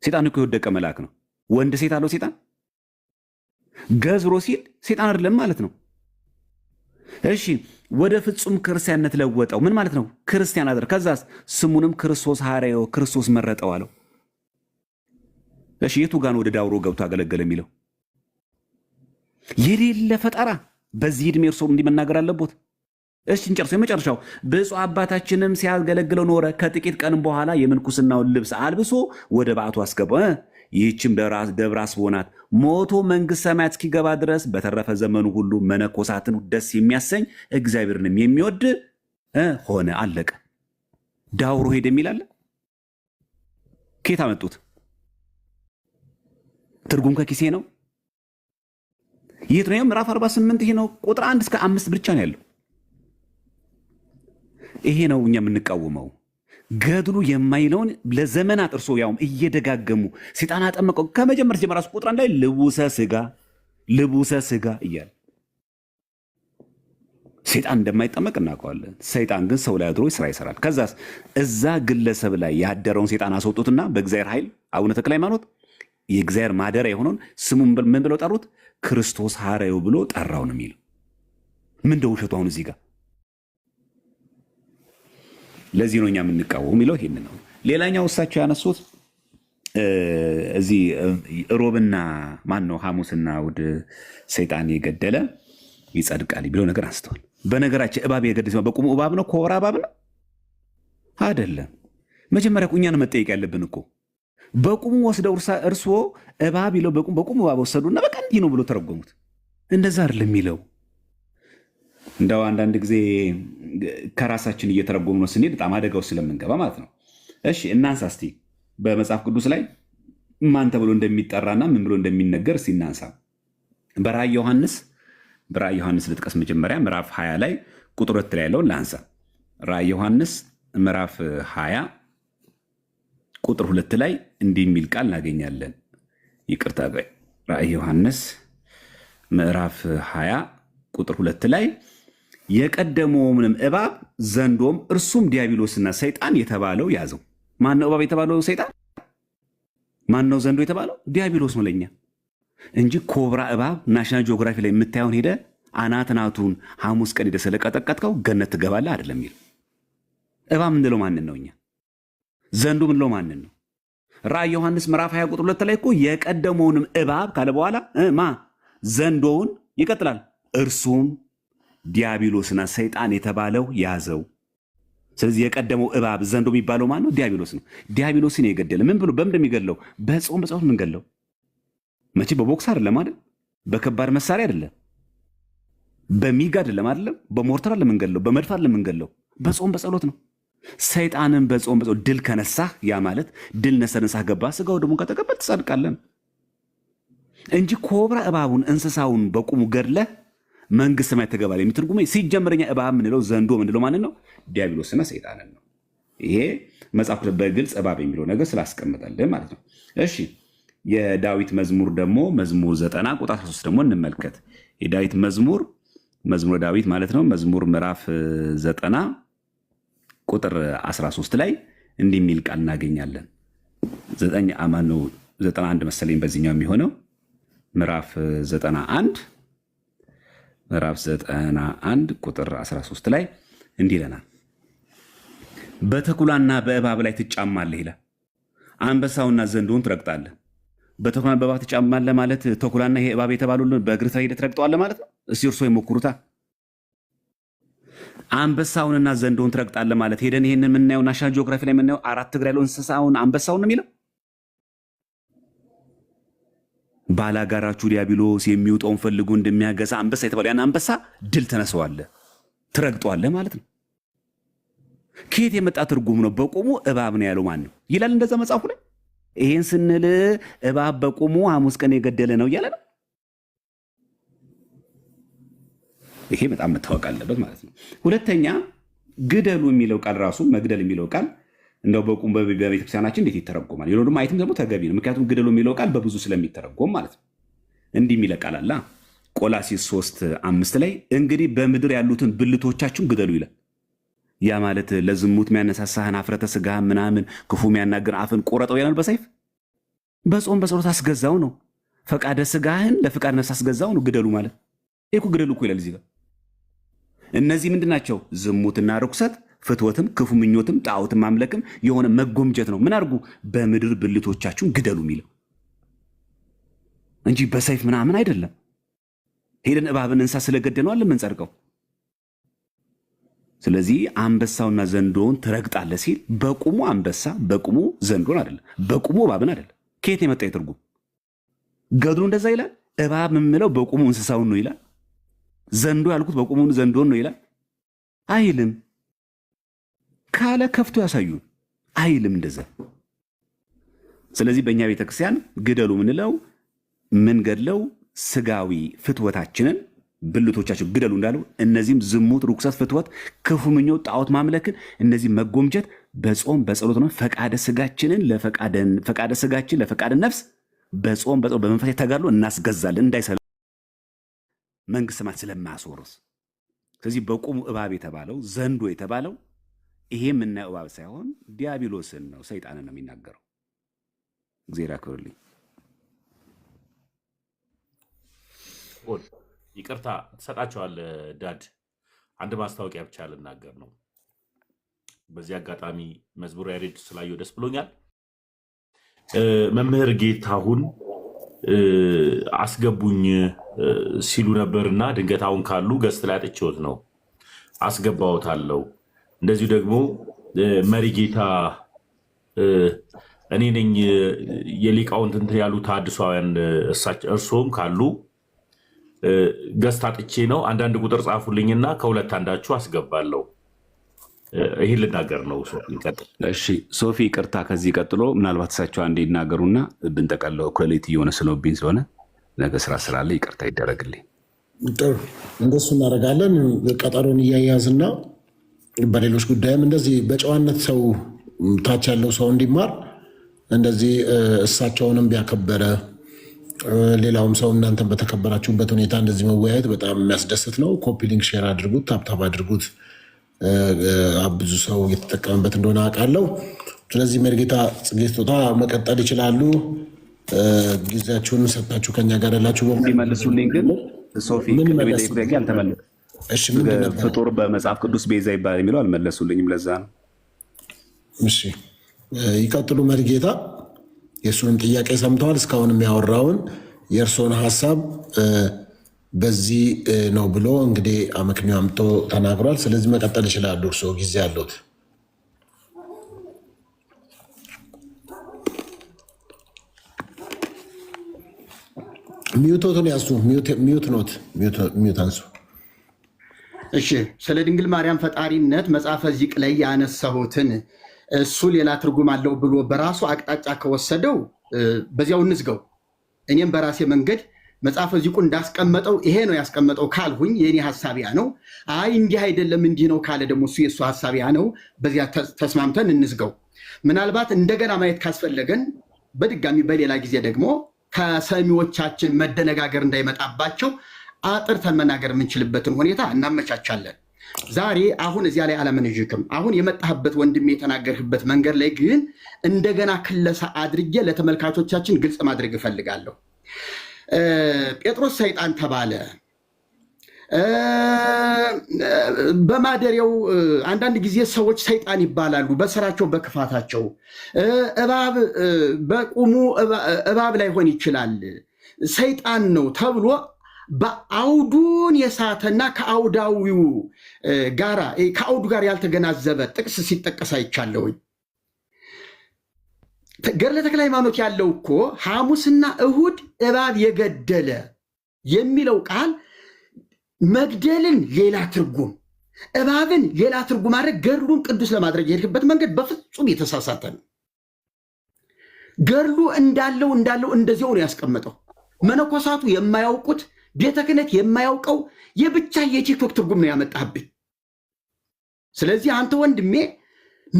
ሴጣን። እኮ የወደቀ መልአክ ነው። ወንድ ሴት አለው ሴጣን። ገዝሮ ሲል ሴጣን አይደለም ማለት ነው። እሺ ወደ ፍጹም ክርስቲያንነት ለወጠው። ምን ማለት ነው? ክርስቲያን አደረ። ከዛስ ስሙንም ክርስቶስ ሐዋርያው ክርስቶስ መረጠው አለው። እሺ የቱ ጋር ወደ ዳውሮ ገብቶ አገለገለ የሚለው? የሌለ ፈጠራ። በዚህ ዕድሜ እርሶ እንዲህ መናገር አለቦት? እሺ እንጨርሰው። የመጨረሻው ብፁዕ አባታችንም ሲያገለግለው ኖረ። ከጥቂት ቀንም በኋላ የምንኩስናውን ልብስ አልብሶ ወደ በዓቱ አስገባው። ይህችም ደብረ አስቦ ናት። ሞቶ መንግሥተ ሰማያት እስኪገባ ድረስ በተረፈ ዘመኑ ሁሉ መነኮሳትን ደስ የሚያሰኝ እግዚአብሔርንም የሚወድ ሆነ። አለቀ። ዳውሮ ሄደ የሚላለ ከየት አመጡት? ትርጉም ከኪሴ ነው። የት ነው? ምዕራፍ 48 ይሄ ነው። ቁጥር 1 እስከ 5 ብቻ ነው ያለው። ይሄ ነው እኛ የምንቃወመው። ገድሉ የማይለውን ለዘመናት እርሶ ያውም እየደጋገሙ ሰይጣን አጠመቀው ከመጀመር ጀምሮ ራሱ ቁጥር 1 ላይ ልቡሰ ስጋ እያለ ሰይጣን እንደማይጠመቅ እናውቀዋለን። ሰይጣን ግን ሰው ላይ አድሮ ስራ ይሰራል። ከዛስ እዛ ግለሰብ ላይ ያደረውን ሰይጣን አስወጡትና በእግዚአብሔር ኃይል አቡነ ተክለ ሃይማኖት የእግዚአብሔር ማደሪያ የሆነውን ስሙን ምን ብለው ጠሩት? ክርስቶስ ሐረዩ ብሎ ጠራው ነው የሚለው። ምን እንደው ውሸቱ አሁን እዚህ ጋር። ለዚህ ነው እኛ የምንቃወመው የሚለው ይሄን ነው። ሌላኛው እሳቸው ያነሱት እዚህ ሮብና ማን ነው ሐሙስና እሑድ ሰይጣን የገደለ ይጸድቃል ብለው ነገር አንስተዋል። በነገራችን እባብ የገደለ በቁሙ እባብ ነው? ኮብራ እባብ ነው አይደለም። መጀመሪያ እኛን መጠየቅ ያለብን እኮ በቁሙ ወስደው እርስዎ እባብ ይለው በቁሙ እባብ ወሰዱና በቃ እንዲህ ነው ብሎ ተረጎሙት። እንደዛ አይደለም የሚለው። እንደው አንዳንድ ጊዜ ከራሳችን እየተረጎሙ ነው ስንሄድ በጣም አደጋው ስለምንገባ ማለት ነው። እሺ እናንሳ እስቲ በመጽሐፍ ቅዱስ ላይ ማን ተብሎ እንደሚጠራና ምን ብሎ እንደሚነገር እስቲ እናንሳ። በራእየ ዮሐንስ ልጥቀስ መጀመሪያ ምዕራፍ 20 ላይ ቁጥር 2 ላይ ያለውን ላንሳ። ራእየ ዮሐንስ ምዕራፍ 20 ቁጥር 2 ላይ እንዲህ የሚል ቃል እናገኛለን። ይቅርታ፣ ራእየ ዮሐንስ ምዕራፍ 20 ቁጥር 2 ላይ የቀደመውንም እባብ ዘንዶም እርሱም ዲያብሎስና ሰይጣን የተባለው ያዘው። ማን ነው እባብ የተባለው? ሰይጣን። ማን ነው ዘንዶ የተባለው? ዲያብሎስ ነው ለኛ እንጂ ኮብራ እባብ ናሽናል ጂኦግራፊ ላይ የምታየውን ሄደ አናትናቱን ሐሙስ ቀን ሄደ ስለቀጠቀጥከው ገነት ትገባለህ አይደለም የሚል። እባብ ምንለው ማንን ነው? እኛ ዘንዶ ምንለው ማንን ነው? ራእየ ዮሐንስ ምዕራፍ 20 ቁጥር 2 ላይ እኮ የቀደመውንም እባብ ካለ በኋላ ዘንዶውን ይቀጥላል፣ እርሱም ዲያብሎስና ሰይጣን የተባለው ያዘው። ስለዚህ የቀደመው እባብ ዘንዶ የሚባለው ማን ነው? ዲያብሎስ ነው። ዲያብሎስን የገደለ ምን ብሎ በምን እንደሚገድለው? በጾም በጸሎት ምን ገድለው? መቼ በቦክስ አይደለም አይደል? በከባድ መሳሪያ አይደለም፣ በሚግ አይደለም አይደለም፣ በሞርተር አይደለም የምንገድለው፣ በመድፍ አይደለም የምንገድለው፣ በጾም በጸሎት ነው። ሰይጣንን በጾም በጸሎት ድል ከነሳህ፣ ያ ማለት ድል ነሳህ ገባ፣ ስጋው ደግሞ ከተቀበል ትጸድቃለህ እንጂ ኮብራ እባቡን እንስሳውን በቁሙ ገድለህ መንግስት ሰማይ ተገባለ የሚትርጉመ ሲጀምረኛ እባብ ምንለው ዘንዶ ምንለው ማንን ነው? ዲያብሎስና ሰይጣንን ነው። ይሄ መጽሐፍ በግልጽ እባብ የሚለው ነገር ስላስቀምጠልህ ማለት ነው። እሺ የዳዊት መዝሙር ደግሞ መዝሙር 90 ቁጥር 13 ደግሞ እንመልከት። የዳዊት መዝሙር ዳዊት ማለት ነው። መዝሙር ምዕራፍ 90 ቁጥር 13 ላይ እንዲህ የሚል ቃል እናገኛለን። 91 መሰለኝ በዚህኛው የሚሆነው ምዕራፍ 91 ቁጥር 13 ላይ እንዲህ ይለናል። በተኩላና በእባብ ላይ ትጫማለህ ይላል። አንበሳውና ዘንዶውን ትረግጣለህ። በተኩላና በእባብ ትጫማለህ ማለት ተኩላና ይሄ እባብ የተባሉልን በእግር ሄደህ ትረግጠዋለህ ማለት ነው። እስቲ እርሶ ይሞክሩታ። አንበሳውንና ዘንዶውን ትረግጣለህ ማለት ሄደን ይሄንን የምናየው ናሽናል ጂኦግራፊ ላይ የምናየው 4 እግር ያለው እንስሳውን አንበሳውን ነው የሚለው። ባላጋራችሁ ዲያብሎስ የሚውጠውን ፈልጉ እንደሚያገሳ አንበሳ የተባለ ያን አንበሳ ድል ተነሰዋለህ፣ ትረግጠዋለህ ማለት ነው። ከየት የመጣ ትርጉም ነው? በቁሙ እባብ ነው ያለው ማን ነው ይላል እንደዛ መጽሐፉ ላይ። ይሄን ስንል እባብ በቁሙ ሐሙስ ቀን የገደለ ነው እያለ ነው። ይሄ በጣም መታወቅ አለበት ማለት ነው። ሁለተኛ ግደሉ የሚለው ቃል ራሱ መግደል የሚለው ቃል እንደው በቁም በቤተክርስቲያናችን እንዴት ይተረጎማል? ይሄ ደግሞ አይተም ደግሞ ተገቢ ነው። ምክንያቱም ግደሉ የሚለው ቃል በብዙ ስለሚተረጎም ማለት ነው። እንዲህ የሚል ቃል አለ ቆላስይስ 3:5 ላይ እንግዲህ በምድር ያሉትን ብልቶቻችሁን ግደሉ ይላል። ያ ማለት ለዝሙት የሚያነሳሳህን አፍረተ ስጋ ምናምን ክፉ የሚያናግር አፍን ቆረጠው ይላል በሰይፍ በጾም በጸሎት አስገዛው ነው። ፈቃደ ስጋህን ለፈቃደ ነፍስ አስገዛው ነው ግደሉ ማለት። ይሄ እኮ ግደሉ እኮ ይላል እዚህ ጋር። እነዚህ ምንድን ናቸው? ዝሙትና ርኩሰት፣ ፍትወትም፣ ክፉ ምኞትም፣ ጣዖትም ማምለክም የሆነ መጎምጀት ነው። ምን አድርጉ? በምድር ብልቶቻችሁን ግደሉ የሚለው እንጂ በሰይፍ ምናምን አይደለም። ሄደን እባብን እንስሳ ስለገደነው አለ የምንጸድቀው። ስለዚህ አንበሳውና ዘንዶውን ትረግጣለህ ሲል በቁሙ አንበሳ በቁሙ ዘንዶን አይደለም፣ በቁሙ እባብን አይደለም። ከየት የመጣ የትርጉም ገድሉ እንደዛ ይላል። እባብ የምለው በቁሙ እንስሳውን ነው ይላል። ዘንዶ ያልኩት በቁሙ ዘንዶን ነው ይላል አይልም። ካለ ከፍቶ ያሳዩን አይልም እንደዛ። ስለዚህ በእኛ ቤተክርስቲያን ግደሉ ምንለው ምን ገድለው ስጋዊ ፍትወታችንን ብልቶቻቸው ግደሉ እንዳሉ እነዚህም ዝሙት፣ ርኩሰት፣ ፍትወት፣ ክፉ ምኞት፣ ጣዖት ማምለክን እነዚህ መጎምጀት በጾም በጸሎት ነው። ፈቃደ ስጋችን ለፈቃደ ነፍስ በጾም በጸሎት በመንፈስ ተጋድሎ እናስገዛለን እንዳይሰለ መንግስት ሰማያት ስለማያስወርስ። ስለዚህ በቁሙ እባብ የተባለው ዘንዶ የተባለው ይሄ የምናየው እባብ ሳይሆን ዲያብሎስን ነው፣ ሰይጣንን ነው የሚናገረው። እግዚአብሔር ያክብርልኝ። ይቅርታ ትሰጣቸዋለህ ዳድ። አንድ ማስታወቂያ ብቻ ልናገር ነው። በዚህ አጋጣሚ መዝሙር ያሬድ ስላየው ደስ ብሎኛል። መምህር ጌታሁን አስገቡኝ ሲሉ ነበርና ድንገት አሁን ካሉ ገስት ላይ አጥቼዎት ነው፣ አስገባዎታለሁ። እንደዚሁ ደግሞ መሪ ጌታ እኔ ነኝ የሊቃውንት እንትን ያሉ ተሐድሷውያን እርሶም ካሉ ገስት አጥቼ ነው። አንዳንድ ቁጥር ጻፉልኝና ከሁለት አንዳችሁ አስገባለሁ። ይህን ልናገር ነው። ይቀጥል። እሺ ሶፊ ይቅርታ። ከዚህ ቀጥሎ ምናልባት እሳቸው አንዴ ይናገሩና ብንጠቀለው ኮሌት እየሆነ ስለብኝ ስለሆነ ነገ ስራ ስላለ ይቅርታ ይደረግልኝ። ጥሩ፣ እንደሱ እናደርጋለን። ቀጠሮን እያያዝና በሌሎች ጉዳይም እንደዚህ በጨዋነት ሰው ታች ያለው ሰው እንዲማር እንደዚህ እሳቸውንም ቢያከበረ ሌላውም ሰው እናንተን በተከበራችሁበት ሁኔታ እንደዚህ መወያየት በጣም የሚያስደስት ነው። ኮፒ ሊንክ ሼር አድርጉት፣ ታብታብ አድርጉት። ብዙ ሰው እየተጠቀምበት እንደሆነ አውቃለሁ። ስለዚህ መሪጌታ ጽጌ ስጦታ መቀጠል ይችላሉ። ጊዜያችሁን ሰጥታችሁ ከኛ ጋር ያላችሁ እንዲመልሱልኝ ግን ሶፊ ጥያቄ አልተመለሰም። ፍጡር በመጽሐፍ ቅዱስ ቤዛ ይባላል የሚለው አልመለሱልኝም። ለዛ ነው። እሺ ይቀጥሉ መሪጌታ። የእሱንም ጥያቄ ሰምተዋል። እስካሁን የሚያወራውን የእርስዎን ሀሳብ በዚህ ነው ብሎ እንግዲህ አመክንዮ አምጥቶ ተናግሯል። ስለዚህ መቀጠል ይችላሉ። እርስዎ ጊዜ አለዎት። ሚዩቶትን ያሱ ሚዩት ኖት ሚዩት አንሱ። እሺ ስለ ድንግል ማርያም ፈጣሪነት መጽሐፈ ዚቅ ላይ ያነሳሁትን እሱ ሌላ ትርጉም አለው ብሎ በራሱ አቅጣጫ ከወሰደው በዚያው እንዝገው። እኔም በራሴ መንገድ መጽሐፈ ዚቁ እንዳስቀመጠው ይሄ ነው ያስቀመጠው ካልሁኝ የኔ ሐሳቢያ ነው። አይ እንዲህ አይደለም እንዲህ ነው ካለ ደግሞ እሱ የሱ ሐሳቢያ ነው። በዚያ ተስማምተን እንዝገው። ምናልባት እንደገና ማየት ካስፈለገን በድጋሚ በሌላ ጊዜ ደግሞ ከሰሚዎቻችን መደነጋገር እንዳይመጣባቸው አጥርተን መናገር የምንችልበትን ሁኔታ እናመቻቻለን። ዛሬ አሁን እዚያ ላይ አላመነዥክም። አሁን የመጣህበት ወንድም የተናገርህበት መንገድ ላይ ግን እንደገና ክለሳ አድርጌ ለተመልካቾቻችን ግልጽ ማድረግ እፈልጋለሁ። ጴጥሮስ ሰይጣን ተባለ። በማደሪያው አንዳንድ ጊዜ ሰዎች ሰይጣን ይባላሉ በስራቸው በክፋታቸው። እባብ በቁሙ እባብ ላይሆን ይችላል ሰይጣን ነው ተብሎ በአውዱን የሳተና ከአውዳዊው ጋራ ከአውዱ ጋር ያልተገናዘበ ጥቅስ ሲጠቀስ አይቻለሁኝ። ገድለ ተክለ ሃይማኖት ያለው እኮ ሐሙስና እሁድ እባብ የገደለ የሚለው ቃል መግደልን ሌላ ትርጉም፣ እባብን ሌላ ትርጉም ማድረግ ገድሉን ቅዱስ ለማድረግ የሄድክበት መንገድ በፍጹም የተሳሳተ ነው። ገድሉ እንዳለው እንደዚያው ነው ያስቀመጠው። መነኮሳቱ የማያውቁት ቤተ ክህነት የማያውቀው የብቻ የቲክቶክ ትርጉም ነው ያመጣብኝ። ስለዚህ አንተ ወንድሜ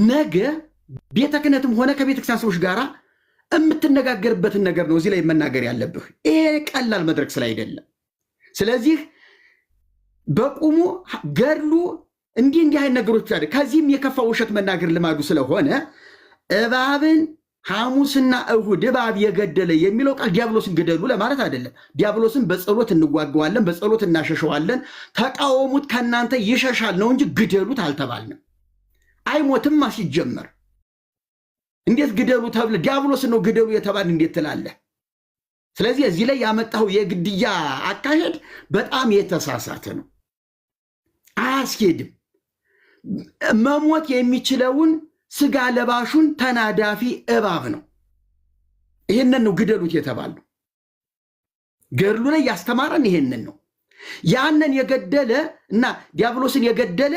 ነገ ቤተ ክህነትም ሆነ ከቤተ ክርስቲያን ሰዎች ጋር የምትነጋገርበትን ነገር ነው እዚህ ላይ መናገር ያለብህ። ይሄ ቀላል መድረክ ስላይደለም። ስለዚህ በቁሙ ገድሉ እንዲህ አይነት ነገሮች አለ። ከዚህም የከፋ ውሸት መናገር ልማዱ ስለሆነ እባብን ሐሙስና እሁድ እባብ የገደለ የሚለው ቃል ዲያብሎስን ግደሉ ለማለት አይደለም። ዲያብሎስን በጸሎት እንዋገዋለን፣ በጸሎት እናሸሸዋለን። ተቃወሙት ከእናንተ ይሸሻል ነው እንጂ ግደሉት አልተባልንም። አይሞትም ሲጀመር እንዴት ግደሉ ተብለ ዲያብሎስን ነው ግደሉ የተባል እንዴት ትላለህ? ስለዚህ እዚህ ላይ ያመጣው የግድያ አካሄድ በጣም የተሳሳተ ነው፣ አያስኬድም። መሞት የሚችለውን ስጋ ለባሹን ተናዳፊ እባብ ነው። ይህንን ነው ግደሉት የተባለው። ገድሉ ላይ ያስተማረን ይሄንን ነው። ያንን የገደለ እና ዲያብሎስን የገደለ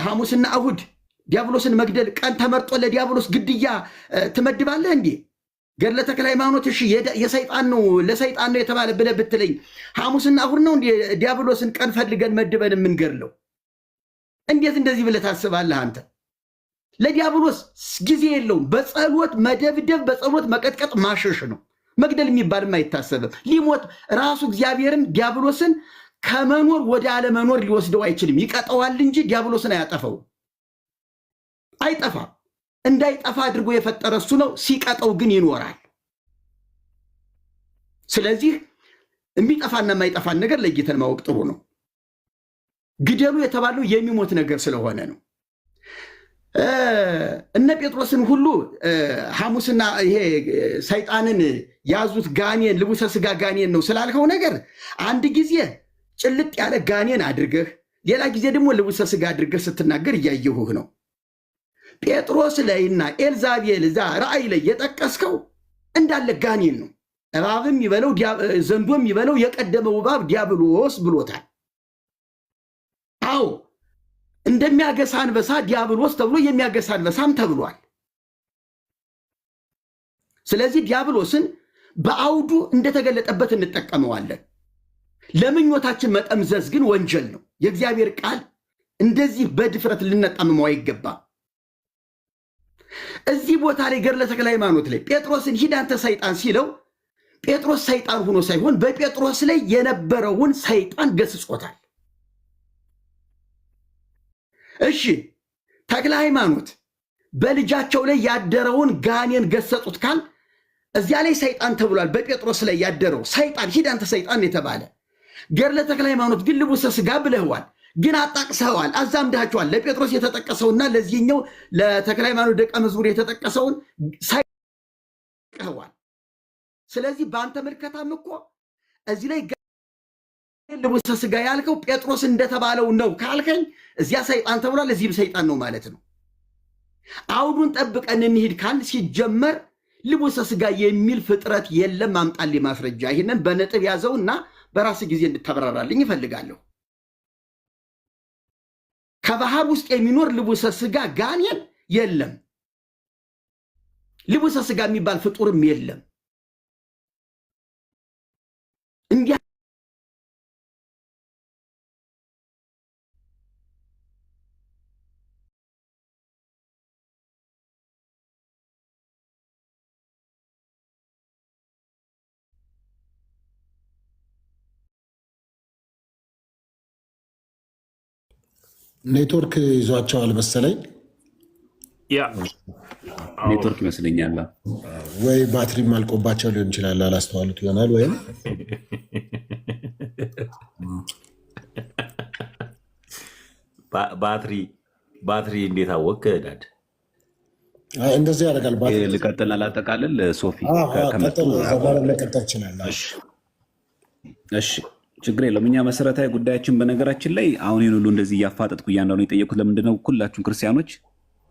ሐሙስና እሁድ ዲያብሎስን መግደል ቀን ተመርጦ ለዲያብሎስ ግድያ ትመድባለህ እንዴ? ገድለ ተክለ ሃይማኖት እሺ የሰይጣን ነው ለሰይጣን ነው የተባለ ብለህ ብትለኝ ሐሙስና እሑድ ነው ዲያብሎስን ቀን ፈልገን መድበን የምንገድለው? እንዴት እንደዚህ ብለህ ታስባለህ አንተ? ለዲያብሎስ ጊዜ የለውም። በጸሎት መደብደብ፣ በጸሎት መቀጥቀጥ ማሸሽ ነው። መግደል የሚባልም አይታሰብም። ሊሞት ራሱ እግዚአብሔርን ዲያብሎስን ከመኖር ወደ አለመኖር ሊወስደው አይችልም። ይቀጠዋል እንጂ ዲያብሎስን አያጠፈው። አይጠፋም። እንዳይጠፋ አድርጎ የፈጠረ እሱ ነው። ሲቀጠው ግን ይኖራል። ስለዚህ የሚጠፋና የማይጠፋን ነገር ለይተን ማወቅ ጥሩ ነው። ግደሉ የተባለው የሚሞት ነገር ስለሆነ ነው። እነ ጴጥሮስን ሁሉ ሐሙስና ይሄ ሰይጣንን ያዙት ጋኔን ልቡሰ ስጋ ጋኔን ነው ስላልከው ነገር አንድ ጊዜ ጭልጥ ያለ ጋኔን አድርገህ ሌላ ጊዜ ደግሞ ልቡሰ ስጋ አድርገህ ስትናገር እያየሁህ ነው። ጴጥሮስ ላይና ኤልዛቤል እዛ ራእይ ላይ የጠቀስከው እንዳለ ጋኔን ነው። እባብም ይበለው ዘንዶም ይበለው የቀደመው እባብ ዲያብሎስ ብሎታል። አዎ እንደሚያገሳ አንበሳ ዲያብሎስ ተብሎ የሚያገሳ አንበሳም ተብሏል። ስለዚህ ዲያብሎስን በአውዱ እንደተገለጠበት እንጠቀመዋለን። ለምኞታችን መጠምዘዝ ግን ወንጀል ነው። የእግዚአብሔር ቃል እንደዚህ በድፍረት ልንጠምመው አይገባም። እዚህ ቦታ ላይ ገድለ ተክለ ሃይማኖት ላይ ጴጥሮስን ሂድ አንተ ሰይጣን ሲለው ጴጥሮስ ሰይጣን ሆኖ ሳይሆን በጴጥሮስ ላይ የነበረውን ሰይጣን ገስጾታል። እሺ ተክለ ሃይማኖት በልጃቸው ላይ ያደረውን ጋኔን ገሰጹት ካል እዚያ ላይ ሰይጣን ተብሏል። በጴጥሮስ ላይ ያደረው ሰይጣን ሂድ አንተ ሰይጣን የተባለ ገድለ ተክለ ሃይማኖት ግን ልቡሰ ስጋ ብለህዋል፣ ግን አጣቅሰዋል፣ አዛምዳቸዋል። ለጴጥሮስ የተጠቀሰውና ለዚህኛው ለተክለ ሃይማኖት ደቀ መዝሙር የተጠቀሰውን ሳይቀዋል። ስለዚህ በአንተ ምልከታም እኮ እዚህ ላይ ልቡሰ ስጋ ያልከው ጴጥሮስ እንደተባለው ነው ካልከኝ እዚያ ሰይጣን ተብሏል፣ እዚህም ሰይጣን ነው ማለት ነው። አውዱን ጠብቀን እንሂድ ካል ሲጀመር ልቡሰ ስጋ የሚል ፍጥረት የለም። አምጣልኝ ማስረጃ። ይህንን በነጥብ ያዘውና በራስ ጊዜ እንድታብራራልኝ ይፈልጋለሁ። ከባህር ውስጥ የሚኖር ልቡሰ ስጋ ጋኔን የለም። ልቡሰ ስጋ የሚባል ፍጡርም የለም። እንዲህ ኔትወርክ ይዟቸዋል መሰለኝ። ኔትወርክ ይመስለኛል ወይ ባትሪም አልቆባቸው ሊሆን ይችላል። አላስተዋሉት ይሆናል። ወይም ባትሪ እንዴት አወቅ ዳድ? እንደዚህ ያደርጋል። ልቀጥል አላጠቃልል ሶፊ ለቀጠል ይችላል። እሺ ችግር የለም። እኛ መሰረታዊ ጉዳያችን በነገራችን ላይ አሁን ይህን ሁሉ እንደዚህ እያፋጠጥኩ እያንዳንዱ የጠየኩት ለምንድነው? ሁላችሁም ክርስቲያኖች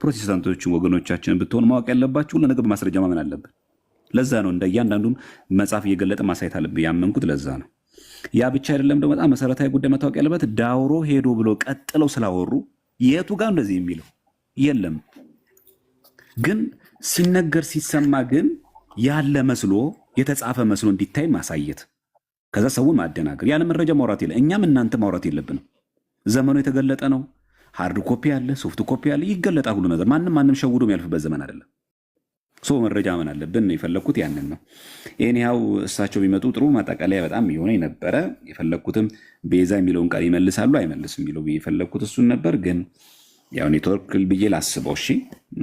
ፕሮቴስታንቶችን ወገኖቻችን ብትሆን ማወቅ ያለባችሁ ለነገር በማስረጃ ማመን አለብን። ለዛ ነው እንደ እያንዳንዱን መጽሐፍ እየገለጠ ማሳየት አለብን ያመንኩት ለዛ ነው። ያ ብቻ አይደለም። ደግሞ በጣም መሰረታዊ ጉዳይ መታወቅ ያለበት ዳውሮ ሄዶ ብሎ ቀጥለው ስላወሩ የቱ ጋር እንደዚህ የሚለው የለም። ግን ሲነገር ሲሰማ ግን ያለ መስሎ የተጻፈ መስሎ እንዲታይ ማሳየት፣ ከዛ ሰውን ማደናገር፣ ያለ መረጃ ማውራት የለ። እኛም እናንተ ማውራት የለብንም። ዘመኑ የተገለጠ ነው። ሃርድ ኮፒ አለ፣ ሶፍት ኮፒ አለ፣ ይገለጣል ሁሉ ነገር። ማንም ሸውዶ የሚያልፍበት ዘመን አይደለም። ሰው መረጃ ምን አለብን ነው የፈለግኩት ያንን ነው። ይህን ያው እሳቸው ቢመጡ ጥሩ ማጠቃለያ በጣም የሆነ ነበረ። የፈለግኩትም ቤዛ የሚለውን ቃል ይመልሳሉ አይመልስም የሚለው የፈለግኩት እሱን ነበር። ግን ያው ኔትወርክ ብዬ ላስበው። እሺ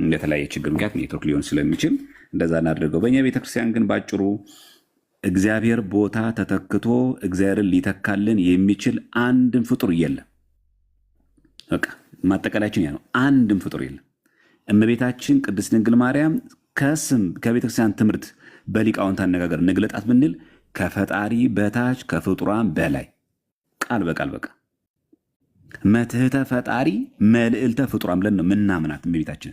እንደተለያየ ችግር ምክንያት ኔትወርክ ሊሆን ስለሚችል እንደዛ እናድርገው። በእኛ ቤተክርስቲያን ግን ባጭሩ እግዚአብሔር ቦታ ተተክቶ እግዚአብሔርን ሊተካልን የሚችል አንድም ፍጡር የለም። በቃ ማጠቃለያችን ያ ነው። አንድም ፍጡር የለም። እመቤታችን ቅድስት ድንግል ማርያም ከስም ከቤተክርስቲያን ትምህርት በሊቃውንት አነጋገር ንግለጣት ብንል ከፈጣሪ በታች ከፍጡራን በላይ ቃል በቃል በቃ መትህተ ፈጣሪ መልዕልተ ፍጡራን ብለን ነው ምናምናት እመቤታችን።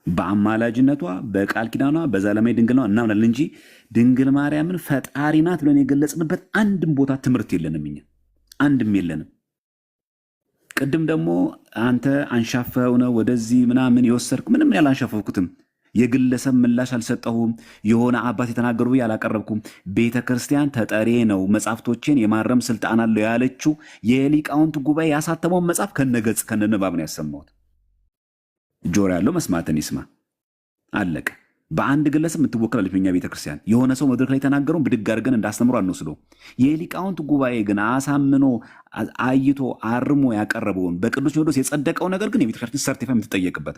በአማላጅነቷ በቃል ኪዳኗ በዘላለማዊ ድንግልና እናምናለን እንጂ ድንግል ማርያምን ፈጣሪ ናት ብለን የገለጽንበት አንድም ቦታ ትምህርት የለንም። እኛ አንድም የለንም። ቅድም ደግሞ አንተ አንሻፈው ነው ወደዚህ ምናምን የወሰድክ ምንም ያላንሻፈፍኩትም። የግለሰብ ምላሽ አልሰጠሁም። የሆነ አባት የተናገሩ ብዬ አላቀረብኩም። ቤተ ክርስቲያን ተጠሪ ነው፣ መጽሐፍቶችን የማረም ስልጣን አለው ያለችው የሊቃውንት ጉባኤ ያሳተመውን መጽሐፍ ከነገጽ ከነንባብ ነው ያሰማሁት። ጆሮ ያለው መስማትን ይስማ። አለቀ። በአንድ ግለሰብ የምትወከላለች በኛ ቤተክርስቲያን የሆነ ሰው መድረክ ላይ ተናገረውን ብድግ አድርገን እንዳስተምሮ አንወስደው። የሊቃውንት ጉባኤ ግን አሳምኖ አይቶ አርሞ ያቀረበውን በቅዱስ ሲኖዶስ የጸደቀው ነገር ግን የቤተክርስቲያን ሰርቲፋይ የምትጠየቅበት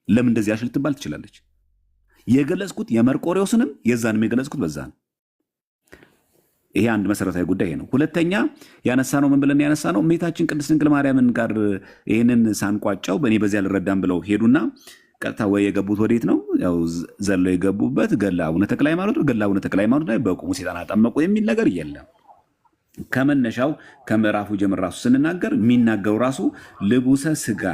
ለምን እንደዚህ ያልሽ ልትባል ትችላለች። የገለጽኩት የመርቆሬዎስንም የዛንም የገለጽኩት በዛ ነው። ይሄ አንድ መሰረታዊ ጉዳይ ነው። ሁለተኛ ያነሳ ነው ምን ብለን ያነሳ ነው እመቤታችን ቅድስት ድንግል ማርያምን ጋር ይህንን ሳንቋጫው በእኔ በዚያ ልረዳም ብለው ሄዱና ቀጥታ ወይ የገቡት ወዴት ነው? ያው ዘለው የገቡበት ገድለ አቡነ ተክለ ሃይማኖት ነው። ገድለ አቡነ ተክለ ሃይማኖት ላይ በቁሙ ሰይጣን አጠመቁ የሚል ነገር የለም። ከመነሻው ከምዕራፉ ጀምር ራሱ ስንናገር የሚናገሩ ራሱ ልቡሰ ስጋ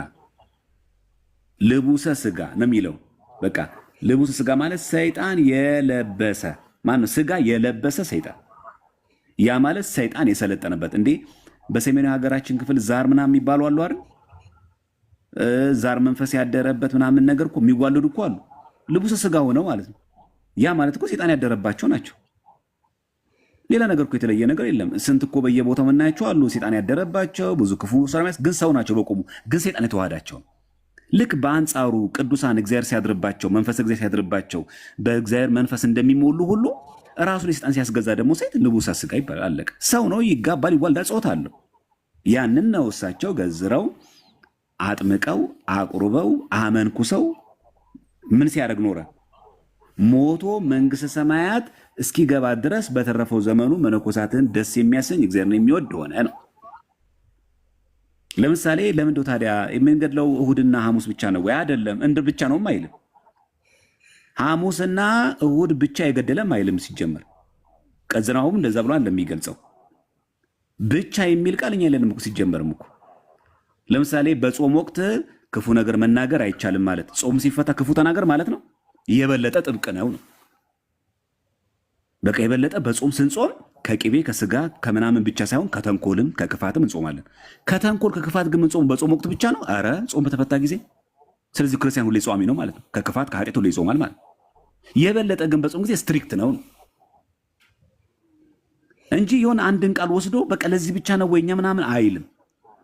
ነው የሚለው። በቃ ልቡሰ ስጋ ማለት ሰይጣን የለበሰ ማነው? ስጋ የለበሰ ሰይጣን። ያ ማለት ሰይጣን የሰለጠነበት። እንዴ በሰሜናዊ ሀገራችን ክፍል ዛር ምናምን የሚባሉ አሉ አይደል? ዛር መንፈስ ያደረበት ምናምን ነገር እኮ የሚዋለዱ እኮ አሉ። ልቡሰ ስጋ ሆነው ማለት ነው። ያ ማለት እኮ ሰይጣን ያደረባቸው ናቸው። ሌላ ነገር እኮ የተለየ ነገር የለም። ስንት እኮ በየቦታው የምናያቸው አሉ ሰይጣን ያደረባቸው ብዙ ክፉ ሰራሚያስ፣ ግን ሰው ናቸው በቆሙ፣ ግን ሰይጣን የተዋሃዳቸው። ልክ በአንጻሩ ቅዱሳን እግዚአብሔር ሲያድርባቸው፣ መንፈስ እግዚአብሔር ሲያድርባቸው በእግዚአብሔር መንፈስ እንደሚሞሉ ሁሉ ራሱ ለሰይጣን ሲያስገዛ ደግሞ ሰይጣን ልቡሰ ስጋ ይባላል። አለቀ። ሰው ነው፣ ይጋባል፣ ይዋልዳል፣ ጾታ አለው። ያንን ነው እሳቸው ገዝረው አጥምቀው አቁርበው አመንኩሰው ምን ሲያደርግ ኖረ? ሞቶ መንግስተ ሰማያት እስኪገባ ድረስ በተረፈው ዘመኑ መነኮሳትን ደስ የሚያሰኝ እግዚአብሔርን የሚወድ ሆነ ነው። ለምሳሌ ለምንድነው ታዲያ የምንገድለው እሁድና ሐሙስ ብቻ ነው ወይ? አይደለም። እንድር ብቻ ነውም አይልም። ሐሙስና እሁድ ብቻ የገደለም አይልም። ሲጀመር ቀዝናውም እንደዛ ብሎ እንደሚገልጸው ብቻ የሚል ቃል እኛ የለንም እኮ ሲጀመርም እኮ። ለምሳሌ በጾም ወቅት ክፉ ነገር መናገር አይቻልም ማለት፣ ጾም ሲፈታ ክፉ ተናገር ማለት ነው። የበለጠ ጥብቅ ነው። በቃ የበለጠ በጾም ስንጾም ከቅቤ ከስጋ ከምናምን ብቻ ሳይሆን ከተንኮልም ከክፋትም እንጾማለን። ከተንኮል ከክፋት ግን እንጾም በጾም ወቅት ብቻ ነው። አረ ጾም በተፈታ ጊዜ። ስለዚህ ክርስቲያን ሁሌ ጾሚ ነው ማለት ነው። ከክፋት ከኃጢአት ሁሌ ይጾማል ማለት። የበለጠ ግን በጾም ጊዜ ስትሪክት ነው እንጂ የሆነ አንድን ቃል ወስዶ በቃ ለዚህ ብቻ ነው ወይኛ ምናምን አይልም።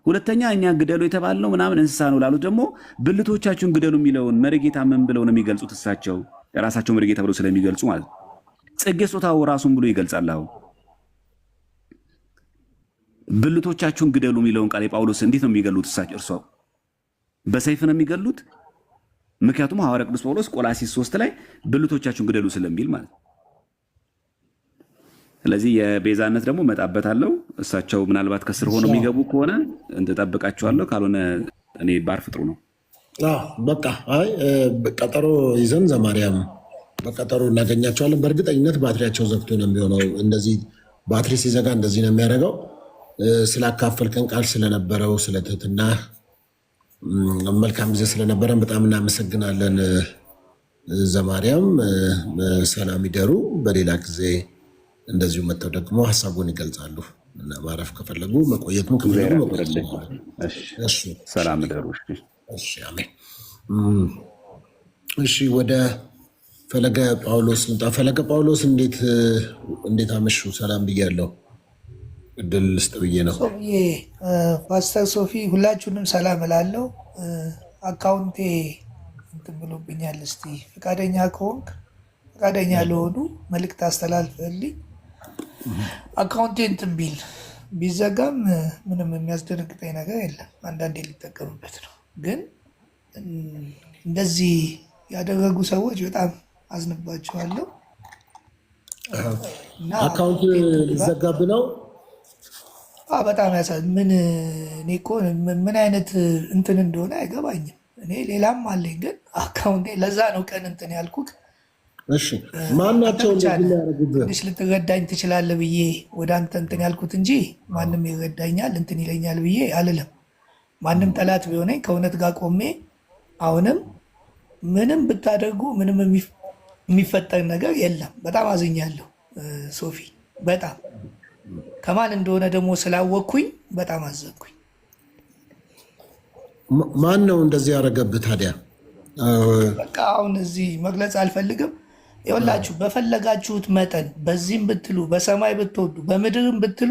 ሁለተኛ እኛ ግደሉ የተባልነው ምናምን እንስሳ ነው ላሉት ደግሞ ብልቶቻችሁን ግደሉ የሚለውን መርጌታ ምን ብለው ነው የሚገልጹት? እሳቸው የራሳቸው መርጌታ ብለው ስለሚገልጹ ማለት ነው። ጽጌ ጾታው ራሱን ብሎ ይገልጻል። አሁን ብልቶቻችሁን ግደሉ የሚለውን ቃል የጳውሎስ እንዴት ነው የሚገሉት? እሳቸው እርሷው በሰይፍ ነው የሚገሉት። ምክንያቱም ሐዋርያ ቅዱስ ጳውሎስ ቆላሲስ 3 ላይ ብልቶቻችሁን ግደሉ ስለሚል ማለት ነው። ስለዚህ የቤዛነት ደግሞ መጣበታለሁ። እሳቸው ምናልባት ከስር ሆኖ የሚገቡ ከሆነ እንጠብቃቸዋለሁ፣ ካልሆነ እኔ ባርፍ ጥሩ ነው። በቃ አይ ቀጠሮ ይዘን ዘማርያም በቀጠሮ እናገኛቸዋለን። በእርግጠኝነት ባትሪያቸው ዘግቶ ነው የሚሆነው። እንደዚህ ባትሪ ሲዘጋ እንደዚህ ነው የሚያደርገው። ስላካፈልከን ቃል ስለነበረው ስለ ትህትና መልካም ጊዜ ስለነበረን በጣም እናመሰግናለን። ዘማርያም ሰላም ይደሩ። በሌላ ጊዜ እንደዚሁ መጥተው ደግሞ ሀሳቡን ይገልጻሉ እና ማረፍ ከፈለጉ መቆየቱን ከፈለጉ ሰላም ደሩ። አሜን። እሺ ወደ ፈለገ ጳውሎስ እንጣ። ፈለገ ጳውሎስ እንዴት አመሹ? ሰላም ብያለሁ። እድል ልስጥ ብዬ ነው። ፓስተር ሶፊ ሁላችሁንም ሰላም እላለሁ። አካውንቴ እንትን ብሎብኛል። እስቲ ፈቃደኛ ከሆንክ ፈቃደኛ ለሆኑ መልእክት አስተላልፈልኝ። አካውንቴ እንትን ቢዘጋም ምንም የሚያስደነግጠኝ ነገር የለም። አንዳንዴ ሊጠቀምበት ነው። ግን እንደዚህ ያደረጉ ሰዎች በጣም አዝንባቸዋለሁ። አካውንት ሊዘጋብ ነው። በጣም ምን እኔ እኮ ምን አይነት እንትን እንደሆነ አይገባኝም። እኔ ሌላም አለኝ ግን አካውንቴ ለዛ ነው ቀን እንትን ያልኩት። እሺ ማናቸው ትንሽ ልትረዳኝ ትችላለህ ብዬ ወደ አንተ እንትን ያልኩት እንጂ ማንም ይረዳኛል እንትን ይለኛል ብዬ አልልም። ማንም ጠላት ቢሆነኝ ከእውነት ጋር ቆሜ አሁንም ምንም ብታደርጉ ምንም የሚፈጠር ነገር የለም። በጣም አዝኛለሁ ሶፊ። በጣም ከማን እንደሆነ ደግሞ ስላወቅኩኝ በጣም አዘንኩኝ። ማን ነው እንደዚህ ያደረገብህ ታዲያ? በቃ አሁን እዚህ መግለጽ አልፈልግም። ይኸውላችሁ በፈለጋችሁት መጠን በዚህም ብትሉ በሰማይ ብትወዱ በምድርም ብትሉ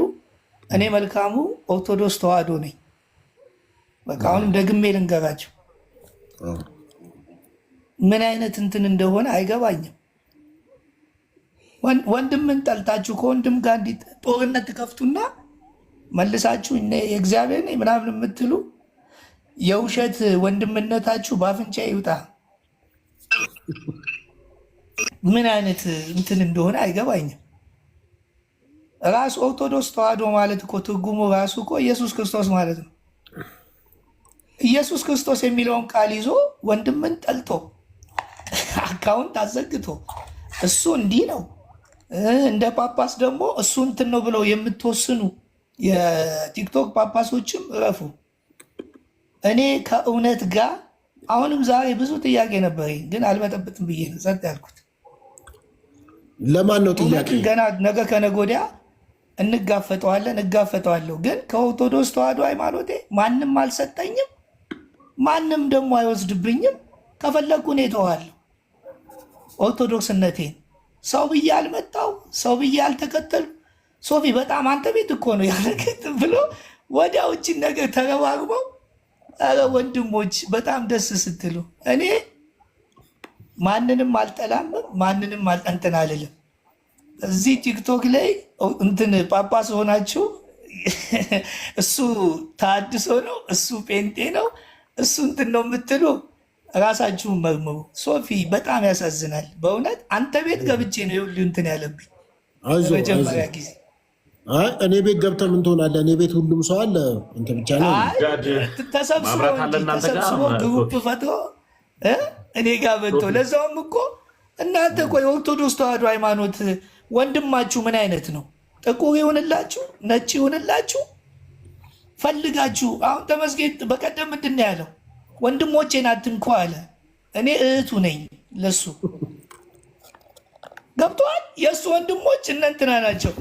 እኔ መልካሙ ኦርቶዶክስ ተዋህዶ ነኝ። በቃ አሁንም ደግሜ ልንገራችሁ ምን አይነት እንትን እንደሆነ አይገባኝም። ወንድምን ጠልታችሁ ከወንድም ጋር እንዲህ ጦርነት ትከፍቱና መልሳችሁ የእግዚአብሔር ነኝ ምናምን የምትሉ የውሸት ወንድምነታችሁ በአፍንጫ ይውጣ። ምን አይነት እንትን እንደሆነ አይገባኝም። ራሱ ኦርቶዶክስ ተዋህዶ ማለት እኮ ትርጉሙ ራሱ እኮ ኢየሱስ ክርስቶስ ማለት ነው። ኢየሱስ ክርስቶስ የሚለውን ቃል ይዞ ወንድምን ጠልቶ አካውንት አዘግቶ እሱ እንዲህ ነው እንደ ጳጳስ ደግሞ እሱ እንትን ነው ብለው የምትወስኑ የቲክቶክ ጳጳሶችም እረፉ። እኔ ከእውነት ጋር አሁንም ዛሬ ብዙ ጥያቄ ነበረኝ፣ ግን አልበጠብጥም ብዬ ነው ጸጥ ያልኩት። ለማን ነው ጥያቄ? ገና ነገ ከነገ ወዲያ እጋፈጠዋለሁ። ግን ከኦርቶዶክስ ተዋህዶ ሃይማኖቴ ማንም አልሰጠኝም፣ ማንም ደግሞ አይወስድብኝም። ከፈለግኩ እኔ እተዋለሁ ኦርቶዶክስነቴን። ሰው ብዬ አልመጣው፣ ሰው ብዬ አልተከተሉ። ሶፊ በጣም አንተ ቤት እኮ ነው ያለከት ብሎ ወዲያ ውጭን ነገር ተረባርበው፣ ኧረ ወንድሞች በጣም ደስ ስትሉ። እኔ ማንንም አልጠላም፣ ማንንም እንትን አልልም። እዚህ ቲክቶክ ላይ እንትን ጳጳስ ሆናችሁ እሱ ታድሶ ነው እሱ ጴንጤ ነው እሱ እንትን ነው የምትሉ ራሳችሁን መርምሩ። ሶፊ በጣም ያሳዝናል በእውነት። አንተ ቤት ገብቼ ነው የሁሉ እንትን ያለብኝ መጀመሪያ ጊዜ። እኔ ቤት ገብተህ ምን ትሆናለህ? እኔ ቤት ሁሉም ሰው አለ። አንተ ብቻ ነው ተሰብስቦ ግሩፕ ፈጥሮ እኔ ጋር መጥቶ፣ ለዛውም እኮ እናንተ እኮ የኦርቶዶክስ ተዋህዶ ሃይማኖት ወንድማችሁ ምን አይነት ነው? ጥቁር ይሁንላችሁ ነጭ ይሁንላችሁ ፈልጋችሁ። አሁን ተመስገን በቀደም ምንድን ነው ያለው? ወንድሞቼን አትንኩ አለ። እኔ እህቱ ነኝ ለሱ። ገብቶሃል? የእሱ ወንድሞች እነ እንትና ናቸው።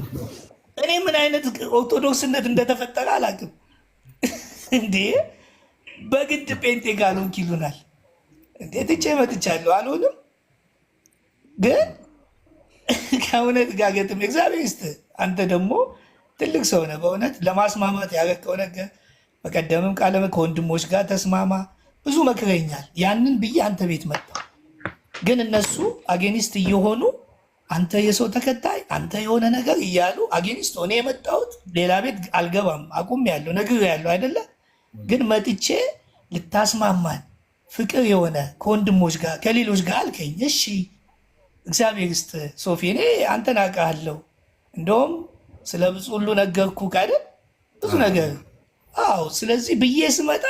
እኔ ምን አይነት ኦርቶዶክስነት እንደተፈጠረ አላውቅም። እንዴ በግድ ጴንጤ ጋር ነው ይሉናል። እንዴ ትቼ መጥቻለሁ አልሆንም። ግን ከእውነት ጋር ገጥም እግዚአብሔር ይስጥህ። አንተ ደግሞ ትልቅ ሰው ነህ በእውነት ለማስማማት ያረቀው ነገር። በቀደምም ቃለ ከወንድሞች ጋር ተስማማ ብዙ መክረኛል። ያንን ብዬ አንተ ቤት መጣ። ግን እነሱ አጌኒስት እየሆኑ አንተ የሰው ተከታይ አንተ የሆነ ነገር እያሉ አጌኒስት ሆነ የመጣሁት ሌላ ቤት አልገባም አቁሜያለሁ፣ ነግሬያለሁ አይደለ? ግን መጥቼ ልታስማማን ፍቅር የሆነ ከወንድሞች ጋር ከሌሎች ጋር አልከኝ። እሺ እግዚአብሔር ይስጥህ ሶፊ፣ እኔ አንተን አውቃለሁ። እንደውም ስለ ብዙ ሁሉ ነገርኩ አይደል? ብዙ ነገር አዎ። ስለዚህ ብዬ ስመጣ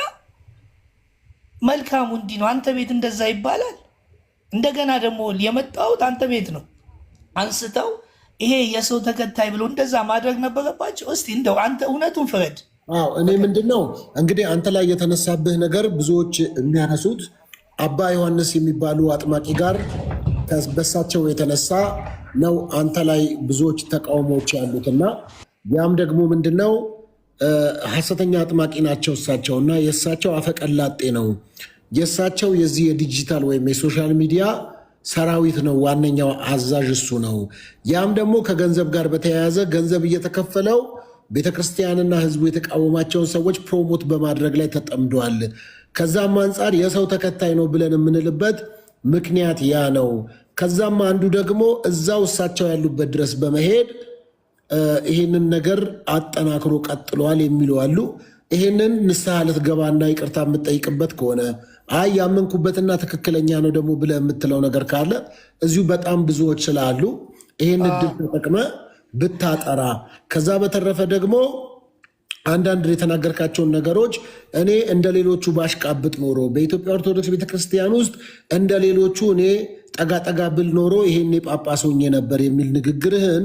መልካሙ እንዲህ ነው። አንተ ቤት እንደዛ ይባላል። እንደገና ደግሞ የመጣሁት አንተ ቤት ነው። አንስተው ይሄ የሰው ተከታይ ብሎ እንደዛ ማድረግ ነበረባቸው። እስቲ እንደው አንተ እውነቱን ፍረድ። እኔ ምንድን ነው እንግዲህ አንተ ላይ የተነሳብህ ነገር ብዙዎች የሚያነሱት አባ ዮሐንስ የሚባሉ አጥማቂ ጋር በሳቸው የተነሳ ነው አንተ ላይ ብዙዎች ተቃውሞዎች ያሉትና ያም ደግሞ ምንድነው ሐሰተኛ አጥማቂ ናቸው እሳቸውና የእሳቸው አፈቀላጤ ነው። የእሳቸው የዚህ የዲጂታል ወይም የሶሻል ሚዲያ ሰራዊት ነው፣ ዋነኛው አዛዥ እሱ ነው። ያም ደግሞ ከገንዘብ ጋር በተያያዘ ገንዘብ እየተከፈለው ቤተክርስቲያንና ህዝቡ የተቃወማቸውን ሰዎች ፕሮሞት በማድረግ ላይ ተጠምደዋል። ከዛም አንጻር የሰው ተከታይ ነው ብለን የምንልበት ምክንያት ያ ነው። ከዛም አንዱ ደግሞ እዛው እሳቸው ያሉበት ድረስ በመሄድ ይህንን ነገር አጠናክሮ ቀጥለዋል የሚሉ አሉ። ይህንን ንስሐ ልትገባና ይቅርታ የምትጠይቅበት ከሆነ አይ ያመንኩበትና ትክክለኛ ነው ደግሞ ብለህ የምትለው ነገር ካለ እዚሁ በጣም ብዙዎች ስላሉ ይህን እድል ተጠቅመ ብታጠራ። ከዛ በተረፈ ደግሞ አንዳንድ የተናገርካቸውን ነገሮች እኔ እንደ ሌሎቹ ባሽቃብጥ ኖሮ በኢትዮጵያ ኦርቶዶክስ ቤተክርስቲያን ውስጥ እንደ ሌሎቹ እኔ ጠጋ ብል ኖሮ ይሄኔ ጳጳስ ሆኜ ነበር የሚል ንግግርህን